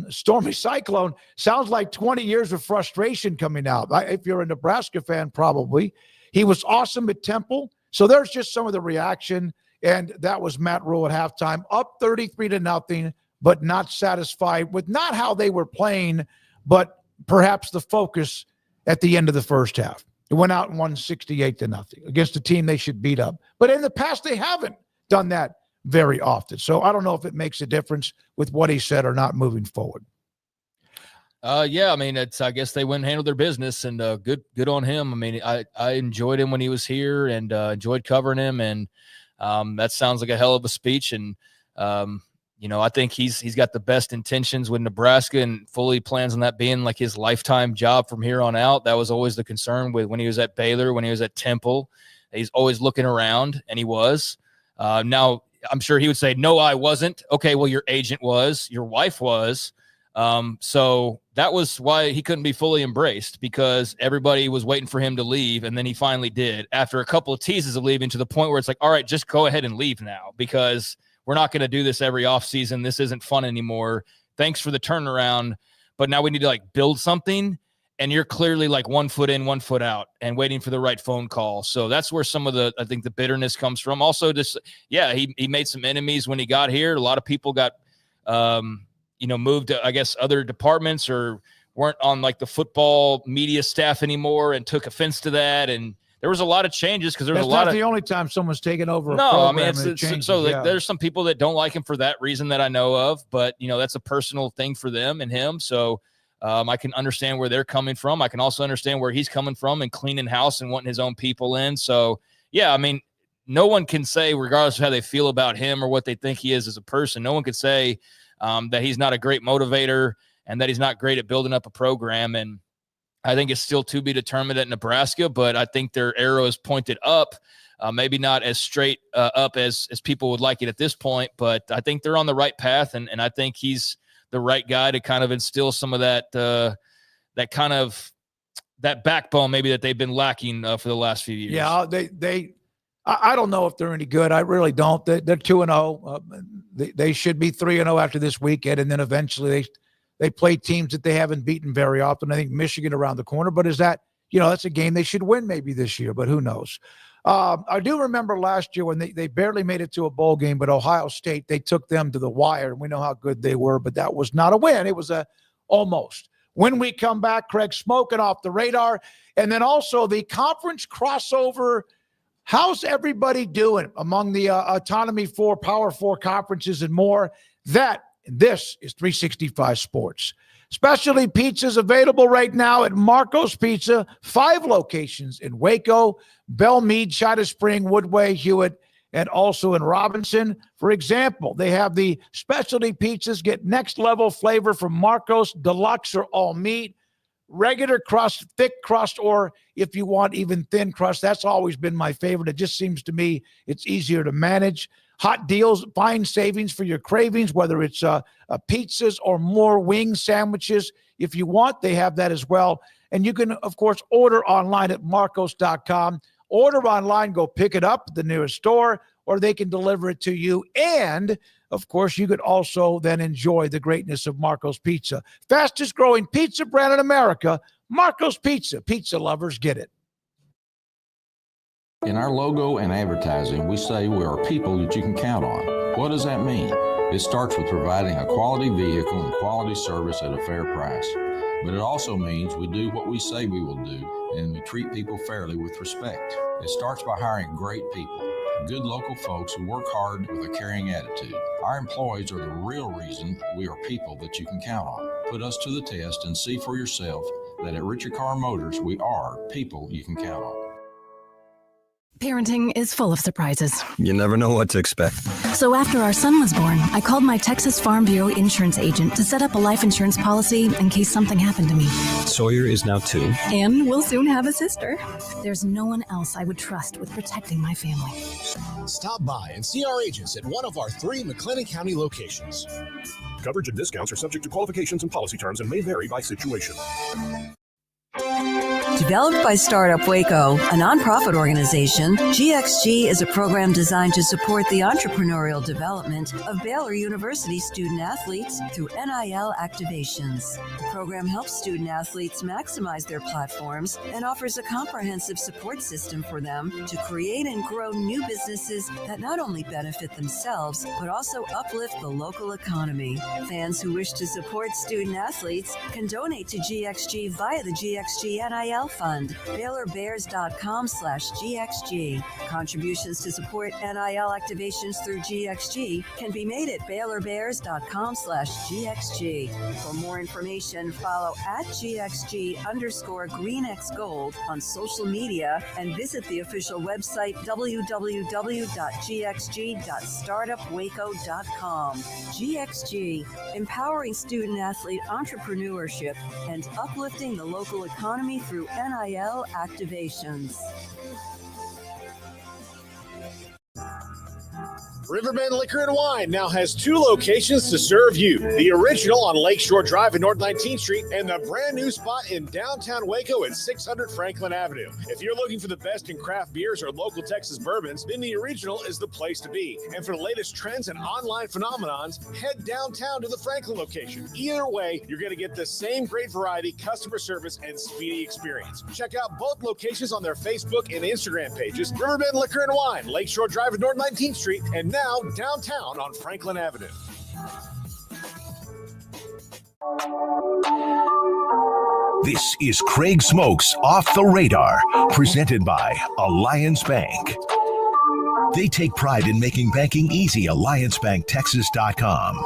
[SPEAKER 4] Stormy Cyclone sounds like 20 years of frustration coming out. If you're a Nebraska fan, probably. He was awesome at Temple. So there's just some of the reaction. And that was Matt Rule at halftime, up 33-0, but not satisfied with not how they were playing, but perhaps the focus at the end of the first half. It went out and won 68-0 against a team they should beat up. But in the past, they haven't done that very often. So I don't know if it makes a difference with what he said or not moving forward.
[SPEAKER 5] Yeah, I mean, I guess they went and handled their business, and good on him. I mean, I enjoyed him when he was here and enjoyed covering him, and that sounds like a hell of a speech. And I think he's got the best intentions with Nebraska and fully plans on that being like his lifetime job from here on out. That was always the concern with when he was at Baylor, when he was at Temple. He's always looking around, and he was. Now I'm sure he would say, no, I wasn't. Okay, well, your agent was, your wife was. So that was why he couldn't be fully embraced, because everybody was waiting for him to leave. And then he finally did, after a couple of teases of leaving, to the point where it's like, all right, just go ahead and leave now, because we're not going to do this every offseason. This isn't fun anymore. Thanks for the turnaround. But now we need to like build something. And you're clearly like 1 foot in, 1 foot out, and waiting for the right phone call. So that's where some of the, I think, the bitterness comes from. Also, just, yeah, he made some enemies when he got here. A lot of people got, moved to, I guess, other departments, or weren't on like the football media staff anymore and took offense to that. And there was a lot of changes, because there was
[SPEAKER 4] That's
[SPEAKER 5] a lot
[SPEAKER 4] not
[SPEAKER 5] of
[SPEAKER 4] the only time someone's taken over.
[SPEAKER 5] No, I mean,
[SPEAKER 4] yeah.
[SPEAKER 5] There's some people that don't like him for that reason that I know of, but that's a personal thing for them and him. So I can understand where they're coming from. I can also understand where he's coming from and cleaning house and wanting his own people in. So, yeah, I mean, no one can say, regardless of how they feel about him or what they think he is as a person, no one could say that he's not a great motivator and that he's not great at building up a program. And I think it's still to be determined at Nebraska, but I think their arrow is pointed up, maybe not as straight up as people would like it at this point, but I think they're on the right path, and I think he's the right guy to kind of instill some of that that backbone maybe that they've been lacking for the last few years.
[SPEAKER 4] Yeah, I don't know if they're any good. I really don't. They're 2-0. They should be 3-0 after this weekend, and then eventually they play teams that they haven't beaten very often. I think Michigan around the corner, but is that, that's a game they should win maybe this year, but who knows? I do remember last year when they barely made it to a bowl game, but Ohio State, they took them to the wire, and we know how good they were, but that was not a win. It was a almost. When we come back, Craig Smoak off the radar, and then also the conference crossover. How's everybody doing among the Autonomy 4, Power 4 conferences and more? This is 365 Sports. Specialty pizzas available right now at Marco's Pizza, 5 locations in Waco, Belmead, China Spring, Woodway, Hewitt, and also in Robinson. For example, they have the specialty pizzas. Get next level flavor from Marco's, deluxe or all meat, regular crust, thick crust, or if you want even thin crust. That's always been my favorite. It just seems to me it's easier to manage. Hot deals, fine savings for your cravings, whether it's pizzas or more wing sandwiches. If you want, they have that as well. And you can, of course, order online at marcos.com. Order online, go pick it up at the nearest store, or they can deliver it to you. And, of course, you could also then enjoy the greatness of Marco's Pizza. Fastest growing pizza brand in America, Marco's Pizza. Pizza lovers get it.
[SPEAKER 2] In our logo and advertising, we say we are people that you can count on. What does that mean? It starts with providing a quality vehicle and quality service at a fair price. But it also means we do what we say we will do, and we treat people fairly with respect. It starts by hiring great people, good local folks who work hard with a caring attitude. Our employees are the real reason we are people that you can count on. Put us to the test and see for yourself that at Richard Carr Motors, we are people you can count on.
[SPEAKER 22] Parenting is full of surprises.
[SPEAKER 23] You never know what to expect.
[SPEAKER 22] So after our son was born, I called my Texas Farm Bureau insurance agent to set up a life insurance policy in case something happened to me.
[SPEAKER 23] Sawyer is now 2.
[SPEAKER 22] And we'll soon have a sister. There's no one else I would trust with protecting my family.
[SPEAKER 19] Stop by and see our agents at one of our 3 McLennan County locations.
[SPEAKER 12] Coverage and discounts are subject to qualifications and policy terms and may vary by situation.
[SPEAKER 3] Developed by Startup Waco, a nonprofit organization, GXG is a program designed to support the entrepreneurial development of Baylor University student athletes through NIL activations. The program helps student athletes maximize their platforms and offers a comprehensive support system for them to create and grow new businesses that not only benefit themselves, but also uplift the local economy. Fans who wish to support student athletes can donate to GXG via the GXG NIL Fund, BaylorBears.com/GXG. Contributions to support NIL activations through GXG can be made at BaylorBears.com/GXG. For more information, follow at GXG_GreenXGold on social media and visit the official website www.gxg.startupwaco.com. GXG, empowering student athlete entrepreneurship and uplifting the local economy through NIL activations.
[SPEAKER 8] Riverbend Liquor and Wine now has 2 locations to serve you. The original on Lakeshore Drive at North 19th Street and the brand new spot in downtown Waco at 600 Franklin Avenue. If you're looking for the best in craft beers or local Texas bourbons, then the original is the place to be. And for the latest trends and online phenomenons, head downtown to the Franklin location. Either way, you're going to get the same great variety, customer service, and speedy experience. Check out both locations on their Facebook and Instagram pages. Riverbend Liquor and Wine, Lakeshore Drive at North 19th Street, and now downtown on Franklin Avenue.
[SPEAKER 1] This is Craig Smoak's Off the Radar, presented by Alliance Bank. They take pride in making banking easy. AllianceBankTexas.com.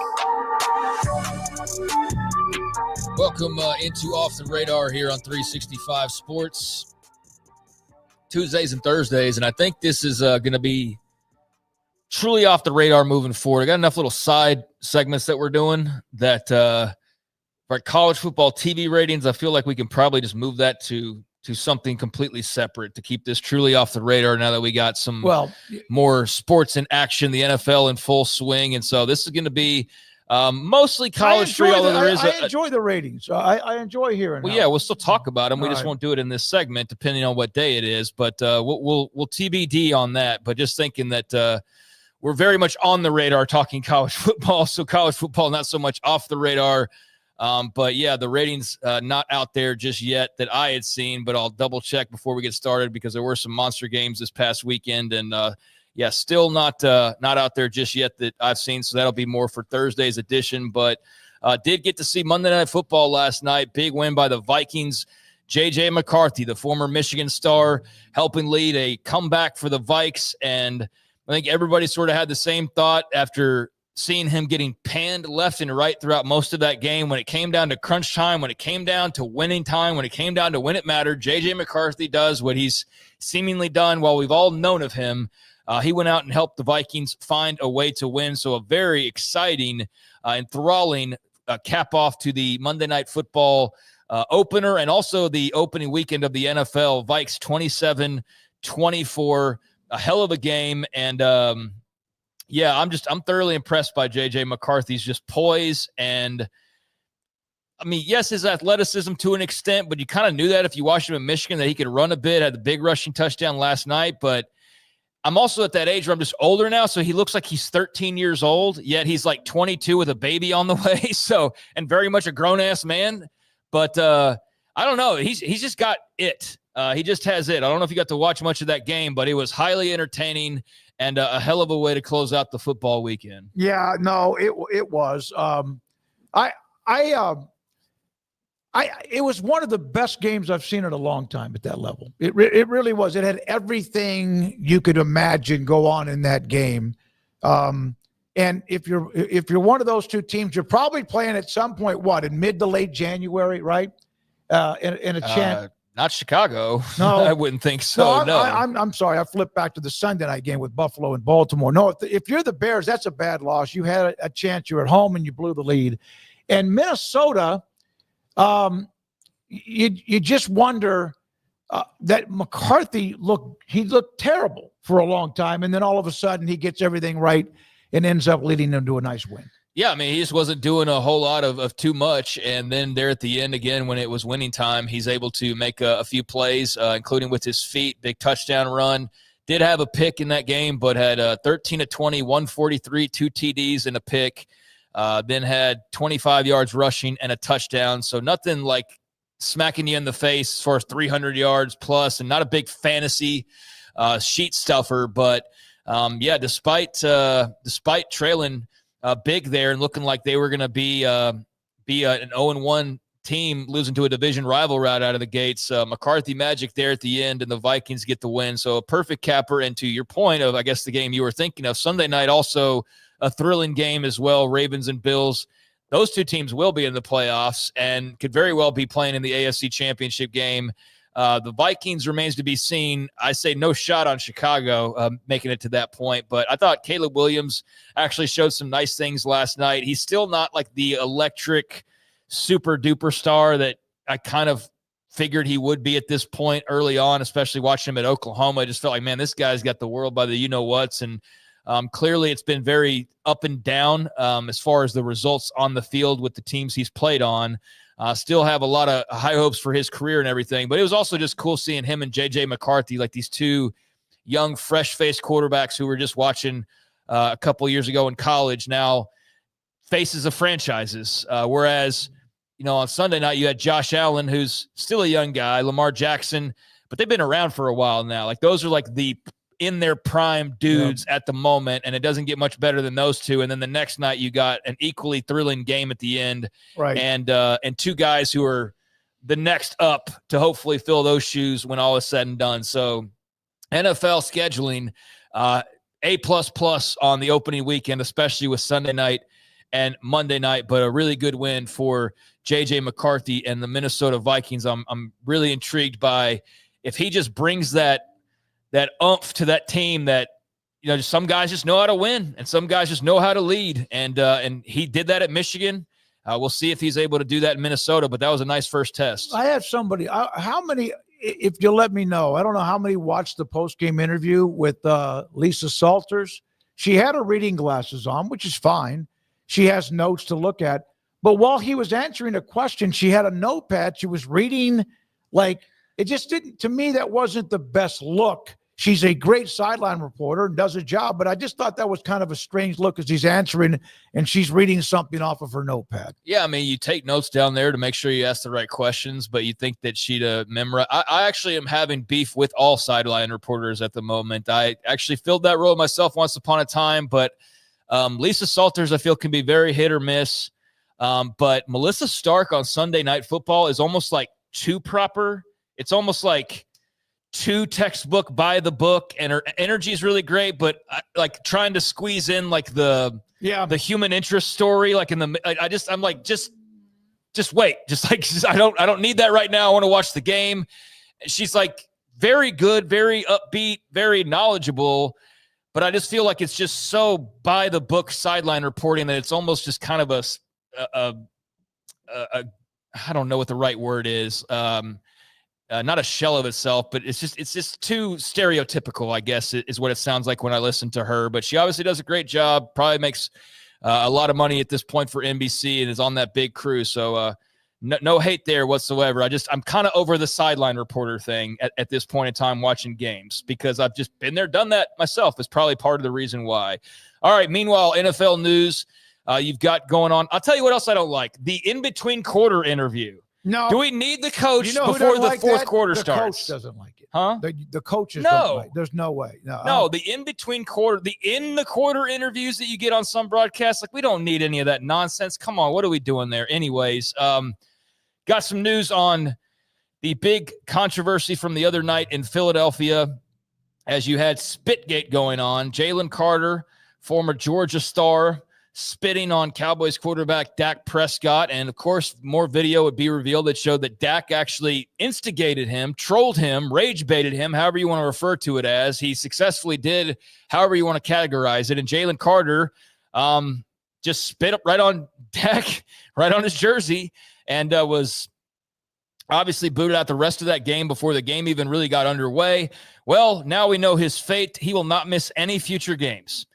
[SPEAKER 5] Welcome into Off the Radar here on 365 Sports. Tuesdays and Thursdays, and I think this is going to be truly off the radar moving forward. I got enough little side segments that we're doing that for college football TV ratings, I feel like we can probably just move that to something completely separate to keep this truly off the radar now that we got some more sports in action, the NFL in full swing. And so this is going to be mostly college free, although I
[SPEAKER 4] enjoy the ratings. I enjoy hearing.
[SPEAKER 5] Well, yeah, we'll still talk about them. We just won't do it in this segment, depending on what day it is. But we'll TBD on that. But just thinking that we're very much on the radar talking college football. So college football not so much off the radar. But yeah, the ratings not out there just yet that I had seen. But I'll double check before we get started because there were some monster games this past weekend, and yeah, still not out there just yet that I've seen. So that'll be more for Thursday's edition. But did get to see Monday Night Football last night. Big win by the Vikings. J.J. McCarthy, the former Michigan star, helping lead a comeback for the Vikes. And I think everybody sort of had the same thought after seeing him getting panned left and right throughout most of that game. When it came down to crunch time, when it came down to winning time, when it came down to when it mattered, J.J. McCarthy does what he's seemingly done while we've all known of him. He went out and helped the Vikings find a way to win. So a very exciting, enthralling cap off to the Monday Night Football opener and also the opening weekend of the NFL. Vikes 27-24, a hell of a game. And yeah, I'm thoroughly impressed by J.J. McCarthy's just poise. And I mean, yes, his athleticism to an extent, but you kind of knew that if you watched him in Michigan that he could run a bit, had the big rushing touchdown last night. But I'm also at that age where I'm just older now, so he looks like he's 13 years old, yet he's like 22 with a baby on the way, so, and very much a grown-ass man. But I don't know. He's just got it. He just has it. I don't know if you got to watch much of that game, but it was highly entertaining and a hell of a way to close out the football weekend.
[SPEAKER 4] Yeah, no, it was. It was one of the best games I've seen in a long time at that level. It really was. It had everything you could imagine go on in that game. And if you're one of those two teams, you're probably playing at some point, in mid to late January, right? In a chance.
[SPEAKER 5] Not Chicago.
[SPEAKER 4] No,
[SPEAKER 5] I wouldn't think so. No,
[SPEAKER 4] I'm sorry. I flipped back to the Sunday night game with Buffalo and Baltimore. No, if you're the Bears, that's a bad loss. You had a chance. You're at home and you blew the lead. And Minnesota, you just wonder that McCarthy looked terrible for a long time, and then all of a sudden he gets everything right and ends up leading them to a nice win.
[SPEAKER 5] Yeah, I mean, he just wasn't doing a whole lot of too much, and then there at the end again when it was winning time, he's able to make a few plays, including with his feet, big touchdown run. Did have a pick in that game, but had 13 of 20, 143, 2 TDs and a pick. Then had 25 yards rushing and a touchdown. So nothing like smacking you in the face as far as 300 yards plus, and not a big fantasy sheet stuffer. But yeah, despite trailing big there and looking like they were going to be an 0-1 team losing to a division rival right out of the gates, McCarthy magic there at the end, and the Vikings get the win. So a perfect capper. And to your point of, I guess, the game you were thinking of, Sunday night also a thrilling game as well. Ravens and Bills. Those two teams will be in the playoffs and could very well be playing in the AFC Championship game. The Vikings remains to be seen. I say no shot on Chicago making it to that point, but I thought Caleb Williams actually showed some nice things last night. He's still not like the electric super duper star that I kind of figured he would be at this point early on, especially watching him at Oklahoma. I just felt like, man, this guy's got the world by the you-know-whats, and Clearly, it's been very up and down as far as the results on the field with the teams he's played on. Still have a lot of high hopes for his career and everything, but it was also just cool seeing him and J.J. McCarthy, like these two young, fresh-faced quarterbacks who were just watching a couple years ago in college, now faces of franchises. Whereas, on Sunday night, you had Josh Allen, who's still a young guy, Lamar Jackson, but they've been around for a while now. Like, those are like the in their prime dudes at the moment, and it doesn't get much better than those two. And then the next night you got an equally thrilling game at the end,
[SPEAKER 4] right?
[SPEAKER 5] And two guys who are the next up to hopefully fill those shoes when all is said and done. So NFL scheduling, A++ on the opening weekend, especially with Sunday night and Monday night, but a really good win for J.J. McCarthy and the Minnesota Vikings. I'm really intrigued by if he just brings that oomph to that team that, some guys just know how to win and some guys just know how to lead. And he did that at Michigan. We'll see if he's able to do that in Minnesota, but that was a nice first test.
[SPEAKER 4] I had somebody, how many, if you'll let me know, I don't know how many watched the post-game interview with Lisa Salters. She had her reading glasses on, which is fine. She has notes to look at. But while he was answering a question, she had a notepad. She was reading, it just didn't, to me, that wasn't the best look. She's a great sideline reporter and does a job, but I just thought that was kind of a strange look as he's answering and she's reading something off of her notepad.
[SPEAKER 5] Yeah, I mean, you take notes down there to make sure you ask the right questions, but you think that she'd memorize. I actually am having beef with all sideline reporters at the moment. I actually filled that role myself once upon a time, but Lisa Salters, I feel, can be very hit or miss. But Melissa Stark on Sunday Night Football is almost like too proper. It's almost like too textbook by the book, and her energy is really great, but like trying to squeeze in like the human interest story, like I'm like, just wait, I don't need that right now. I want to watch the game. She's like very good, very upbeat, very knowledgeable, but I just feel like it's just so by the book sideline reporting that it's almost just kind of a I don't know what the right word is. Not a shell of itself, but it's just too stereotypical, I guess, is what it sounds like when I listen to her. But she obviously does a great job, probably makes a lot of money at this point for NBC and is on that big crew. So no hate there whatsoever. I'm kind of over the sideline reporter thing at this point in time watching games, because I've just been there, done that myself. Is probably part of the reason why. All right, meanwhile, NFL news you've got going on. I'll tell you what else I don't like. The in-between quarter interview.
[SPEAKER 4] No.
[SPEAKER 5] Do we need the coach before the fourth quarter starts?
[SPEAKER 4] The coach doesn't like it.
[SPEAKER 5] Huh?
[SPEAKER 4] The coaches don't like it. There's no way. No,
[SPEAKER 5] the in-between quarter, the in-the-quarter interviews that you get on some broadcasts, we don't need any of that nonsense. Come on, what are we doing there? Anyways, got some news on the big controversy from the other night in Philadelphia as you had Spitgate going on. Jalen Carter, former Georgia star, spitting on Cowboys quarterback Dak Prescott. And, of course, more video would be revealed that showed that Dak actually instigated him, trolled him, rage-baited him, however you want to refer to it as. He successfully did however you want to categorize it. And Jalen Carter just spit up right on Dak, right on his jersey, and was obviously booted out the rest of that game before the game even really got underway. Well, now we know his fate. He will not miss any future games.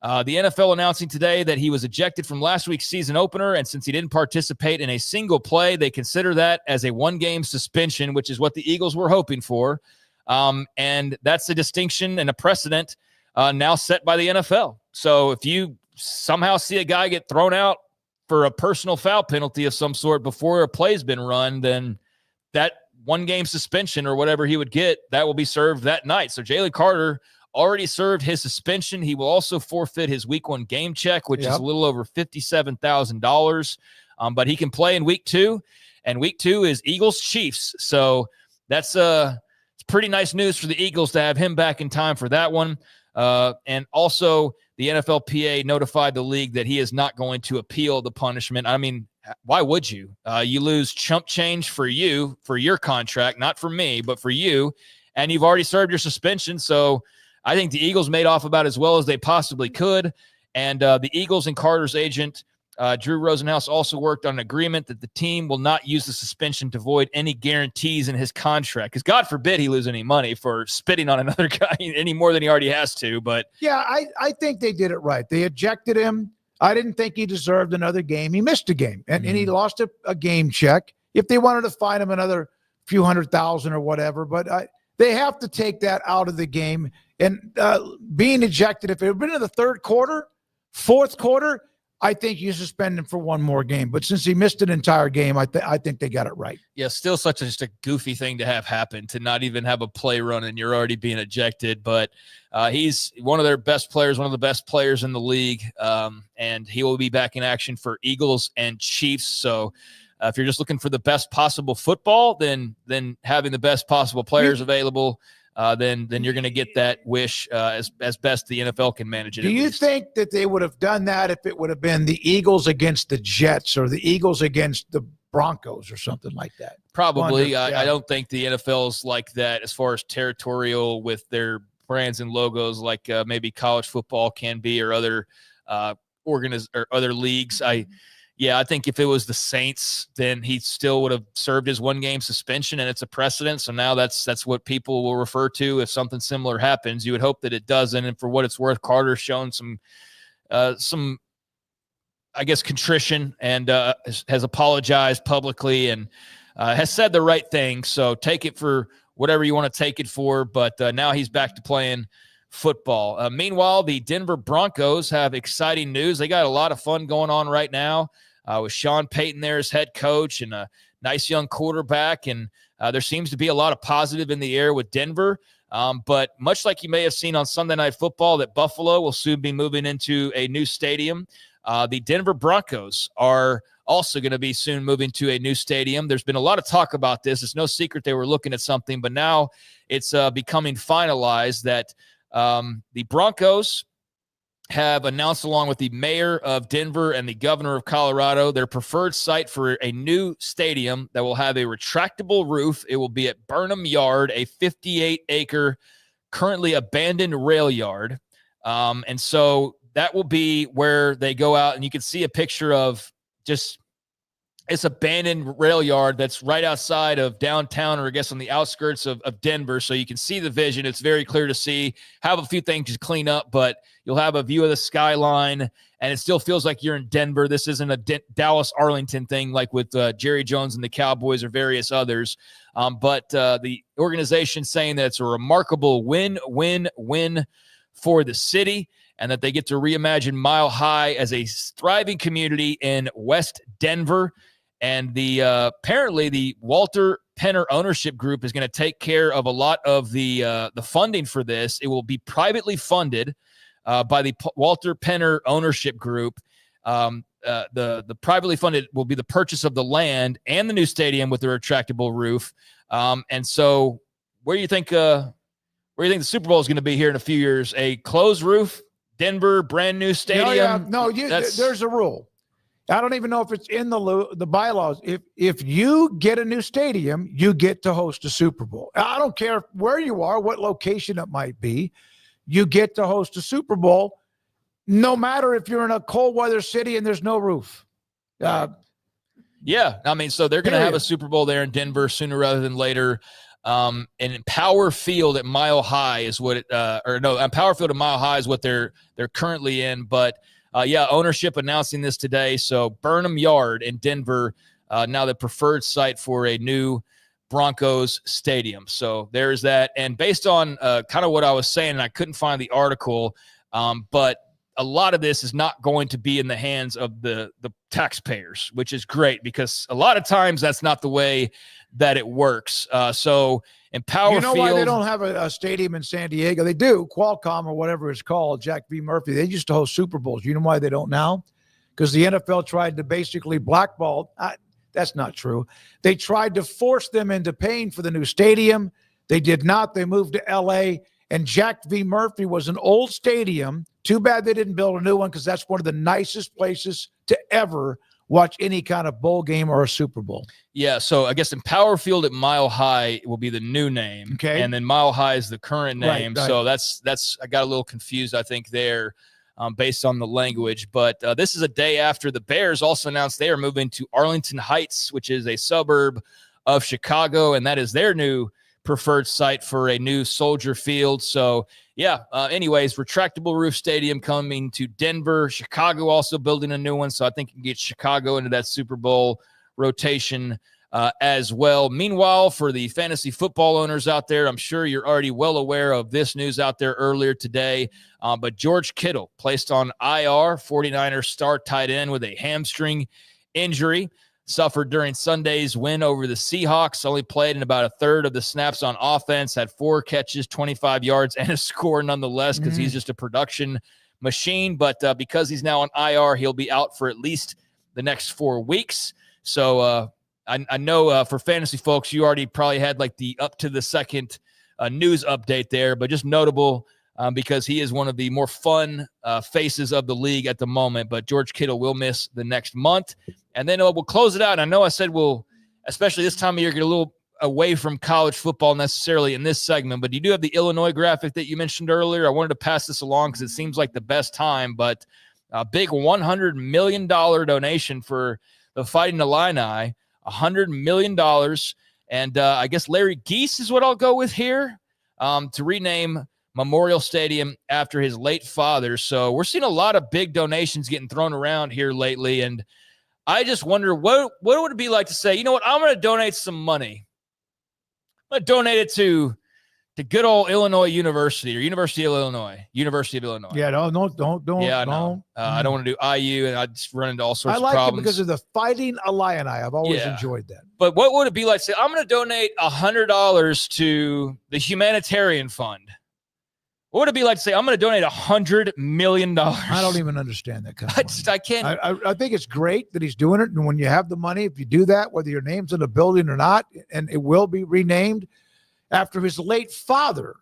[SPEAKER 5] The NFL announcing today that he was ejected from last week's season opener, and since he didn't participate in a single play, they consider that as a one-game suspension, which is what the Eagles were hoping for. And that's a distinction and a precedent now set by the NFL. So if you somehow see a guy get thrown out for a personal foul penalty of some sort before a play's been run, then that one-game suspension or whatever he would get, that will be served that night. So Jalen Carter already served his suspension. He will also forfeit his week 1 game check, which is a little over $57,000. But he can play in week 2, and week 2 is Eagles-Chiefs. So that's it's pretty nice news for the Eagles to have him back in time for that one. And also the NFLPA notified the league that he is not going to appeal the punishment. I mean, why would you? You lose chump change for you, for your contract, not for me, but for you. And you've already served your suspension. So I think the Eagles made off about as well as they possibly could. And the Eagles and Carter's agent Drew Rosenhaus also worked on an agreement that the team will not use the suspension to void any guarantees in his contract. Because God forbid he lose any money for spitting on another guy any more than he already has to. But
[SPEAKER 4] yeah, I think they did it right. They ejected him. I didn't think he deserved another game. He missed a game, and he lost a game check. If they wanted to fine him another few $100,000 or whatever, but they have to take that out of the game. And being ejected, if it had been in the third quarter, fourth quarter, I think you suspend him for one more game. But since he missed an entire game, I think they got it right.
[SPEAKER 5] Yeah, still just a goofy thing to have happen, to not even have a play run and you're already being ejected. But he's one of their best players, one of the best players in the league, and he will be back in action for Eagles and Chiefs. So if you're just looking for the best possible football, then having the best possible players available, then you're going to get that wish as best the NFL can manage it.
[SPEAKER 4] Do you think that they would have done that if it would have been the Eagles against the Jets or the Eagles against the Broncos or something like that?
[SPEAKER 5] Probably. I don't think the NFL's like that as far as territorial with their brands and logos like maybe college football can be, or other or other leagues. I think if it was the Saints, then he still would have served his one-game suspension, and it's a precedent. So now that's what people will refer to if something similar happens. You would hope that it doesn't. And for what it's worth, Carter's shown some, I guess, contrition and has apologized publicly and has said the right thing. So take it for whatever you want to take it for. But now he's back to playing football. Meanwhile, the Denver Broncos have exciting news. They got a lot of fun going on right now. With Sean Payton there as head coach and a nice young quarterback. And there seems to be a lot of positive in the air with Denver. But much like you may have seen on Sunday Night Football, that Buffalo will soon be moving into a new stadium. The Denver Broncos are also going to be soon moving to a new stadium. There's been a lot of talk about this. It's no secret they were looking at something, but now it's becoming finalized that the Broncos have announced, along with the mayor of Denver and the governor of Colorado, their preferred site for a new stadium that will have a retractable roof. It will be at Burnham Yard, a 58-acre, currently abandoned rail yard. And so that will be where they go out, and you can see a picture of just it's abandoned rail yard that's right outside of downtown, or I guess on the outskirts of Denver. So you can see the vision. It's very clear to see. Have a few things to clean up, but you'll have a view of the skyline, and it still feels like you're in Denver. This isn't a Dallas-Arlington thing like with Jerry Jones and the Cowboys or various others. But the organization saying that it's a remarkable win-win-win for the city, and that they get to reimagine Mile High as a thriving community in West Denver. And the apparently the Walter Penner ownership group is going to take care of a lot of the funding for this. It will be privately funded by the Walter Penner ownership group. The privately funded will be the purchase of the land and the new stadium with the retractable roof. And so, where do you think the Super Bowl is going to be here in a few years? A closed roof, Denver, brand new stadium.
[SPEAKER 4] There's a rule. I don't even know if it's in the bylaws. If you get a new stadium, you get to host a Super Bowl. I don't care where you are, what location it might be. You get to host a Super Bowl, no matter if you're in a cold weather city and there's no roof.
[SPEAKER 5] Yeah, I mean, so they're going to have a Super Bowl there in Denver sooner rather than later. And Power Field at Mile High is what Power Field at Mile High is what they're currently in, but. Ownership announcing this today. So Burnham Yard in Denver, now the preferred site for a new Broncos stadium. So there's that. And based on kind of what I was saying, and I couldn't find the article, but a lot of this is not going to be in the hands of the taxpayers, which is great because a lot of times that's not the way that it works. So in Power Field,
[SPEAKER 4] why they don't have a stadium in San Diego? They do. Qualcomm or whatever it's called, Jack V. Murphy. They used to host Super Bowls. You know why they don't now? Because the NFL tried to basically blackball. That's not true. They tried to force them into paying for the new stadium. They did not. They moved to L.A., and Jack V. Murphy was an old stadium. Too bad they didn't build a new one because that's one of the nicest places to ever watch any kind of bowl game or a Super Bowl.
[SPEAKER 5] Yeah, so I guess in Power Field at Mile High will be the new name.
[SPEAKER 4] Okay.
[SPEAKER 5] And then Mile High is the current name.
[SPEAKER 4] Right.
[SPEAKER 5] So that's I got a little confused, I think, there. based on the language. But this is a day after the Bears also announced they are moving to Arlington Heights, which is a suburb of Chicago, and that is their new preferred site for a new Soldier Field. So, anyways, retractable roof stadium coming to Denver. Chicago also building a new one, so I think you can get Chicago into that Super Bowl rotation as well. Meanwhile, for the fantasy football owners out there, I'm sure you're already well aware of this news out there earlier today, but George Kittle placed on IR, 49ers star tight end with a hamstring injury. Suffered during Sunday's win over the Seahawks, only played in about a third of the snaps on offense, had 4 catches, 25 yards, and a score nonetheless because he's just a production machine. But because he's now on IR, he'll be out for at least the next 4 weeks. So I know for fantasy folks, you already probably had like the up to the second news update there, but just notable because he is one of the more fun faces of the league at the moment. But George Kittle will miss the next month. And then we'll close it out. And I know I said we'll, especially this time of year, get a little away from college football necessarily in this segment, but you do have the Illinois graphic that you mentioned earlier. I wanted to pass this along because it seems like the best time, but a big $100 million donation for the Fighting Illini, $100 million. And I guess Larry Geese is what I'll go with here to rename Memorial Stadium after his late father. So we're seeing a lot of big donations getting thrown around here lately. And I just wonder what would it be like to say, you know what, I'm going to donate some money. I'm going to donate it to good old Illinois University or University of Illinois.
[SPEAKER 4] Yeah, don't.
[SPEAKER 5] Yeah, no. I don't want to do IU, and I just run into all sorts of problems.
[SPEAKER 4] I like it because of the Fighting Illini. I've always enjoyed that.
[SPEAKER 5] But what would it be like to say, I'm going to donate $100 to the humanitarian fund? What would it be like to say, I'm going to donate $100 million?
[SPEAKER 4] I don't even understand that kind of
[SPEAKER 5] I can't.
[SPEAKER 4] I think it's great that he's doing it. And when you have the money, if you do that, whether your name's in the building or not, and it will be renamed after his late father.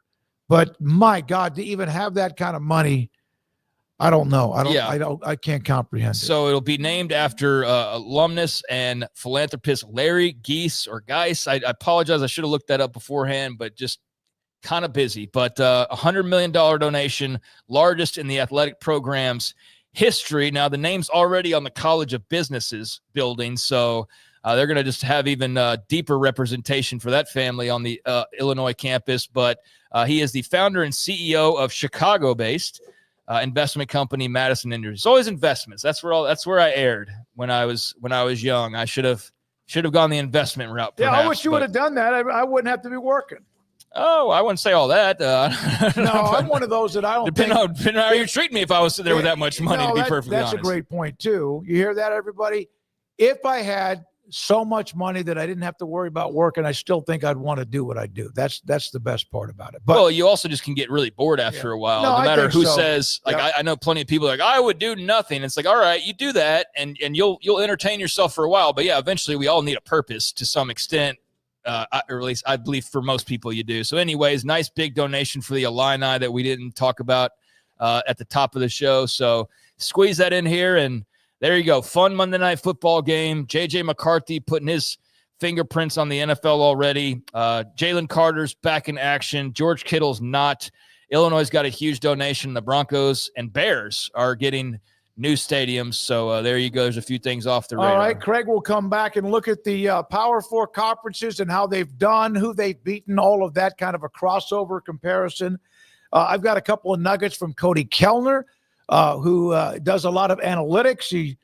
[SPEAKER 4] But my God, to even have that kind of money, I don't know. I can't comprehend it.
[SPEAKER 5] So it'll be named after alumnus and philanthropist Larry Geese or Geis. I apologize. I should have looked that up beforehand, but just kind of busy. But $100 million donation, largest in the athletic program's history. Now, the name's already on the College of Businesses building, so they're going to just have even deeper representation for that family on the Illinois campus. But he is the founder and CEO of Chicago-based investment company Madison Industries. It's always investments. That's where I erred when I was young. I should have gone the investment route. Perhaps,
[SPEAKER 4] I wish you would have done that. I wouldn't have to be working.
[SPEAKER 5] Oh, I wouldn't say all that.
[SPEAKER 4] No, I'm one of those that I don't
[SPEAKER 5] depending on how you treat me if I was sitting there with that much money, to be perfectly honest.
[SPEAKER 4] That's a great point, too. You hear that, everybody? If I had so much money that I didn't have to worry about working, I still think I'd want to do what I do. That's the best part about it. But,
[SPEAKER 5] well, you also just can get really bored after a while. No matter who says, like, I know plenty of people like, I would do nothing. It's like, all right, you do that and you'll entertain yourself for a while. But yeah, eventually we all need a purpose to some extent. Or at least I believe for most people you do. So anyways, nice big donation for the Illini that we didn't talk about at the top of the show. So squeeze that in here, and there you go. Fun Monday Night Football game. J.J. McCarthy putting his fingerprints on the NFL already. Jalen Carter's back in action. George Kittle's not. Illinois got a huge donation. The Broncos and Bears are getting new stadiums. So there you go. There's a few things off the radar.
[SPEAKER 4] All right, Craig will come back and look at the Power Four conferences and how they've done, who they've beaten, all of that kind of a crossover comparison. I've got a couple of nuggets from Cody Kellner, who does a lot of analytics. He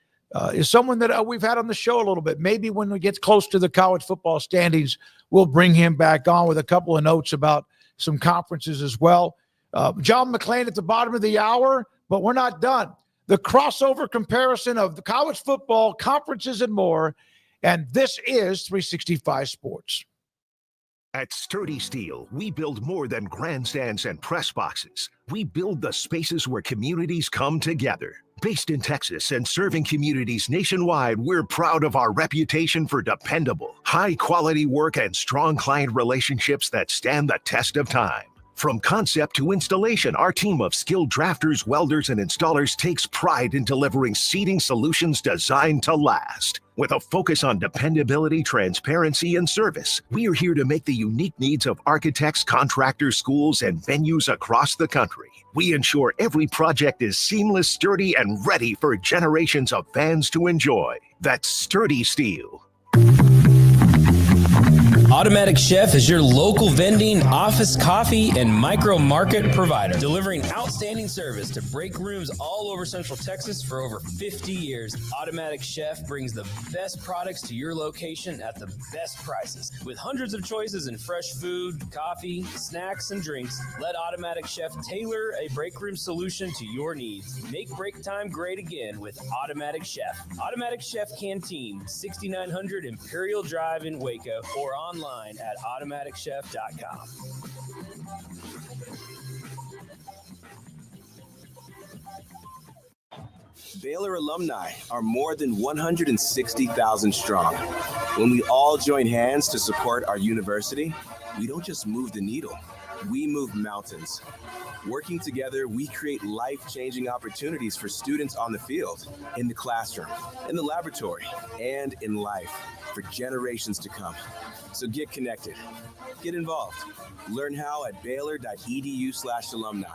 [SPEAKER 4] is someone that we've had on the show a little bit. Maybe when we get close to the college football standings, we'll bring him back on with a couple of notes about some conferences as well. John McClain at the bottom of the hour, but we're not done. The crossover comparison of the college football, conferences, and more. And this is 365 Sports.
[SPEAKER 1] At Sturdy Steel, we build more than grandstands and press boxes. We build the spaces where communities come together. Based in Texas and serving communities nationwide, we're proud of our reputation for dependable, high-quality work and strong client relationships that stand the test of time. From concept to installation, our team of skilled drafters, welders, and installers takes pride in delivering seating solutions designed to last. With a focus on dependability, transparency, and service, we are here to make the unique needs of architects, contractors, schools, and venues across the country. We ensure every project is seamless, sturdy, and ready for generations of fans to enjoy. That's Sturdy Steel.
[SPEAKER 7] Automatic Chef is your local vending, office coffee, and micro market provider, delivering outstanding service to break rooms all over Central Texas for over 50 years. Automatic Chef brings the best products to your location at the best prices. With hundreds of choices in fresh food, coffee, snacks, and drinks, let Automatic Chef tailor a break room solution to your needs. Make break time great again with Automatic Chef. Automatic Chef Canteen, 6900 Imperial Drive in Waco, or online at automaticchef.com.
[SPEAKER 10] Baylor alumni are more than 160,000 strong. When we all join hands to support our university, we don't just move the needle, we move mountains. Working together, we create life-changing opportunities for students on the field, in the classroom, in the laboratory, and in life for generations to come. So get connected, get involved. Learn how at baylor.edu/alumni.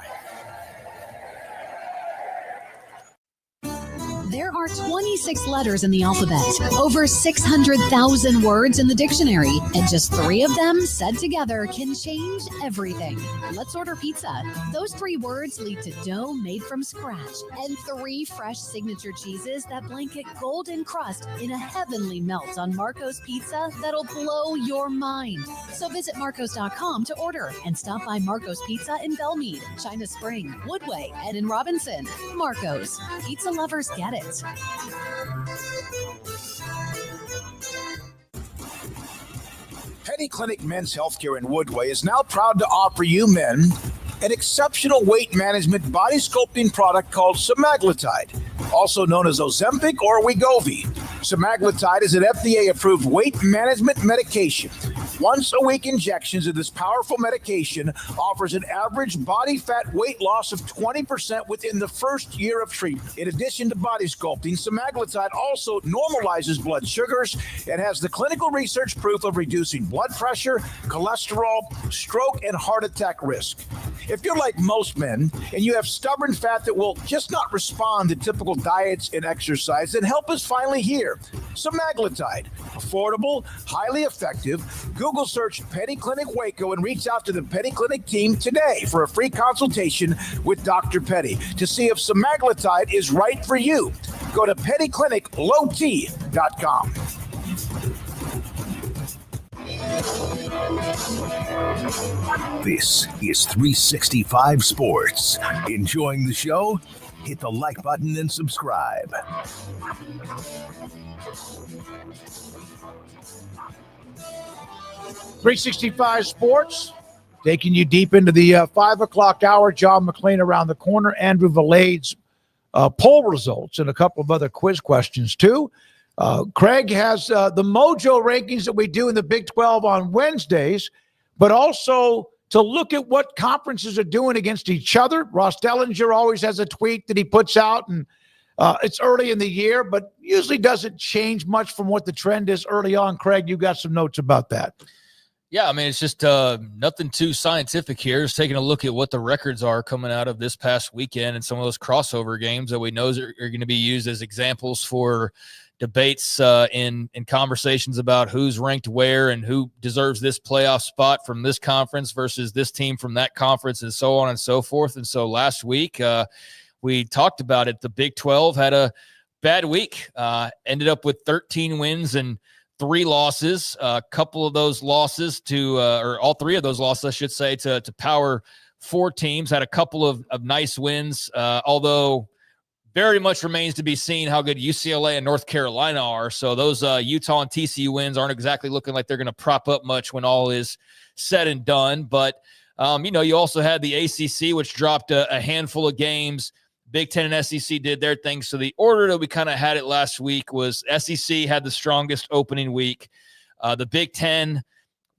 [SPEAKER 13] There are 26 letters in the alphabet, over 600,000 words in the dictionary, and just 3 of them said together can change everything. Let's order pizza. Those 3 words lead to dough made from scratch and 3 fresh signature cheeses that blanket golden crust in a heavenly melt on Marco's Pizza that'll blow your mind. So visit marcos.com to order and stop by Marco's Pizza in Belmead, China Spring, Woodway, and in Robinson. Marco's. Pizza lovers get it.
[SPEAKER 4] Penny Clinic Men's Healthcare in Woodway is now proud to offer you men an exceptional weight management body sculpting product called semaglutide, also known as Ozempic or Wegovy. Semaglutide is an FDA-approved weight management medication. Once-a-week injections of this powerful medication offers an average body fat weight loss of 20% within the first year of treatment. In addition to body sculpting, semaglutide also normalizes blood sugars and has the clinical research proof of reducing blood pressure, cholesterol, stroke, and heart attack risk. If you're like most men and you have stubborn fat that will just not respond to typical diets and exercise, then help us finally hear. Semaglutide, affordable, highly effective. Google search Penny Clinic Waco and reach out to the Penny Clinic team today for a free consultation with Dr. Petty to see if semaglutide is right for you. Go to pennycliniclowt.com.
[SPEAKER 1] This is 365 Sports. Enjoying the show? Hit the like button and subscribe.
[SPEAKER 4] .365 Sports, taking you deep into the 5 o'clock hour. John McClain around the corner. Andrew Valade's poll results and a couple of other quiz questions, too. Craig has the mojo rankings that we do in the Big 12 on Wednesdays, but also to look at what conferences are doing against each other. Ross Dellinger always has a tweet that he puts out, and it's early in the year, but usually doesn't change much from what the trend is early on. Craig, you got some notes about that.
[SPEAKER 5] Yeah, I mean, it's just nothing too scientific here. Just taking a look at what the records are coming out of this past weekend and some of those crossover games that we know are going to be used as examples for debates in conversations about who's ranked where and who deserves this playoff spot from this conference versus this team from that conference and so on and so forth. And so last week we talked about it. The Big 12 had a bad week, ended up with 13 wins and 3 losses. A couple of those losses or all 3 of those losses, I should say, to Power 4 teams. Had a couple of nice wins, although very much remains to be seen how good UCLA and North Carolina are. So those Utah and TCU wins aren't exactly looking like they're going to prop up much when all is said and done. But, you also had the ACC, which dropped a handful of games. Big Ten and SEC did their thing. So the order that we kind of had it last week was SEC had the strongest opening week. The Big Ten,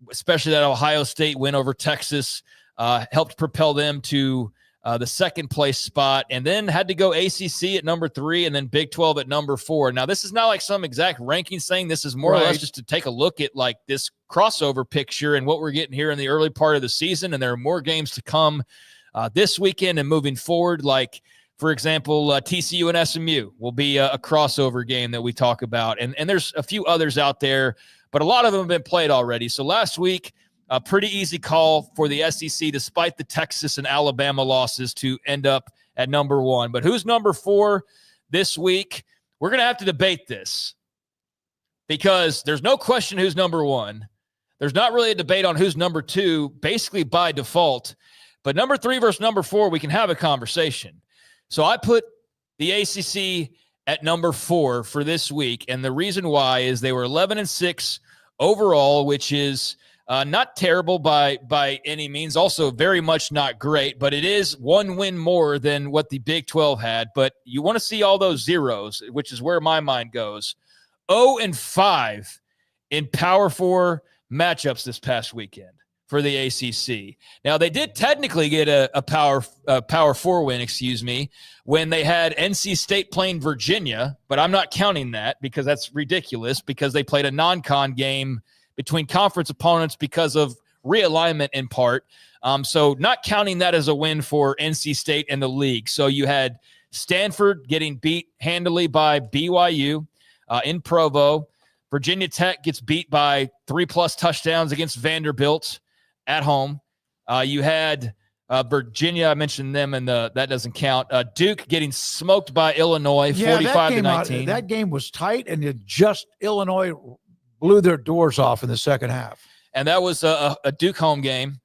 [SPEAKER 5] especially that Ohio State win over Texas, helped propel them to the second place spot, and then had to go ACC at number 3 and then Big 12 at number 4. Now, this is not like some exact rankings thing. This is more or less just to take a look at like this crossover picture and what we're getting here in the early part of the season. And there are more games to come this weekend and moving forward. Like, for example, TCU and SMU will be a crossover game that we talk about. And there's a few others out there, but a lot of them have been played already. So last week, a pretty easy call for the SEC, despite the Texas and Alabama losses, to end up at number 1. But who's number 4 this week? We're going to have to debate this because there's no question who's number 1. There's not really a debate on who's number 2, basically by default. But number 3 versus number 4, we can have a conversation. So I put the ACC at number 4 for this week. And the reason why is they were 11-6 overall, which is not terrible by any means, also very much not great, but it is one win more than what the Big 12 had. But you want to see all those zeros, which is where my mind goes. 0-5 in Power 4 matchups this past weekend for the ACC. Now, they did technically get a Power 4 win, when they had NC State playing Virginia, but I'm not counting that because that's ridiculous because they played a non-con game between conference opponents because of realignment in part. So not counting that as a win for NC State and the league. So you had Stanford getting beat handily by BYU in Provo. Virginia Tech gets beat by 3+ touchdowns against Vanderbilt at home. You had Virginia, I mentioned them, and that doesn't count. Duke getting smoked by Illinois, 45-19.
[SPEAKER 4] That game was tight, and Illinois blew their doors off in the second half.
[SPEAKER 5] And that was a Duke home game.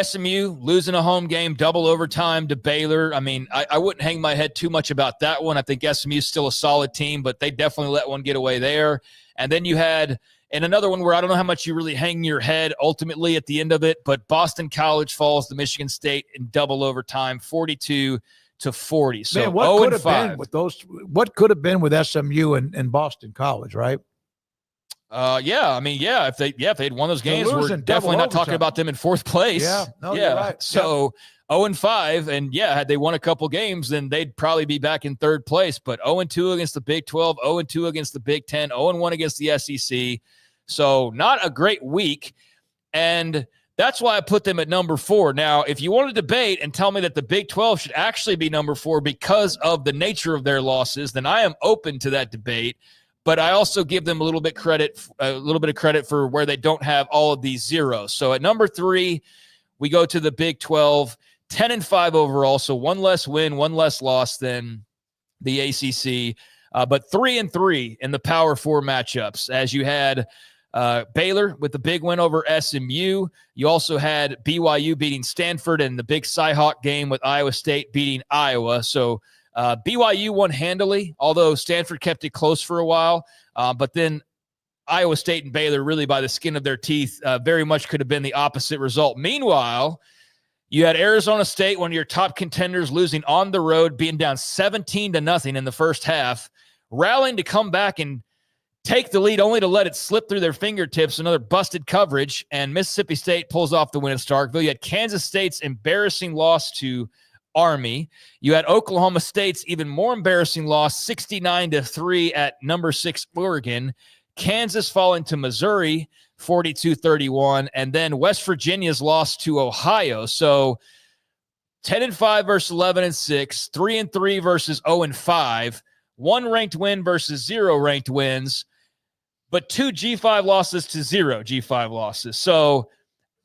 [SPEAKER 5] SMU losing a home game, double overtime to Baylor. I mean, I wouldn't hang my head too much about that one. I think SMU is still a solid team, but they definitely let one get away there. And then you had another one where I don't know how much you really hang your head ultimately at the end of it, but Boston College falls to Michigan State in double overtime, 42-40. So
[SPEAKER 4] man, what could have been with those? What could have been with SMU and Boston College, right?
[SPEAKER 5] If they'd won those games, we're definitely not talking about them in 4th place.
[SPEAKER 4] You're right.
[SPEAKER 5] So 0-5, and had they won a couple games, then they'd probably be back in 3rd place. But 0-2 against the Big 12, 0-2 against the Big 10, 0-1 against the SEC. So not a great week, and that's why I put them at number 4. Now, if you want to debate and tell me that the Big 12 should actually be number 4 because of the nature of their losses, then I am open to that debate. But I also give them a little bit of credit for where they don't have all of these zeros. So at number 3, we go to the Big 12, 10-5 overall. So one less win, one less loss than the ACC, but 3-3 in the Power 4 matchups. As you had Baylor with the big win over SMU. You also had BYU beating Stanford and the big Cyhawk game with Iowa State beating Iowa. So BYU won handily, although Stanford kept it close for a while. But then Iowa State and Baylor really by the skin of their teeth very much could have been the opposite result. Meanwhile, you had Arizona State, one of your top contenders, losing on the road, being down 17-0 in the first half, rallying to come back and take the lead only to let it slip through their fingertips, another busted coverage, and Mississippi State pulls off the win at Starkville. You had Kansas State's embarrassing loss to Army. You had Oklahoma State's even more embarrassing loss, 69-3 at number 6 Oregon. Kansas falling to Missouri, 42-31, and then West Virginia's loss to Ohio. So 10-5 versus 11-6, 3-3 versus 0-5, 1 ranked win versus 0 ranked wins, but 2 G5 losses to 0 G5 losses. So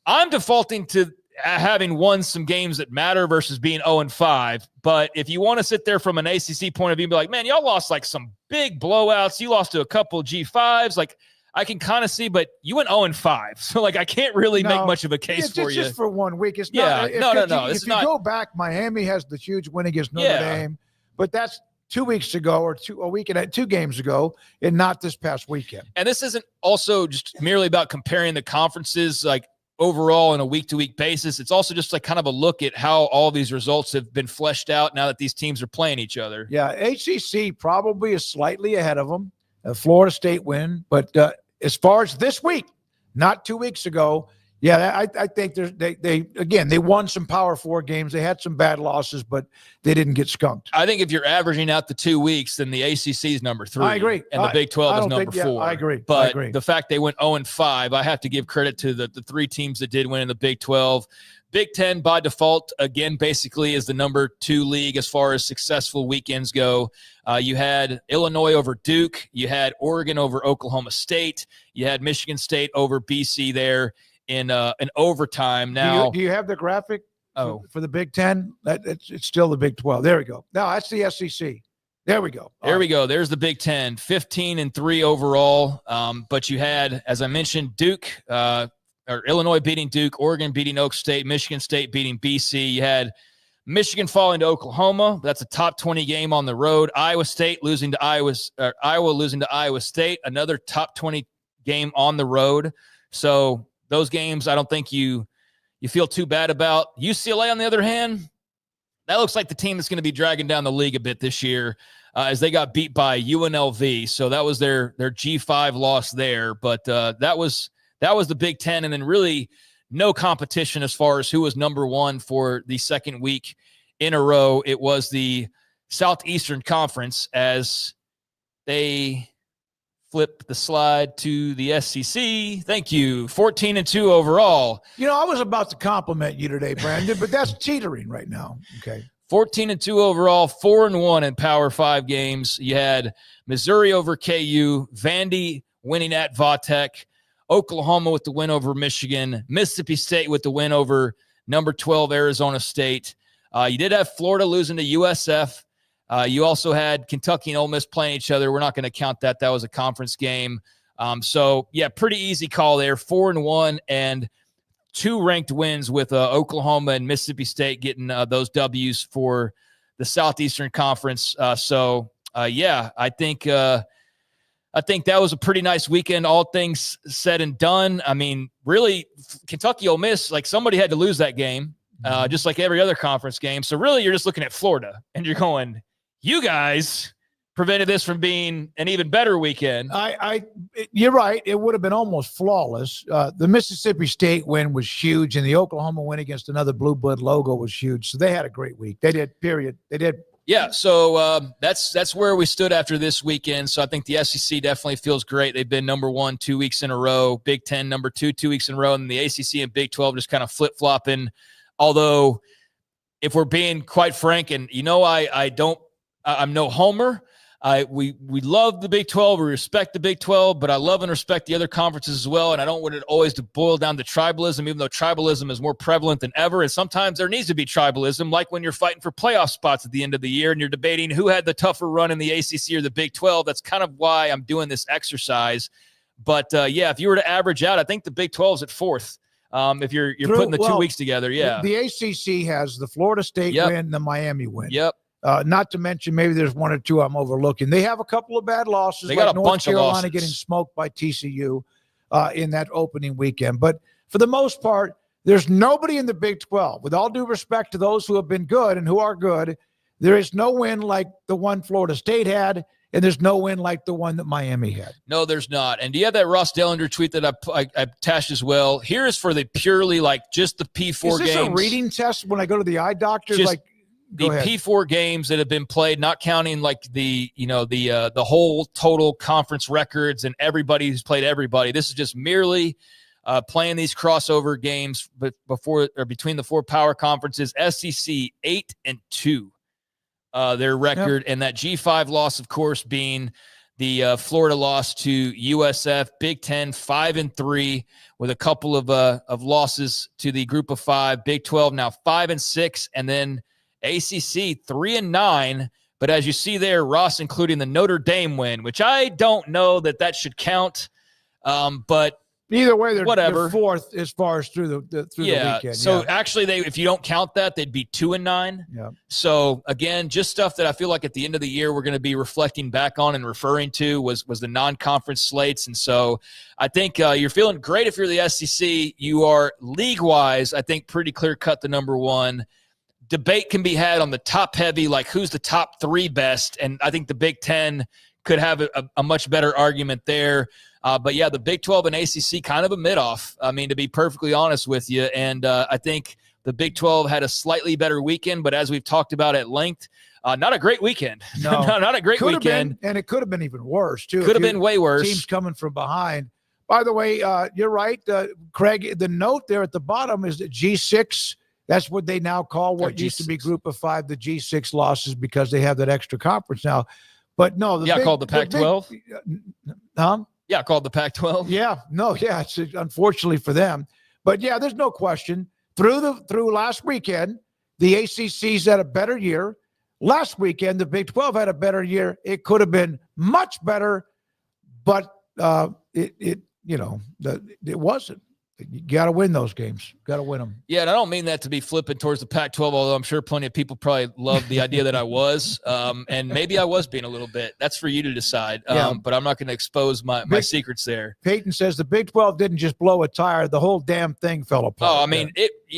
[SPEAKER 5] I'm defaulting to having won some games that matter versus being 0-5. But if you want to sit there from an ACC point of view and be like, man, y'all lost like some big blowouts. You lost to a couple G5s. Like, I can kind of see, but you went 0-5. So, like, I can't really make much of a case for you.
[SPEAKER 4] It's just for 1 week. It's
[SPEAKER 5] not. No.
[SPEAKER 4] If you go back, Miami has the huge win against Notre Dame, but that's 2 weeks ago or 2 games ago, and not this past weekend.
[SPEAKER 5] And this isn't also just merely about comparing the conferences, like, overall on a week-to-week basis. It's also just like kind of a look at how all these results have been fleshed out now that these teams are playing each other.
[SPEAKER 4] Yeah, ACC probably is slightly ahead of them. A Florida State win. But as far as this week, not 2 weeks ago, Yeah, I think they won some Power 4 games. They had some bad losses, but they didn't get skunked.
[SPEAKER 5] I think if you're averaging out the 2 weeks, then the ACC is number 3.
[SPEAKER 4] I agree.
[SPEAKER 5] And the Big 12 is number 4.
[SPEAKER 4] I agree.
[SPEAKER 5] But the fact they went 0-5, I have to give credit to the 3 teams that did win in the Big 12. Big 10 by default, again, basically is the number 2 league as far as successful weekends go. You had Illinois over Duke. You had Oregon over Oklahoma State. You had Michigan State over BC there in overtime. Now,
[SPEAKER 4] do you have the graphic for the Big 10? It's still the Big 12. There we go. No, that's the SEC. There we go.
[SPEAKER 5] There we go. There's the Big 10, 15-3 overall. But you had, as I mentioned, Duke or Illinois beating Duke, Oregon beating Oak State, Michigan State beating BC. You had Michigan falling to Oklahoma. That's a top 20 game on the road. Iowa losing to Iowa State, another top 20 game on the road. So those games, I don't think you feel too bad about. UCLA, on the other hand, that looks like the team that's going to be dragging down the league a bit this year as they got beat by UNLV. So that was their G5 loss there. But that was the Big 10, and then really no competition as far as who was number 1 for the second week in a row. It was the Southeastern Conference as they flip the slide to the SEC. Thank you. 14-2 overall.
[SPEAKER 4] I was about to compliment you today, Brandon, but that's teetering right now. Okay.
[SPEAKER 5] 14-2 overall, 4-1 in Power 5 games. You had Missouri over KU, Vandy winning at Vautech, Oklahoma with the win over Michigan, Mississippi State with the win over number 12 Arizona State. You did have Florida losing to USF. You also had Kentucky and Ole Miss playing each other. We're not going to count that. That was a conference game. So, pretty easy call there. 4-1 and 2 ranked wins with Oklahoma and Mississippi State getting those W's for the Southeastern Conference. I think that was a pretty nice weekend, all things said and done. I mean, really, Kentucky, Ole Miss, like somebody had to lose that game, just like every other conference game. So really, you're just looking at Florida, and you're going, you guys prevented this from being an even better weekend.
[SPEAKER 4] You're right. It would have been almost flawless. The Mississippi State win was huge, and the Oklahoma win against another Blue Blood logo was huge. So they had a great week. They did, period. They did.
[SPEAKER 5] Yeah, so that's where we stood after this weekend. So I think the SEC definitely feels great. They've been number 1 2 weeks in a row. Big 10, number 2 2 weeks in a row. And the ACC and Big 12 just kind of flip-flopping. Although, if we're being quite frank, and I'm no homer. We love the Big 12. We respect the Big 12, but I love and respect the other conferences as well. And I don't want it always to boil down to tribalism, even though tribalism is more prevalent than ever. And sometimes there needs to be tribalism, like when you're fighting for playoff spots at the end of the year and you're debating who had the tougher run in the ACC or the Big 12. That's kind of why I'm doing this exercise. But if you were to average out, I think the Big 12 is at 4th. If you're putting the 2 weeks together, yeah.
[SPEAKER 4] The ACC has the Florida State win, the Miami win.
[SPEAKER 5] Yep.
[SPEAKER 4] Not to mention, maybe there's 1 or 2 I'm overlooking. They have a couple of bad losses.
[SPEAKER 5] They got
[SPEAKER 4] like
[SPEAKER 5] a
[SPEAKER 4] North
[SPEAKER 5] bunch
[SPEAKER 4] Carolina
[SPEAKER 5] of losses.
[SPEAKER 4] Getting smoked by TCU in that opening weekend. But for the most part, there's nobody in the Big 12. With all due respect to those who have been good and who are good, there is no win like the one Florida State had, and there's no win like the one that Miami had.
[SPEAKER 5] No, there's not. And do you have that Ross Dellinger tweet that I attached as well? Here is for the purely just the P4 games.
[SPEAKER 4] Is this a reading test when I go to the eye doctor?
[SPEAKER 5] The P4 games that have been played, not counting the whole total conference records and everybody who's played everybody. This is just merely playing these crossover games, but between the 4 power conferences. SEC 8-2, their record, and that G5 loss, of course, being the Florida loss to USF. Big 10 5-3 with a couple of losses to the Group of 5. Big 12 now 5-6, and then ACC 3-9, but as you see there, Ross including the Notre Dame win, which I don't know that should count, but
[SPEAKER 4] either way, they're
[SPEAKER 5] 4th
[SPEAKER 4] as far as through the weekend.
[SPEAKER 5] So actually, if you don't count that, they'd be 2-9.
[SPEAKER 4] Yeah.
[SPEAKER 5] So again, just stuff that I feel like at the end of the year we're going to be reflecting back on and referring to was the non-conference slates, and so I think you're feeling great if you're the SEC. You are league-wise, I think, pretty clear-cut the number 1. Debate can be had on the top heavy, like who's the top 3 best. And I think the Big 10 could have a much better argument there. But yeah, the Big 12 and ACC kind of a mid-off, I mean, to be perfectly honest with you. And I think the Big 12 had a slightly better weekend, but as we've talked about at length, not a great weekend.
[SPEAKER 4] No,
[SPEAKER 5] not a great weekend.
[SPEAKER 4] And it could have been even worse, too.
[SPEAKER 5] Could have been way worse.
[SPEAKER 4] Teams coming from behind. By the way, you're right, Craig. The note there at the bottom is that G6, that's what they now call what used to be Group of Five, the G6 losses, because they have that extra conference now. But no,
[SPEAKER 5] called the Pac-12.
[SPEAKER 4] Yeah,
[SPEAKER 5] called the Pac-12.
[SPEAKER 4] Yeah, it's unfortunately for them. But yeah, there's no question. Through last weekend, the ACC's had a better year. Last weekend, the Big 12 had a better year. It could have been much better, but it wasn't. You got to win those games. Got to win them.
[SPEAKER 5] Yeah, and I don't mean that to be flippant towards the Pac-12, although I'm sure plenty of people probably love the idea that I was, and maybe I was being a little bit. That's for you to decide, but I'm not going to expose my secrets there.
[SPEAKER 4] Peyton says the Big 12 didn't just blow a tire. The whole damn thing fell apart.
[SPEAKER 5] Oh, I mean,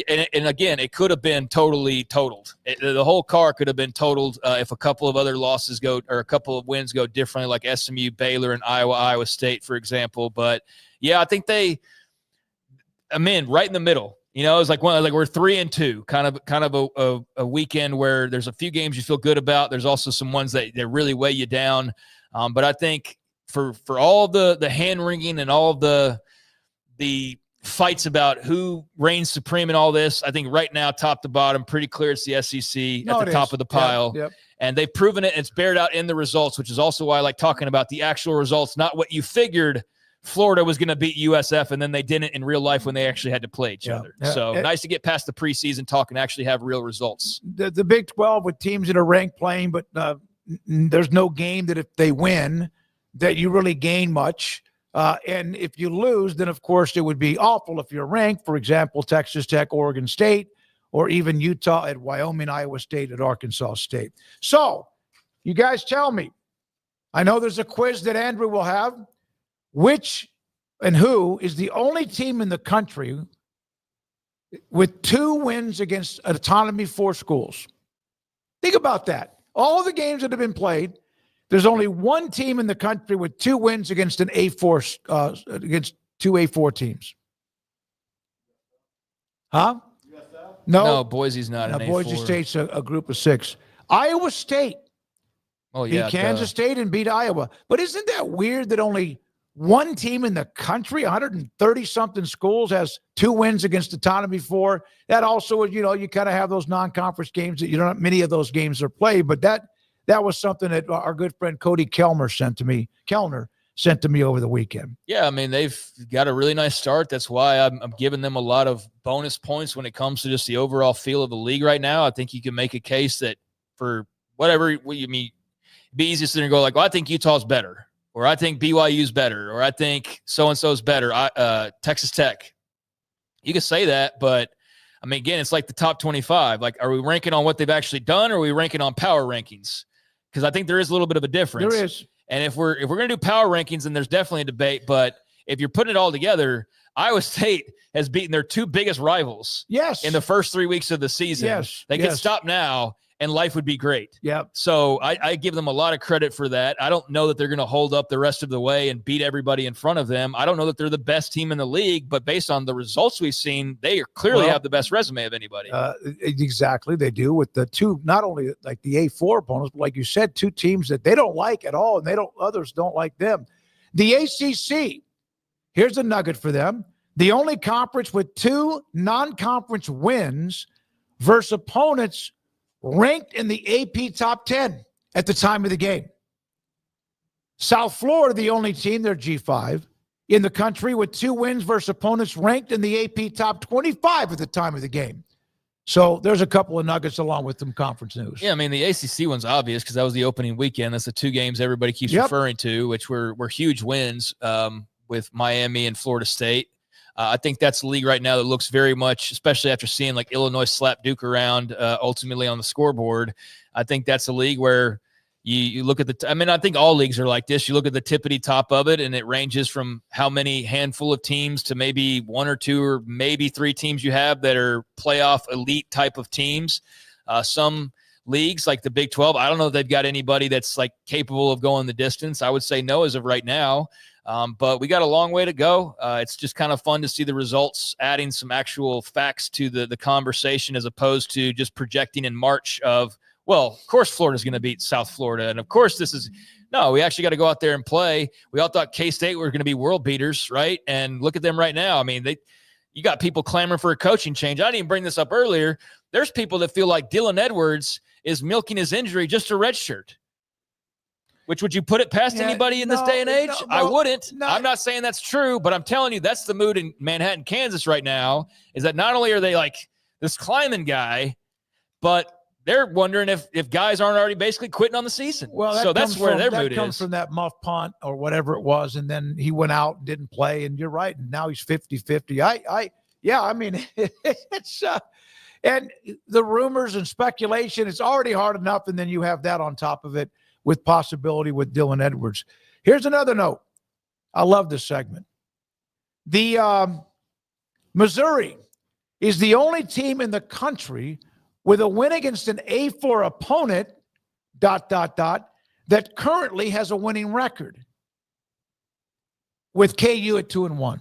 [SPEAKER 5] and again, it could have been totally totaled. The whole car could have been totaled if a couple of other losses go or a couple of wins go differently, like SMU, Baylor, and Iowa State, for example. But, yeah, I think I'm in right in the middle. You know, it's like we're 3-2, kind of a weekend where there's a few games you feel good about. There's also some ones that really weigh you down. But I think for all the hand wringing and all of the fights about who reigns supreme in all this, I think right now, top to bottom, pretty clear it's the SEC at the top of the pile.
[SPEAKER 4] Yep.
[SPEAKER 5] And they've proven it. It's bared out in the results, which is also why I like talking about the actual results, not what you figured Florida was going to beat USF, and then they didn't in real life when they actually had to play each other. So nice to get past the preseason talk and actually have real results.
[SPEAKER 4] The Big 12 with teams that are ranked playing, but there's no game that if they win that you really gain much. And if you lose, then, of course, it would be awful if you're ranked. For example, Texas Tech, Oregon State, or even Utah at Wyoming, Iowa State at Arkansas State. So you guys tell me. I know there's a quiz that Andrew will have. Which and who is the only team in the country with 2 wins against Autonomy 4 schools? Think about that. All the games that have been played, there's only one team in the country with 2 wins against an A4 against 2 A4 teams. Huh?
[SPEAKER 5] No, Boise's not an A4.
[SPEAKER 4] Boise State's a group of 6. Iowa State beat Kansas State and beat Iowa. But isn't that weird that only one team in the country, 130-something schools, has 2 wins against Autonomy 4? That also, you kind of have those non-conference games that you don't have many of those games are played. But that was something that our good friend Cody Kellner sent to me over the weekend.
[SPEAKER 5] Yeah, I mean, they've got a really nice start. That's why I'm giving them a lot of bonus points when it comes to just the overall feel of the league right now. I think you can make a case that for whatever you mean, it'd be easiest to go like, well, I think Utah's better. Or I think BYU's better, or I think so-and-so's better, Texas Tech. You can say that, but, I mean, again, it's like the top 25. Like, are we ranking on what they've actually done, or are we ranking on power rankings? Because I think there is a little bit of a difference.
[SPEAKER 4] There is.
[SPEAKER 5] And if we're going to do power rankings, then there's definitely a debate. But if you're putting it all together, Iowa State has beaten their 2 biggest rivals in the first 3 weeks of the season.
[SPEAKER 4] Yes.
[SPEAKER 5] They could stop now, and life would be great.
[SPEAKER 4] Yep.
[SPEAKER 5] So I give them a lot of credit for that. I don't know that they're going to hold up the rest of the way and beat everybody in front of them. I don't know that they're the best team in the league, but based on the results we've seen, they clearly have the best resume of anybody.
[SPEAKER 4] Exactly. They do with the 2, not only like the A4 opponents, but like you said, 2 teams that they don't like at all, and others don't like them. The ACC, here's a nugget for them. The only conference with 2 non-conference wins versus opponents ranked in the AP top 10 at the time of the game. South Florida, the only team, they're G5, in the country with 2 wins versus opponents ranked in the AP top 25 at the time of the game. So there's a couple of nuggets along with some conference news.
[SPEAKER 5] Yeah, I mean, the ACC one's obvious because that was the opening weekend. That's the 2 games everybody keeps referring to, which were huge wins with Miami and Florida State. I think that's the league right now that looks very much, especially after seeing like Illinois slap Duke around ultimately on the scoreboard. I think that's a league where you look at I think all leagues are like this. You look at the tippity top of it, and it ranges from how many handful of teams to maybe 1 or 2 or maybe 3 teams you have that are playoff elite type of teams. Some leagues like the Big 12. I don't know if they've got anybody that's like capable of going the distance. I would say no as of right now. But we got a long way to go. It's just kind of fun to see the results, adding some actual facts to the conversation as opposed to just projecting in March of, well, of course Florida's going to beat South Florida. And of course no, we actually got to go out there and play. We all thought K-State were going to be world beaters, right? And look at them right now. I mean, you got people clamoring for a coaching change. I didn't even bring this up earlier. There's people that feel like Dylan Edwards is milking his injury just a redshirt. Which would you put it past anybody in this day and age? I wouldn't. I'm not saying that's true, but I'm telling you that's the mood in Manhattan, Kansas right now, is that not only are they like this Kleiman guy, but they're wondering if guys aren't already basically quitting on the season.
[SPEAKER 4] Well,
[SPEAKER 5] that's where their mood is.
[SPEAKER 4] That comes from that muff punt or whatever it was, and then he went out and didn't play, and you're right, and now he's 50-50. I mean, it's and the rumors and speculation, it's already hard enough, and then you have that on top of it with possibility with Dylan Edwards. Here's another note. I love this segment. The Missouri is the only team in the country with a win against an A4 opponent, ... that currently has a winning record with KU at 2-1.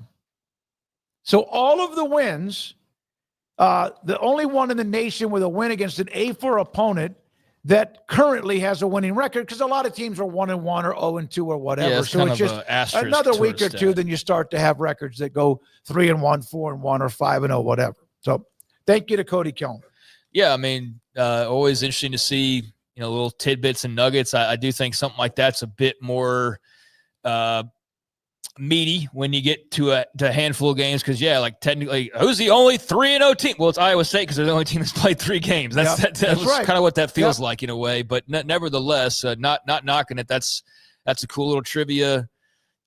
[SPEAKER 4] So all of the wins, the only one in the nation with a win against an A4 opponent that currently has a winning record, because a lot of teams are 1-1 or 0-2 or whatever.
[SPEAKER 5] Yeah,
[SPEAKER 4] so it's just another week or two, then you start to have records that go 3-1, 4-1, or 5-0, whatever. So thank you to Cody Kelman.
[SPEAKER 5] Yeah, I mean, always interesting to see, little tidbits and nuggets. I do think something like that's a bit more meaty when you get to a handful of games, because like technically, who's the only 3-0 team? Well, it's Iowa State, because they're the only team that's played 3 games. That's right. Kind of what that feels like in a way. But nevertheless, not knocking it. That's a cool little trivia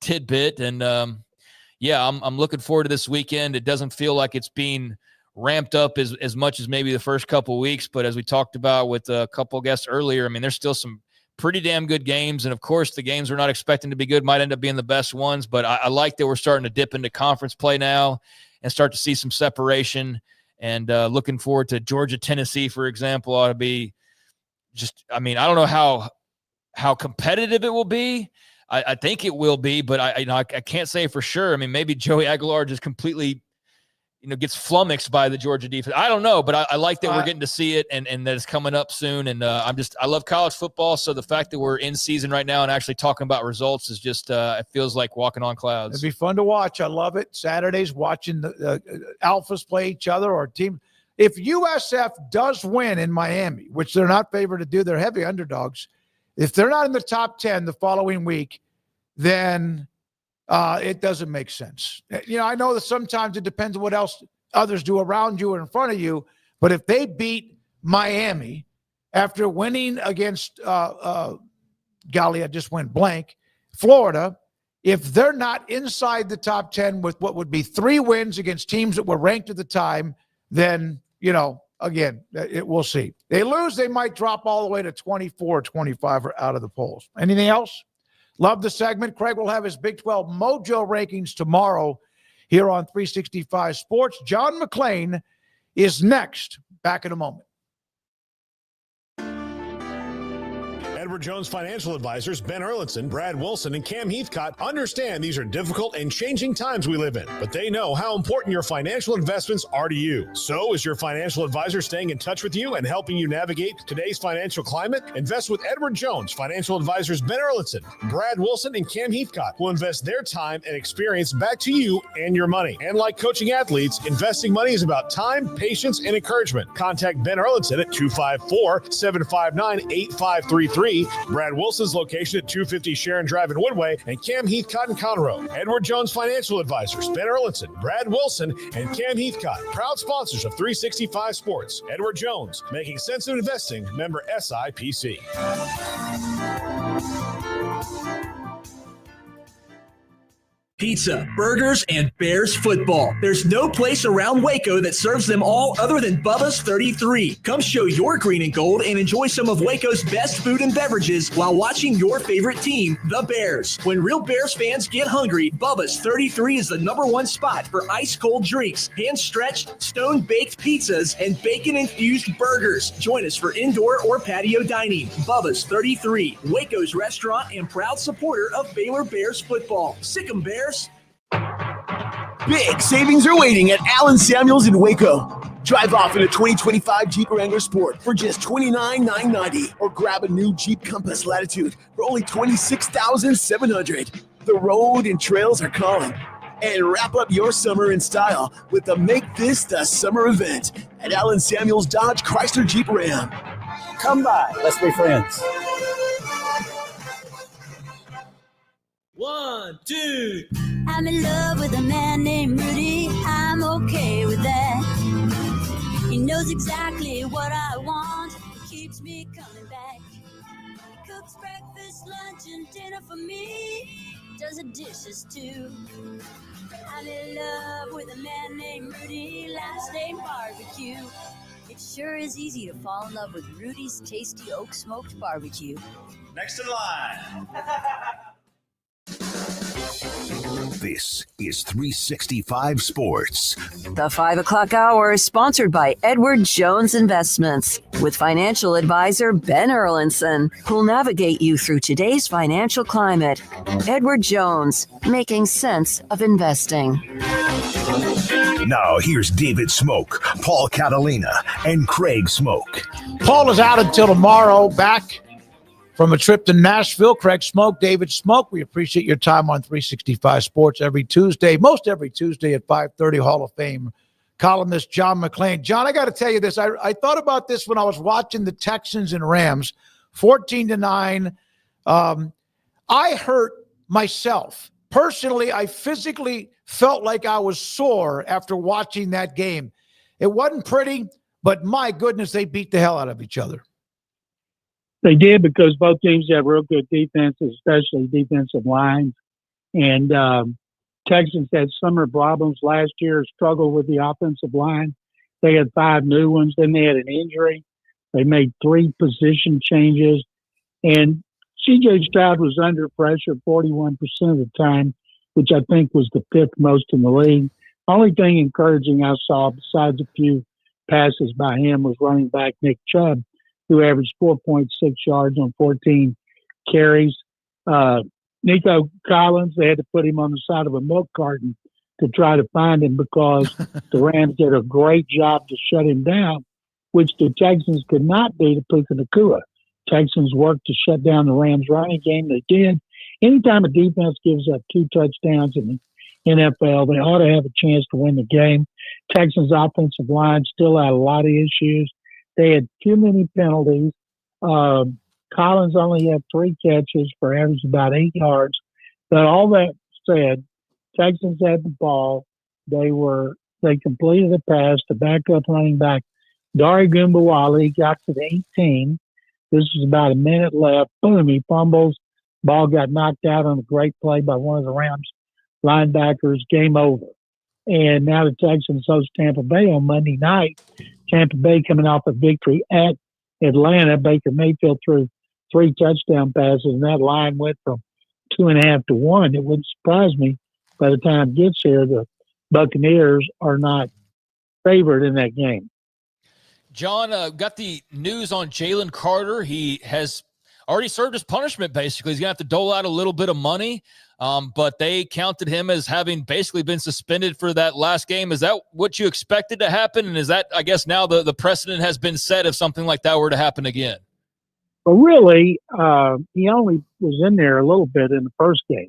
[SPEAKER 5] tidbit. And I'm looking forward to this weekend. It doesn't feel like it's being ramped up as much as maybe the first couple of weeks, but as we talked about with a couple of guests earlier, I mean, there's still some pretty damn good games. And of course, the games we're not expecting to be good might end up being the best ones, but I like that we're starting to dip into conference play now and start to see some separation. And looking forward to Georgia, Tennessee, for example, ought to be just, I mean, I don't know how competitive it will be. I think it will be, but I can't say for sure. I mean, maybe Joey Aguilar just completely gets flummoxed by the Georgia defense. I don't know, but I like that we're getting to see it and that it's coming up soon. And I love college football. So the fact that we're in season right now and actually talking about results is just, it feels like walking on clouds.
[SPEAKER 4] It'd be fun to watch. I love it. Saturdays watching the Alphas play each other or team. If USF does win in Miami, which they're not favored to do, they're heavy underdogs. If they're not in the top 10 the following week, then it doesn't make sense. I know that sometimes it depends on what else others do around you or in front of you, but if they beat Miami after winning against golly, I just went blank, Florida, if they're not inside the top 10 with what would be 3 wins against teams that were ranked at the time, then, again, we'll see. They lose, they might drop all the way to 24, 25 or out of the polls. Anything else? Love the segment. Craig will have his Big 12 Mojo rankings tomorrow here on 365 Sports. John McClain is next. Back in a moment.
[SPEAKER 8] Edward Jones Financial Advisors Ben Erlinson, Brad Wilson, and Cam Heathcott understand these are difficult and changing times we live in, but they know how important your financial investments are to you. So is your financial advisor staying in touch with you and helping you navigate today's financial climate? Invest with Edward Jones Financial Advisors Ben Erlinson, Brad Wilson, and Cam Heathcott, who invest their time and experience back to you and your money. And like coaching athletes, investing money is about time, patience, and encouragement. Contact Ben Erlinson at 254-759-8533. Brad Wilson's location at 250 Sharon Drive in Woodway, and Cam Heathcott in Conroe. Edward Jones Financial Advisors, Ben Erlinson, Brad Wilson, and Cam Heathcott, proud sponsors of 365 Sports. Edward Jones, making sense of investing, member SIPC.
[SPEAKER 17] Pizza, burgers, and Bears football. There's no place around Waco that serves them all other than Bubba's 33. Come show your green and gold and enjoy some of Waco's best food and beverages while watching your favorite team, the Bears. When real Bears fans get hungry, Bubba's 33 is the #1 spot for ice-cold drinks, hand-stretched, stone-baked pizzas, and bacon-infused burgers. Join us for indoor or patio dining. Bubba's 33, Waco's restaurant and proud supporter of Baylor Bears football. Sick 'em, Bears.
[SPEAKER 9] Big savings are waiting at Allen Samuels in Waco. Drive off in a 2025 Jeep Wrangler Sport for just $29,990, or grab a new Jeep Compass Latitude for only $26,700. The road and trails are calling. And wrap up your summer in style with the Make This the Summer event at Allen Samuels Dodge Chrysler Jeep Ram.
[SPEAKER 11] Come by. Let's be friends.
[SPEAKER 14] 1, 2.
[SPEAKER 15] I'm in love with a man named Rudy. I'm okay with that. He knows exactly what I want. He keeps me coming back. He cooks breakfast, lunch, and dinner for me. Does the dishes too. I'm in love with a man named Rudy. Last name Barbecue. It sure is easy to fall in love with Rudy's tasty oak smoked barbecue.
[SPEAKER 14] Next in line.
[SPEAKER 1] This is 365 Sports.
[SPEAKER 3] The 5 o'clock hour is sponsored by Edward Jones Investments with financial advisor Ben Erlinson, who'll navigate you through today's financial climate. Edward Jones, making sense of investing.
[SPEAKER 1] Now here's David Smoak, Paul Catalina, and Craig Smoak.
[SPEAKER 4] Paul is out until tomorrow, back from a trip to Nashville. Craig Smoak, David Smoak, we appreciate your time on 365 Sports every Tuesday, most every Tuesday at 5:30, Hall of Fame columnist John McClain. John, I got to tell you this. I thought about this when I was watching the Texans and Rams, 14-9. I hurt myself. Personally, I physically felt like I was sore after watching that game. It wasn't pretty, but my goodness, they beat the hell out of each other.
[SPEAKER 24] They did, because both teams have real good defenses, especially defensive lines. And Texans had summer problems last year, struggled with the offensive line. They had 5 new ones. Then they had an injury. They made 3 position changes. And C.J. Stroud was under pressure 41% of the time, which I think was the 5th most in the league. Only thing encouraging I saw, besides a few passes by him, was running back Nick Chubb, who averaged 4.6 yards on 14 carries. Nico Collins, they had to put him on the side of a milk carton to try to find him, because the Rams did a great job to shut him down, which the Texans could not do to Puka Nacua. Texans worked to shut down the Rams running game. They did. Anytime a defense gives up 2 touchdowns in the NFL, they ought to have a chance to win the game. Texans' offensive line still had a lot of issues. They had too many penalties. Collins only had 3 catches for average about 8 yards. But all that said, Texans had the ball. They completed the pass to backup running back Dari Gumbawale. Got to the 18. This was about a minute left. Boom, he fumbles. Ball got knocked out on a great play by one of the Rams linebackers. Game over. And now the Texans host Tampa Bay on Monday night. Tampa Bay coming off a victory at Atlanta. Baker Mayfield threw 3 touchdown passes, and that line went from 2.5 to 1. It wouldn't surprise me by the time it gets here, the Buccaneers are not favored in that game.
[SPEAKER 5] John, got the news on Jalen Carter. He has already served his punishment, basically. He's going to have to dole out a little bit of money, but they counted him as having basically been suspended for that last game. Is that what you expected to happen? And is that, I guess, now the precedent has been set if something like that were to happen again?
[SPEAKER 24] But really, he only was in there a little bit in the first game.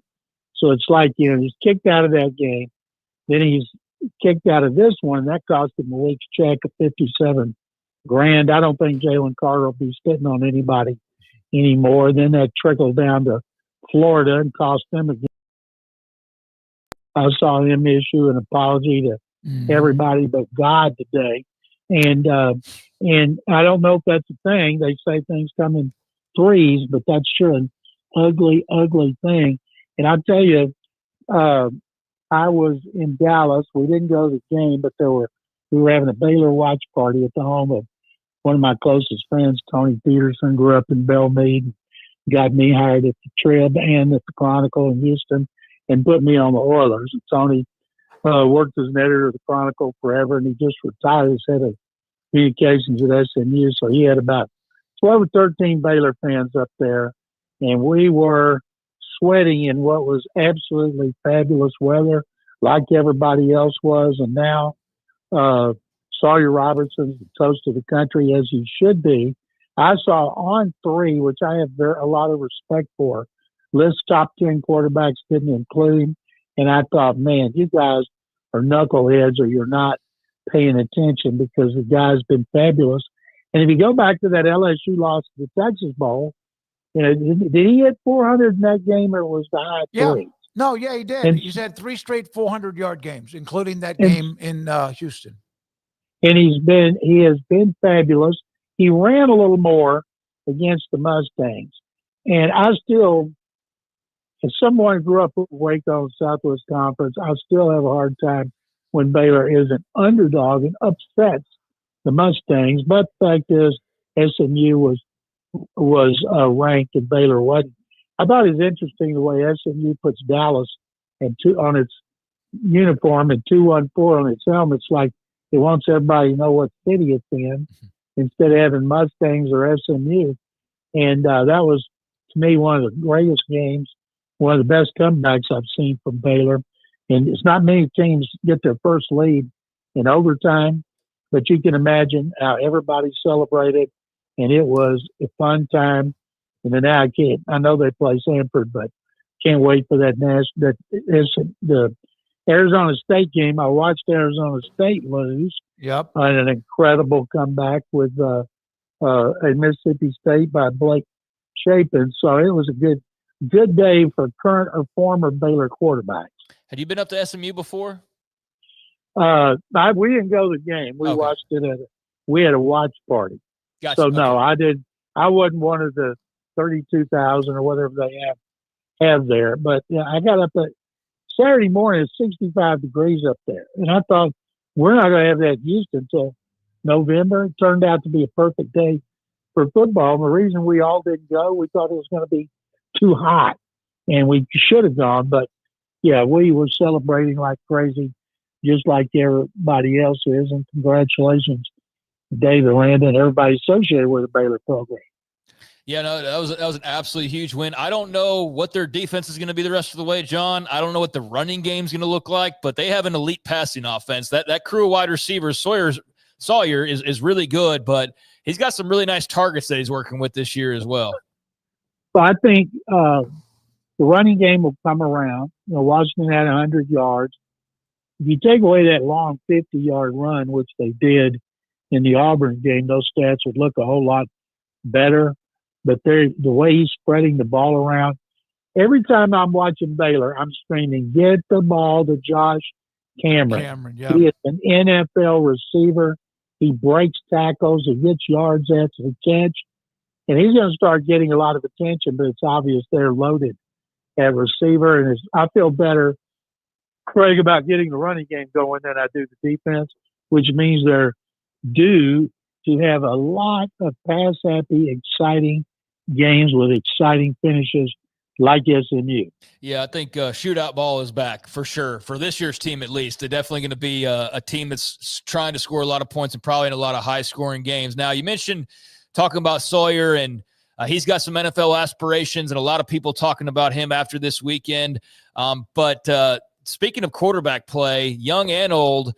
[SPEAKER 24] So it's like, he's kicked out of that game. Then he's kicked out of this one. That cost him a week's check of $57,000. I don't think Jalen Carter will be spitting on anybody anymore. Then that trickled down to Florida and cost them a game. I saw him issue an apology to everybody but God today. And I don't know if that's a thing. They say things come in threes, but that's sure an ugly, ugly thing. And I'll tell you, I was in Dallas. We didn't go to the game, but we were having a Baylor watch party at the home of one of my closest friends, Tony Peterson. Grew up in Belmead, got me hired at the Trib and at the Chronicle in Houston, and put me on the Oilers. And Tony worked as an editor of the Chronicle forever, and he just retired as head of communications at SMU. So he had about 12 or 13 Baylor fans up there, and we were sweating in what was absolutely fabulous weather, like everybody else was. And now Sawyer Robertson's the toast of the country, as he should be. I saw On 3, which I have a lot of respect for. List top 10 quarterbacks didn't include him. And I thought, man, you guys are knuckleheads or you're not paying attention, because the guy's been fabulous. And if you go back to that LSU loss to the Texas Bowl, did he hit 400 in that game, or was the high three?
[SPEAKER 4] No, yeah, he did. He's had 3 straight 400-yard games, including that game in Houston.
[SPEAKER 24] And he has been fabulous. He ran a little more against the Mustangs. And I still, as someone who grew up at Waco Southwest Conference, I still have a hard time when Baylor is an underdog and upsets the Mustangs. But the fact is, SMU was ranked and Baylor wasn't. I thought it was interesting the way SMU puts Dallas on its uniform and 214 on its helmet. It's like it wants everybody to know what city it's in instead of having Mustangs or SMU. And that was, to me, one of the greatest games, one of the best comebacks I've seen from Baylor. And it's not many teams get their first lead in overtime, but you can imagine how everybody celebrated, and it was a fun time. And then now I know they play Sanford, but can't wait for that the Arizona State game. I watched Arizona State lose.
[SPEAKER 4] Yep.
[SPEAKER 24] And an incredible comeback with Mississippi State by Blake Shapen. So it was a good day for current or former Baylor quarterbacks.
[SPEAKER 5] Had you been up to SMU before?
[SPEAKER 24] We didn't go to the game. We watched it we had a watch party.
[SPEAKER 5] Gotcha.
[SPEAKER 24] So no, I wasn't one of the 32,000 or whatever they have there. But yeah, I got up at Saturday morning. It's 65 degrees up there, and I thought we're not going to have that in Houston until November. It turned out to be a perfect day for football. And the reason we all didn't go, we thought it was going to be too hot, and we should have gone. But yeah, we were celebrating like crazy, just like everybody else is. And congratulations, David Landon, and everybody associated with the Baylor program.
[SPEAKER 5] Yeah, no, that was an absolutely huge win. I don't know what their defense is going to be the rest of the way, John. I don't know what the running game is going to look like, but they have an elite passing offense. That crew of wide receivers, Sawyer is really good, but he's got some really nice targets that he's working with this year as well.
[SPEAKER 24] So I think the running game will come around. Washington had 100 yards. If you take away that long 50-yard run, which they did in the Auburn game, those stats would look a whole lot better. But the way he's spreading the ball around, every time I'm watching Baylor, I'm screaming, get the ball to Josh Cameron.
[SPEAKER 4] Yeah.
[SPEAKER 24] He is an NFL receiver. He breaks tackles. He gets yards after the catch. And he's going to start getting a lot of attention, but it's obvious they're loaded at receiver. And I feel better, Craig, about getting the running game going than I do the defense, which means they're due to have a lot of pass-happy, exciting games with exciting finishes like SMU.
[SPEAKER 5] Yeah, I think shootout ball is back for sure. For this year's team, at least, they're definitely going to be a team that's trying to score a lot of points and probably in a lot of high-scoring games. Now, you mentioned talking about Sawyer, and he's got some NFL aspirations, and a lot of people talking about him after this weekend. But speaking of quarterback play, young and old,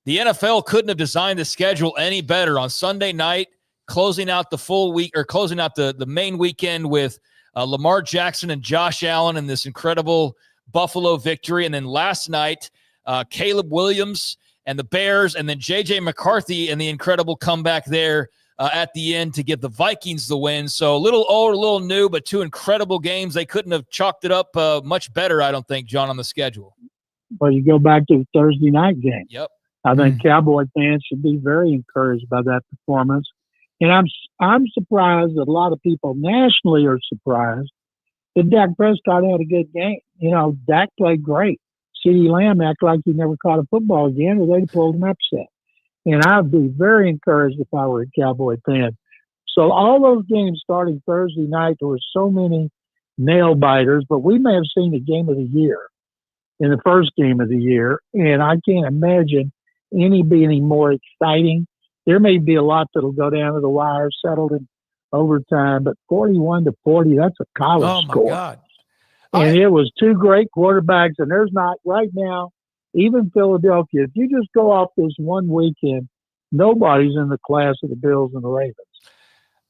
[SPEAKER 5] the NFL couldn't have designed the schedule any better. On Sunday night, closing out the full week, or closing out the main weekend with Lamar Jackson and Josh Allen in this incredible Buffalo victory. And then last night, Caleb Williams and the Bears, and then J.J. McCarthy and the incredible comeback there at the end to give the Vikings the win. So a little old, a little new, but 2 incredible games. They couldn't have chalked it up much better, I don't think, John, on the schedule.
[SPEAKER 24] Well, you go back to the Thursday night game.
[SPEAKER 5] Yep.
[SPEAKER 24] I think Cowboy fans should be very encouraged by that performance. And I'm surprised that a lot of people nationally are surprised that Dak Prescott had a good game. Dak played great. CeeDee Lamb acted like he never caught a football again, or they'd pulled an upset. And I'd be very encouraged if I were a Cowboy fan. So all those games starting Thursday night, there were so many nail biters, but we may have seen the game of the year in the first game of the year, and I can't imagine any be any more exciting. There may be a lot that'll go down to the wire, settled in overtime, but 41-40, that's a college score.
[SPEAKER 4] Oh, my God.
[SPEAKER 24] And it was two great quarterbacks, and there's not right now, even Philadelphia, if you just go off this one weekend, nobody's in the class of the Bills and the Ravens.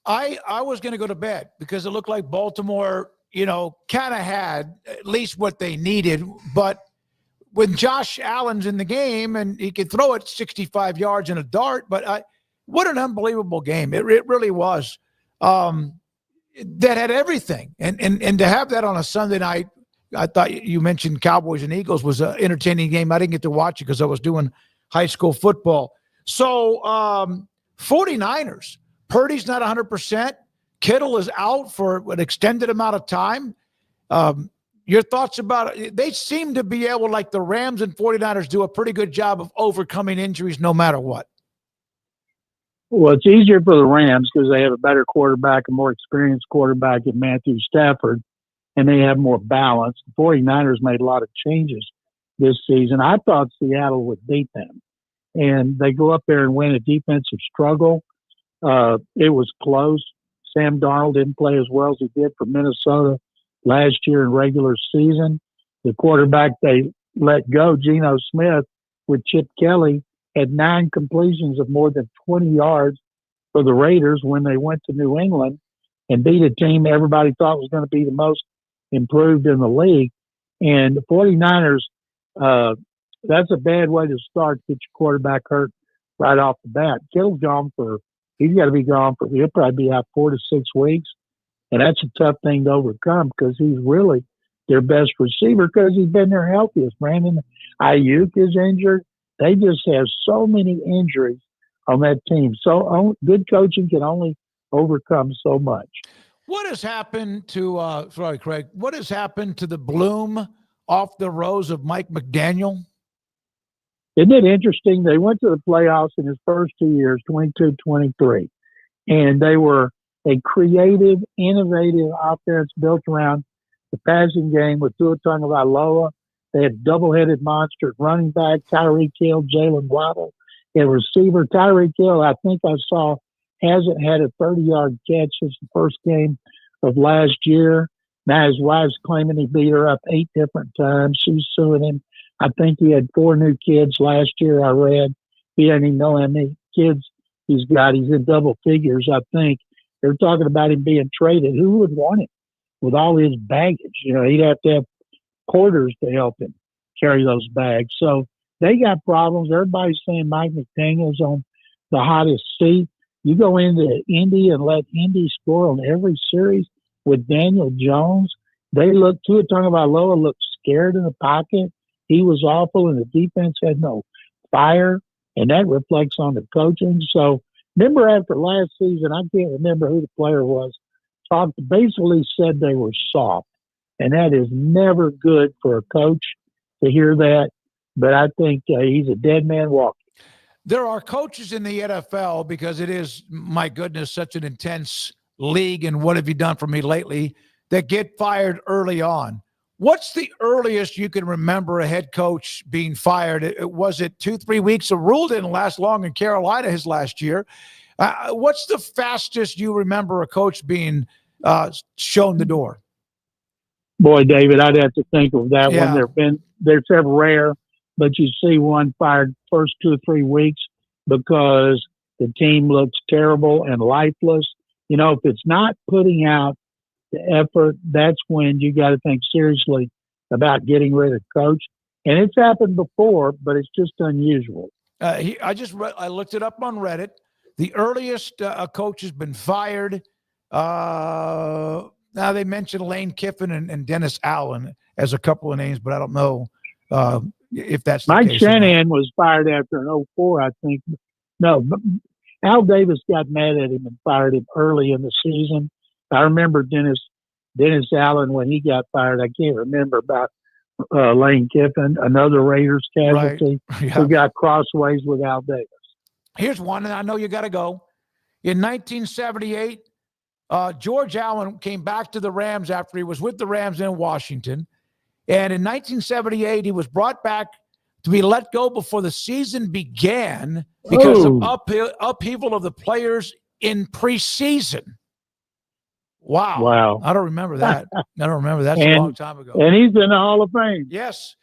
[SPEAKER 4] I was going to go to bed because it looked like Baltimore, kind of had at least what they needed. But when Josh Allen's in the game and he could throw it 65 yards in a dart, but what an unbelievable game. It really was. That had everything. And to have that on a Sunday night, I thought you mentioned Cowboys and Eagles was an entertaining game. I didn't get to watch it because I was doing high school football. So 49ers, Purdy's not 100%. Kittle is out for an extended amount of time. Your thoughts about it? They seem to be able, like the Rams and 49ers, do a pretty good job of overcoming injuries no matter what.
[SPEAKER 24] Well, it's easier for the Rams because they have a better quarterback, a more experienced quarterback in Matthew Stafford, and they have more balance. The 49ers made a lot of changes this season. I thought Seattle would beat them, and they go up there and win a defensive struggle. It was close. Sam Darnold didn't play as well as he did for Minnesota last year in regular season. The quarterback they let go, Geno Smith, with Chip Kelly, had 9 completions of more than 20 yards for the Raiders when they went to New England and beat a team everybody thought was going to be the most improved in the league. And the 49ers, that's a bad way to start, get your quarterback hurt right off the bat. Kittle's he's got to be gone for, he'll probably be out 4 to 6 weeks. And that's a tough thing to overcome because he's really their best receiver because he's been their healthiest. Brandon Ayuk is injured. They just have so many injuries on that team. So good coaching can only overcome so much.
[SPEAKER 4] What has happened to, Craig, what has happened to the bloom off the rose of Mike McDaniel?
[SPEAKER 24] Isn't it interesting? They went to the playoffs in his first 2 years, 22-23, and they were a creative, innovative offense built around the passing game with Tua Tagovailoa. They had double-headed monster running back, Tyreek Hill, Jalen Waddle, and receiver Tyreek Hill, I think I saw, hasn't had a 30-yard catch since the first game of last year. Now his wife's claiming he beat her up 8 different times. She's suing him. I think he had 4 new kids last year, I read. He doesn't even know how many kids he's got. He's in double figures, I think. They're talking about him being traded. Who would want him with all his baggage? He'd have to have quarters to help him carry those bags. So they got problems. Everybody's saying Mike McDaniel's on the hottest seat. You go into Indy and let Indy score on every series with Daniel Jones. Tua Tagovailoa looked scared in the pocket. He was awful, and the defense had no fire, and that reflects on the coaching. So remember after last season, I can't remember who the player was, basically said they were soft. And that is never good for a coach to hear that. But I think he's a dead man walking.
[SPEAKER 4] There are coaches in the NFL, because it is, my goodness, such an intense league, and what have you done for me lately, that get fired early on. What's the earliest you can remember a head coach being fired? Was it 2-3 weeks? The Rule didn't last long in Carolina his last year. What's the fastest you remember a coach being shown the door?
[SPEAKER 24] Boy, David, I'd have to think of that one. They're several rare, but you see one fired first 2 or 3 weeks because the team looks terrible and lifeless. If it's not putting out the effort, that's when you got to think seriously about getting rid of coach. And it's happened before, but it's just unusual.
[SPEAKER 4] I looked it up on Reddit. The earliest a coach has been fired. Now they mentioned Lane Kiffin and Dennis Allen as a couple of names, but I don't know if that's the
[SPEAKER 24] Mike
[SPEAKER 4] case.
[SPEAKER 24] Shanahan was fired after an 2004, I think. No, but Al Davis got mad at him and fired him early in the season. I remember Dennis Allen when he got fired. I can't remember about Lane Kiffin, another Raiders casualty,
[SPEAKER 4] Right. Yeah.
[SPEAKER 24] who got crossways with Al Davis.
[SPEAKER 4] Here's one, and I know you got to go. In 1978, George Allen came back to the Rams after he was with the Rams in Washington. And in 1978, he was brought back to be let go before the season began because of upheaval of the players in preseason. Wow. I don't remember that. That's a long time ago.
[SPEAKER 24] And he's in the Hall of Fame.
[SPEAKER 4] Yes.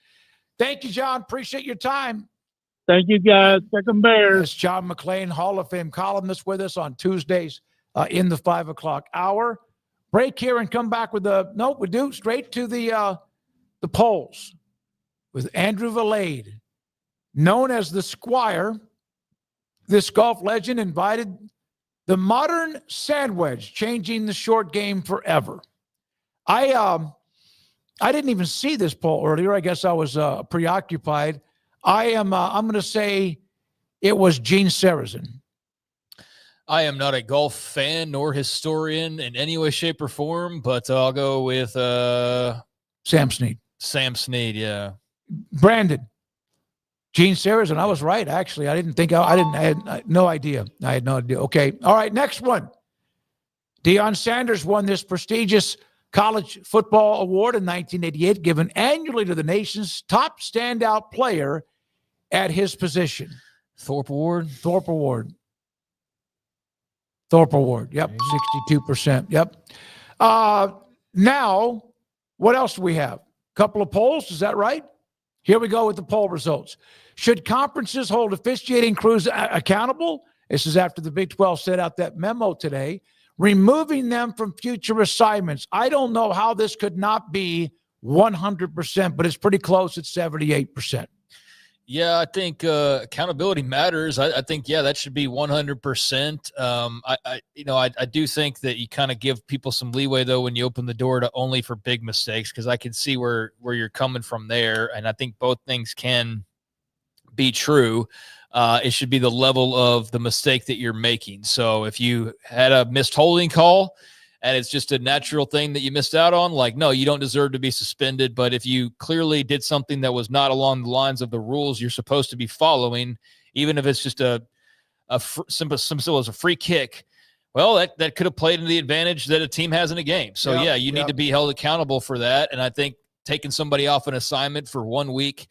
[SPEAKER 4] Thank you, John. Appreciate your time.
[SPEAKER 24] Thank you, guys. Pick 'em Bears.
[SPEAKER 4] It's John McClain, Hall of Fame columnist, with us on Tuesdays in the 5 o'clock hour. Break here and come back with straight to the polls with Andrew Valade, known as the Squire. This golf legend invited the modern sand wedge, changing the short game forever. I didn't even see this poll earlier. I guess I was preoccupied. I'm going to say it was Gene Sarazen.
[SPEAKER 5] I am not a golf fan nor historian in any way, shape, or form, but I'll go with
[SPEAKER 4] Sam Snead.
[SPEAKER 5] Sam Snead, yeah.
[SPEAKER 4] Brandon. Gene Sarazen. I was right, actually. I had no idea. Okay. All right, next one. Deion Sanders won this prestigious college football award in 1988, given annually to the nation's top standout player at his position.
[SPEAKER 5] Thorpe Award.
[SPEAKER 4] Yep, 62%. Yep. Now, what else do we have? Couple of polls, is that right? Here we go with the poll results. Should conferences hold officiating crews accountable? This is after the Big 12 set out that memo today, removing them from future assignments. I don't know how this could not be 100%, but it's pretty close at 78%.
[SPEAKER 5] Yeah, I think accountability matters. I think, that should be 100%. I do think that you kind of give people some leeway, though, when you open the door to only for big mistakes, because I can see where you're coming from there. And I think both things can be true. It should be the level of the mistake that you're making. So if you had a missed holding call and it's just a natural thing that you missed out on, no, you don't deserve to be suspended. But if you clearly did something that was not along the lines of the rules you're supposed to be following, even if it's just simple as a free kick, well, that could have played into the advantage that a team has in a game. So, you need to be held accountable for that. And I think taking somebody off an assignment for 1 week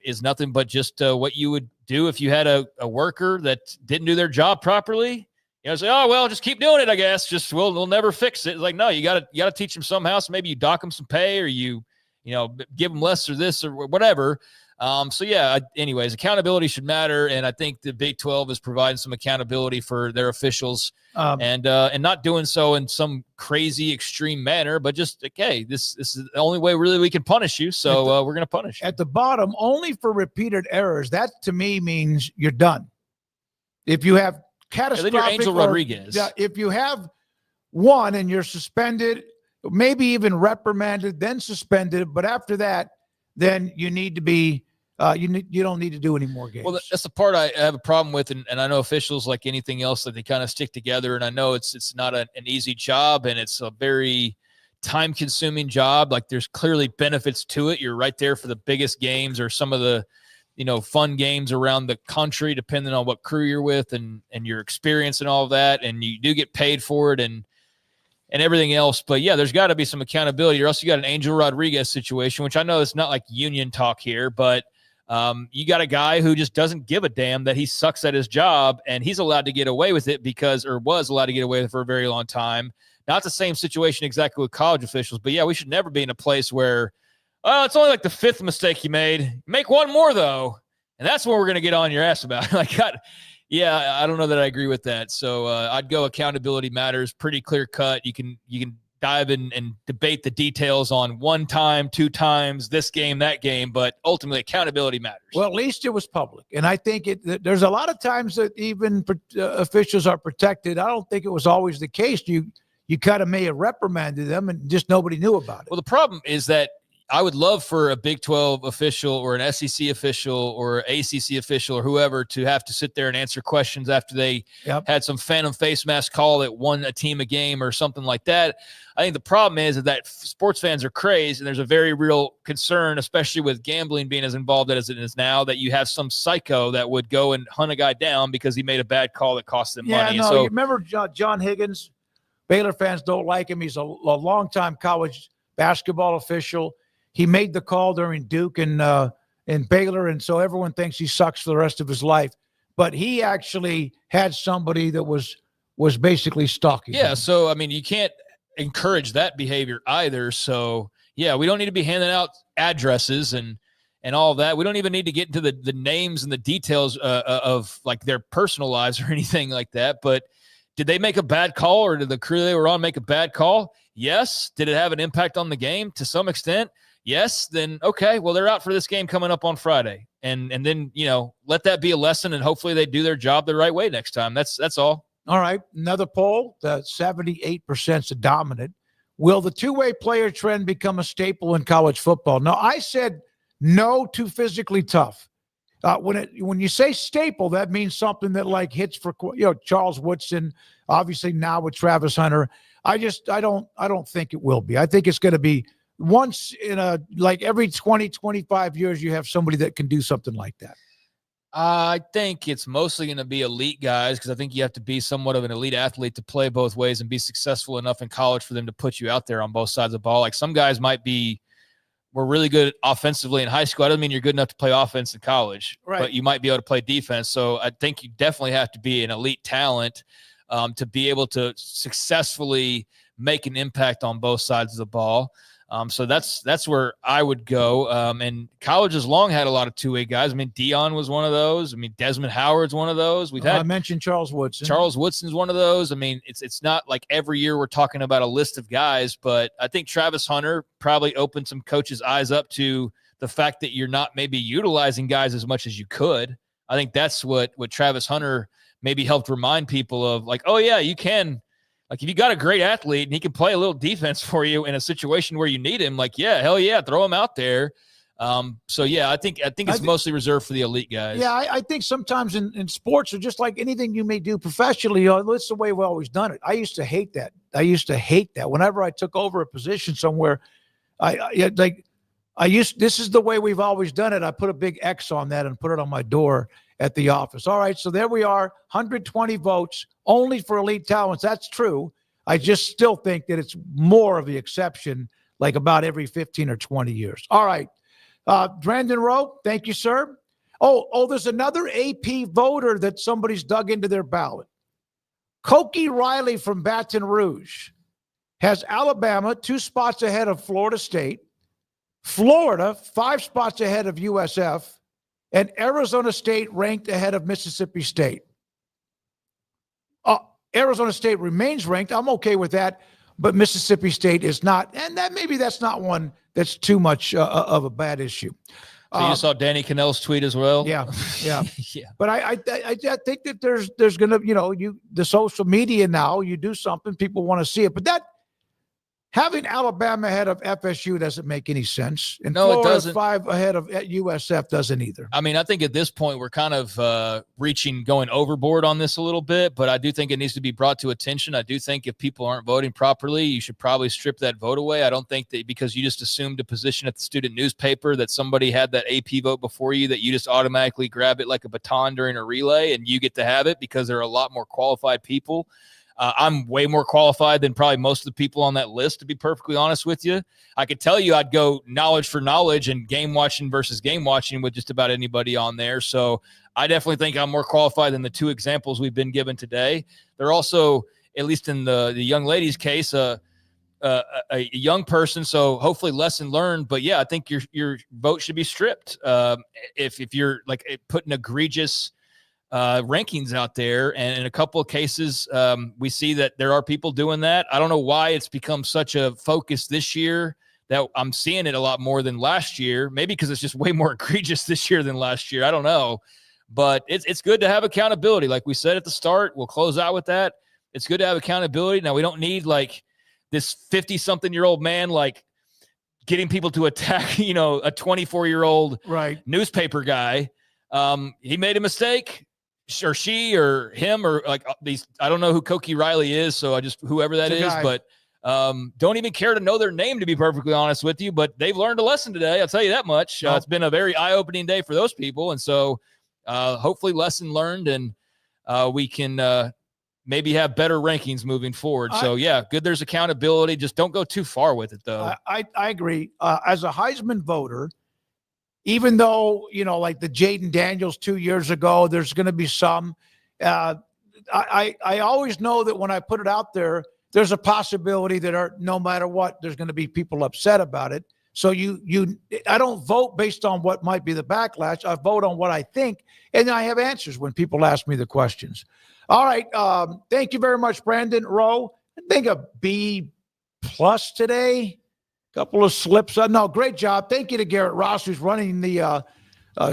[SPEAKER 5] is nothing but just what you would do if you had a worker that didn't do their job properly. Say, oh, well, just keep doing it, I guess. Just we'll never fix it. No, you got to teach them somehow. So maybe you dock them some pay, or you give them less or this or whatever. Anyways, accountability should matter, and I think the Big 12 is providing some accountability for their officials, and not doing so in some crazy extreme manner, but just okay, this is the only way really we can punish you. So we're going to punish you.
[SPEAKER 4] At the bottom, only for repeated errors. That to me means you're done. If you have catastrophic,
[SPEAKER 5] then you're Angel Rodriguez.
[SPEAKER 4] If you have one and you're suspended, maybe even reprimanded, then suspended, but after that, then you need to be. You don't need to do any more games.
[SPEAKER 5] Well, that's the part I have a problem with, and I know officials, like anything else, that they kind of stick together. And I know it's not an easy job, and it's a very time-consuming job. There's clearly benefits to it. You're right there for the biggest games or some of the fun games around the country, depending on what crew you're with and your experience and all of that. And you do get paid for it and everything else. But there's got to be some accountability, or else you got an Angel Rodriguez situation, which I know it's not like union talk here, but you got a guy who just doesn't give a damn that he sucks at his job, and he's allowed to get away with it was allowed to get away with it for a very long time. Not the same situation exactly with college officials, but we should never be in a place where, it's only the fifth mistake you made. Make one more, though, and that's what we're going to get on your ass about. I don't know that I agree with that. So I'd go accountability matters, pretty clear cut. You can dive in and debate the details on 1 time, 2 times, this game, that game, but ultimately accountability matters.
[SPEAKER 4] Well, at least it was public. And I think there's a lot of times that even officials are protected. I don't think it was always the case. You kind of may have reprimanded them and just nobody knew about it.
[SPEAKER 5] Well, the problem is that I would love for a Big 12 official or an SEC official or ACC official or whoever to have to sit there and answer questions after they had some phantom face mask call that won a team a game or something like that. I think the problem is that sports fans are crazed, and there's a very real concern, especially with gambling being as involved as it is now, that you have some psycho that would go and hunt a guy down because he made a bad call that cost them money.
[SPEAKER 4] No,
[SPEAKER 5] and so,
[SPEAKER 4] you remember John Higgins? Baylor fans don't like him. He's a longtime college basketball official. He made the call during Duke and Baylor, and so everyone thinks he sucks for the rest of his life. But he actually had somebody that was basically stalking him.
[SPEAKER 5] So, I mean, you can't encourage that behavior either. So, yeah, we don't need to be handing out addresses and all of that. We don't even need to get into the names and the details of, like, their personal lives or anything like that. But did they make a bad call, or did the crew they were on make a bad call? Yes. Did it have an impact on the game to some extent? Yes. Then, okay, well, they're out for this game coming up on Friday. And then, let that be a lesson, and hopefully they do their job the right way next time. That's all.
[SPEAKER 4] All right. Another poll, the 78% is dominant. Will the two-way player trend become a staple in college football? Now, I said no to physically tough. When you say staple, that means something that like hits for Charles Woodson, obviously now with Travis Hunter. I don't think it will be. I think it's going to be once in every 20, 25 years, you have somebody that can do something like that.
[SPEAKER 5] I think it's mostly going to be elite guys, because I think you have to be somewhat of an elite athlete to play both ways and be successful enough in college for them to put you out there on both sides of the ball. Like, some guys were really good offensively in high school. That doesn't mean you're good enough to play offense in college,
[SPEAKER 4] right?
[SPEAKER 5] But you might be able to play defense. So I think you definitely have to be an elite talent to be able to successfully make an impact on both sides of the ball. So that's where I would go. And college has long had a lot of two-way guys. I mean, Dion was one of those. I mean, Desmond Howard's one of those. I
[SPEAKER 4] mentioned Charles Woodson.
[SPEAKER 5] Charles Woodson's one of those. I mean, it's not like every year we're talking about a list of guys, but I think Travis Hunter probably opened some coaches' eyes up to the fact that you're not maybe utilizing guys as much as you could. I think that's what Travis Hunter maybe helped remind people of, like, oh yeah, you can. Like, if you got a great athlete and he can play a little defense for you in a situation where you need him, like, yeah, hell yeah, throw him out there. So yeah, I think it's mostly reserved for the elite guys.
[SPEAKER 4] Yeah, I think sometimes in sports, or just like anything you may do professionally, that's the way we've always done it. I used to hate that. Whenever I took over a position somewhere, this is the way we've always done it. I put a big X on that and put it on my door at the office. All right, so there we are, 120 votes only for elite talents. That's true. I just still think that it's more of the exception, like about every 15 or 20 years. All right, Brandon Rowe, thank you, sir. Oh, there's another AP voter that somebody's dug into their ballot. Cokie Riley from Baton Rouge has Alabama 2 spots ahead of Florida State, Florida 5 spots ahead of USF, and Arizona State ranked ahead of Mississippi State. Arizona State remains ranked. I'm okay with that, but Mississippi State is not, and that's not one that's too much of a bad issue.
[SPEAKER 5] So you saw Danny Cannell's tweet as well?
[SPEAKER 4] Yeah.
[SPEAKER 5] Yeah.
[SPEAKER 4] But I think that there's going to, the social media now, you do something, people want to see it. But that, having Alabama ahead of FSU doesn't make any sense. And
[SPEAKER 5] no,
[SPEAKER 4] Florida
[SPEAKER 5] it doesn't.
[SPEAKER 4] 5 ahead of USF doesn't either.
[SPEAKER 5] I mean, I think at this point we're kind of going overboard on this a little bit, but I do think it needs to be brought to attention. I do think if people aren't voting properly, you should probably strip that vote away. I don't think that because you just assumed a position at the student newspaper that somebody had that AP vote before you, that you just automatically grab it like a baton during a relay and you get to have it, because there are a lot more qualified people. I'm way more qualified than probably most of the people on that list, to be perfectly honest with you. I could tell you I'd go knowledge for knowledge and game watching versus game watching with just about anybody on there. So I definitely think I'm more qualified than the 2 examples we've been given today. They're also, at least in the young lady's case, a young person, so hopefully lesson learned. But yeah, I think your vote should be stripped if you're like putting egregious rankings out there. And in a couple of cases, we see that there are people doing that. I don't know why it's become such a focus this year, that I'm seeing it a lot more than last year. Maybe because it's just way more egregious this year than last year. I don't know. But it's good to have accountability. Like we said at the start, we'll close out with that. It's good to have accountability. Now, we don't need like this 50-something-year-old man like getting people to attack, a 24-year-old newspaper guy. He made a mistake, or she or him, or like these. I don't know who Cokie Riley is, so whoever that is, but don't even care to know their name, to be perfectly honest with you. But they've learned a lesson today. I'll tell you that much. It's been a very eye-opening day for those people, and so hopefully lesson learned, and we can maybe have better rankings moving forward. So, good. There's accountability. Just don't go too far with it, though.
[SPEAKER 4] I agree. As a Heisman voter, even though, like the Jaden Daniels 2 years ago, there's going to be some. I always know that when I put it out there, there's a possibility that no matter what, there's going to be people upset about it. So I don't vote based on what might be the backlash. I vote on what I think, and I have answers when people ask me the questions. All right. Thank you very much, Brandon Rowe. I think a B+ today. Couple of slips. No, great job. Thank you to Garrett Ross, who's running the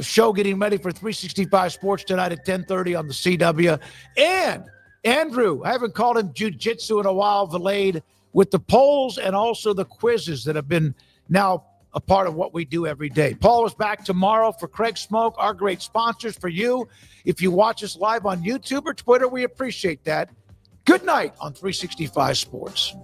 [SPEAKER 4] show, getting ready for 365 Sports tonight at 10:30 on the CW. And Andrew, I haven't called him jiu-jitsu in a while, Valade, with the polls and also the quizzes that have been now a part of what we do every day. Paul is back tomorrow for Craig Smoak, our great sponsors for you. If you watch us live on YouTube or Twitter, we appreciate that. Good night on 365 Sports.